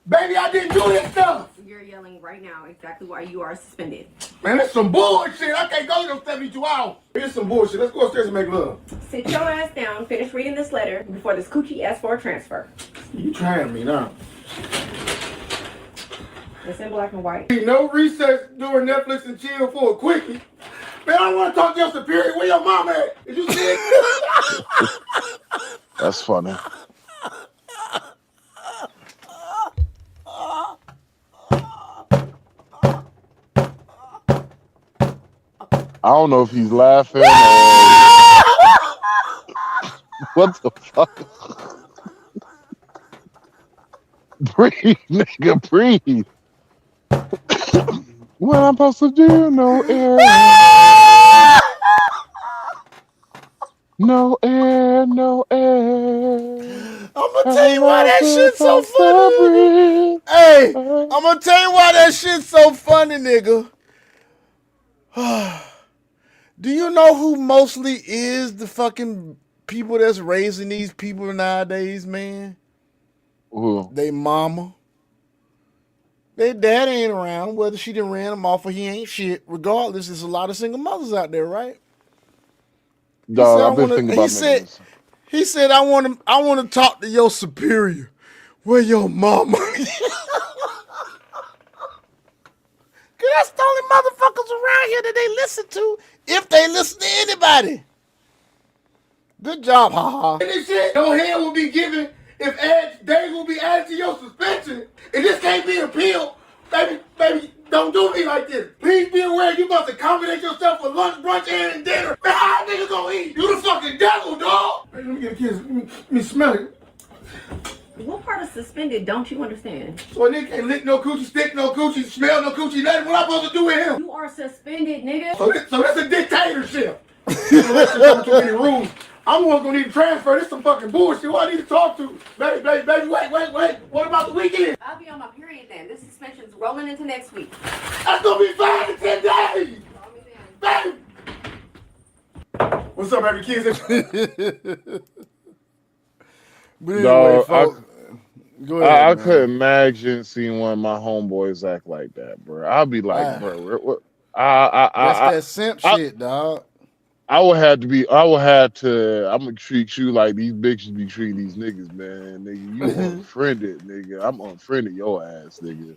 Baby, I didn't do this stuff. You're yelling right now exactly why you are suspended. Man, that's some bullshit. I can't go to those 72 hours. Here's some bullshit. Let's go upstairs and make love. Sit your ass down, finish reading this letter before this coochie asks for a transfer. You trying me now. It's in black and white. No recess during Netflix and chill for a quickie. Man, I want to talk to your superior. Where your mom at? Did you see it? That's funny. I don't know if he's laughing or what the fuck. Breathe, nigga, breathe. What I'm supposed to do? No air. No air, no air. I'm gonna tell you why that shit's so funny. Hey, I'm gonna tell you why that shit's so funny, nigga. Do you know who mostly is the fucking people that's raising these people nowadays, man? Who? They mama. Their dad ain't around. Whether she done ran him off or he ain't shit. Regardless, there's a lot of single mothers out there, right? Dog, I've been thinking about this. He said, I want to talk to your superior. Where your mama? Cause that's the only motherfuckers around here that they listen to, if they listen to anybody. Good job, haha. And this shit, no hand will be given if days will be added to your suspension. And this can't be appealed. Baby, don't do me like this. Please be aware you must accommodate yourself for lunch, brunch, and dinner. Man, how niggas gonna eat? You the fucking devil, dog. Let me get a kiss. Let me smell it. What part of suspended don't you understand? So a nigga can't lick no coochie, stick no coochie, smell no coochie, nothing. What I'm supposed to do with him? You are suspended, nigga. So that's a dictatorship. Too many rules. I'm gonna need to transfer. This some fucking bullshit. Who I need to talk to? Baby, wait. What about the weekend? I'll be on my period then. This suspension's rolling into next week. That's gonna be 5 to 10 days. Baby. What's up, baby kids? But anyway, folks, go ahead, I couldn't imagine seeing one of my homeboys act like that, bro. I'll be like, bro, what? That's that simp shit, dog. I'm gonna treat you like these bitches be treating these niggas, man. Nigga, you unfriended, nigga. I'm unfriended your ass, nigga.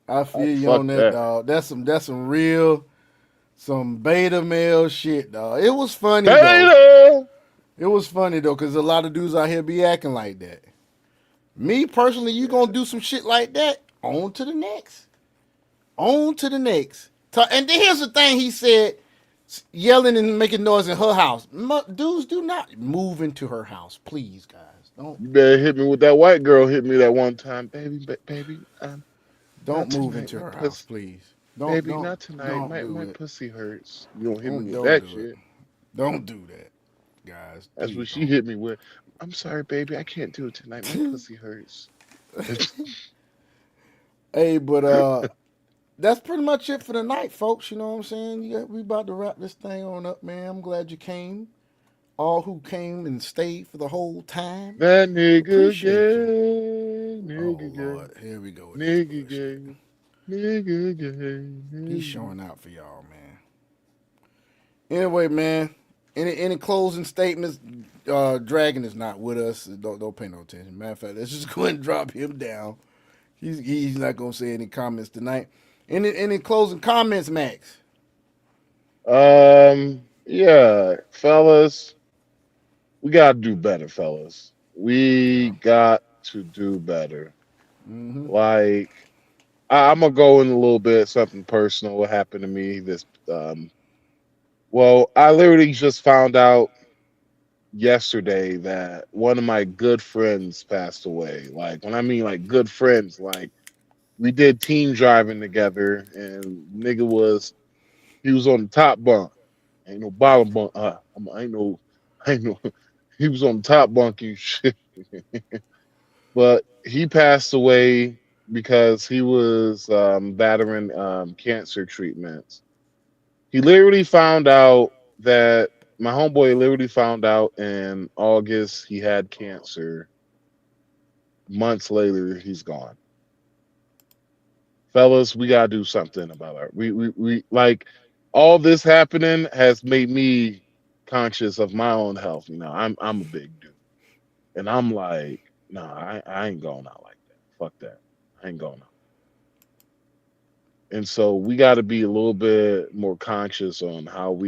I feel you on that, dog. That's some real, some beta male shit, dog. It was funny, though. It was funny, though, because a lot of dudes out here be acting like that. Me, personally, you gonna do some shit like that, on to the next. On to the next. And then here's the thing he said, yelling and making noise in her house. Dudes, do not move into her house, please, guys. Don't. You better hit me with that white girl hit me that one time, baby. Don't move into her house, please. Baby, not tonight. My pussy hurts. You don't hit me with that shit. Don't do that, guys. That's what she hit me with. I'm sorry, baby. I can't do it tonight. My pussy hurts. Hey, but that's pretty much it for the night, folks. You know what I'm saying? We about to wrap this thing on up, man. I'm glad you came. All who came and stayed for the whole time. That nigga gay. Nigga gay. Lord. Here we go. Nigga gay. Nigga gay. He's showing out for y'all, man. Anyway, man. Any closing statements? Dragon is not with us. Don't pay no attention. Matter of fact, let's just go ahead and drop him down. He's not gonna say any comments tonight. Any closing comments, Max? Yeah, fellas, we gotta do better, fellas. We got to do better. Mm-hmm. Like, I'm gonna go in a little bit something personal. What happened to me? Well, I literally just found out yesterday that one of my good friends passed away. Like, when I mean like good friends, like we did team driving together, and nigga was on the top bunk. Ain't no bottom bunk. Ain't no. He was on the top bunk and shit. But he passed away because he was battering cancer treatments. He literally found out that my homeboy literally found out in August he had cancer. Months later, he's gone. Fellas, we gotta do something about it. We like all this happening has made me conscious of my own health. You know, I'm a big dude, and I'm like, nah, I ain't going out like that. Fuck that. I ain't going out. And so we got to be a little bit more conscious on what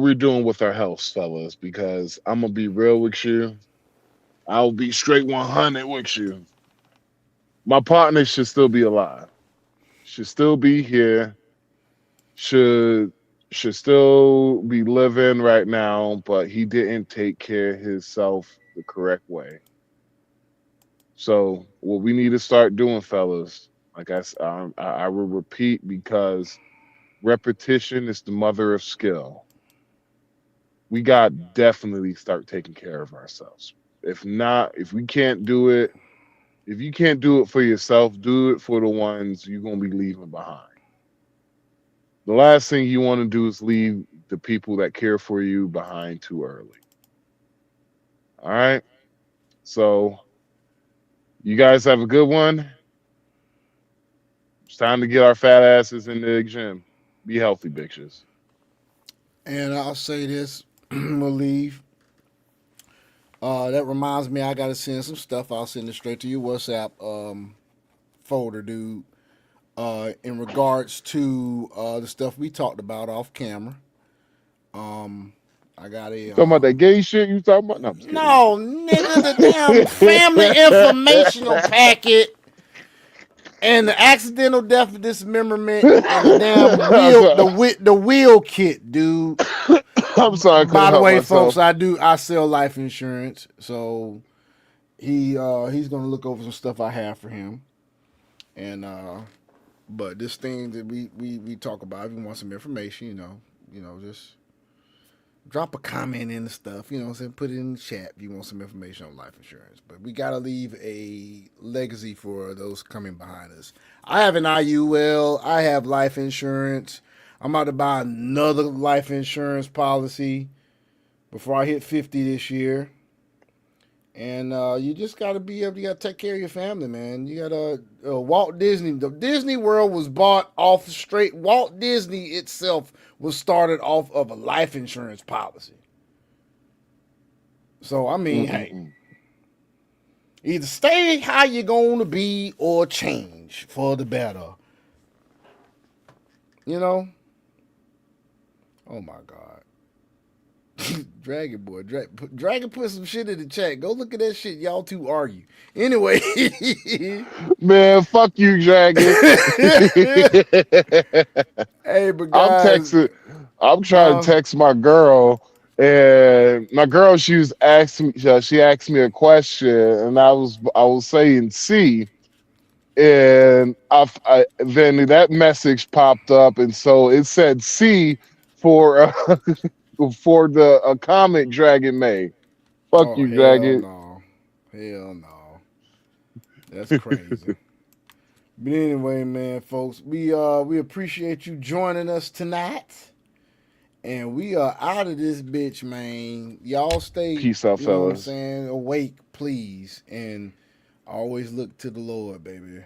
we're doing with our health, fellas, because I'm gonna be real with you. I'll be straight 100 with you. My partner should still be alive. Should still be here. Should still be living right now, but he didn't take care of himself the correct way. So what we need to start doing, fellas, like I will repeat, because repetition is the mother of skill. We got to definitely start taking care of ourselves. If not, if we can't do it, If you can't do it for yourself, do it for the ones you're gonna be leaving behind. The last thing you want to do is leave the people that care for you behind too early. All right. So you guys have a good one. It's time to get our fat asses in the gym. Be healthy, bitches. And I'll say this, we'll leave. That reminds me, I gotta send some stuff. I'll send it straight to your WhatsApp folder, dude. In regards to the stuff we talked about off camera. I got a talking about that gay shit you talking about? No, nigga, the damn family informational packet and the accidental death of dismemberment and the damn the wheel kit, dude. I'm sorry. By the way, folks, I sell life insurance, so he's gonna look over some stuff I have for him, and but this thing that we talk about, if you want some information, just drop a comment in the stuff, what I'm saying, put it in the chat if you want some information on life insurance. But we gotta leave a legacy for those coming behind us. I have an IUL, I have life insurance. I'm about to buy another life insurance policy before I hit 50 this year. And you just got to you got to take care of your family, man. You got to, Walt Disney, the Disney World was bought off straight. Walt Disney itself was started off of a life insurance policy. So, I mean, hey, either stay how you're going to be or change for the better. Oh my God. Dragon Boy. Dragon put some shit in the chat. Go look at that shit. Y'all two argue. Anyway. Man, fuck you, Dragon. Hey, but guys. I'm trying to text my girl. And my girl, she asked me a question, and I was saying C. And then that message popped up, and so it said C for the comment Dragon made. Fuck you, Dragon. Hell no. That's crazy. But anyway, man, folks, we appreciate you joining us tonight. And we are out of this bitch, man. Y'all stay peace out, fellas. Awake, please. And always look to the Lord, baby.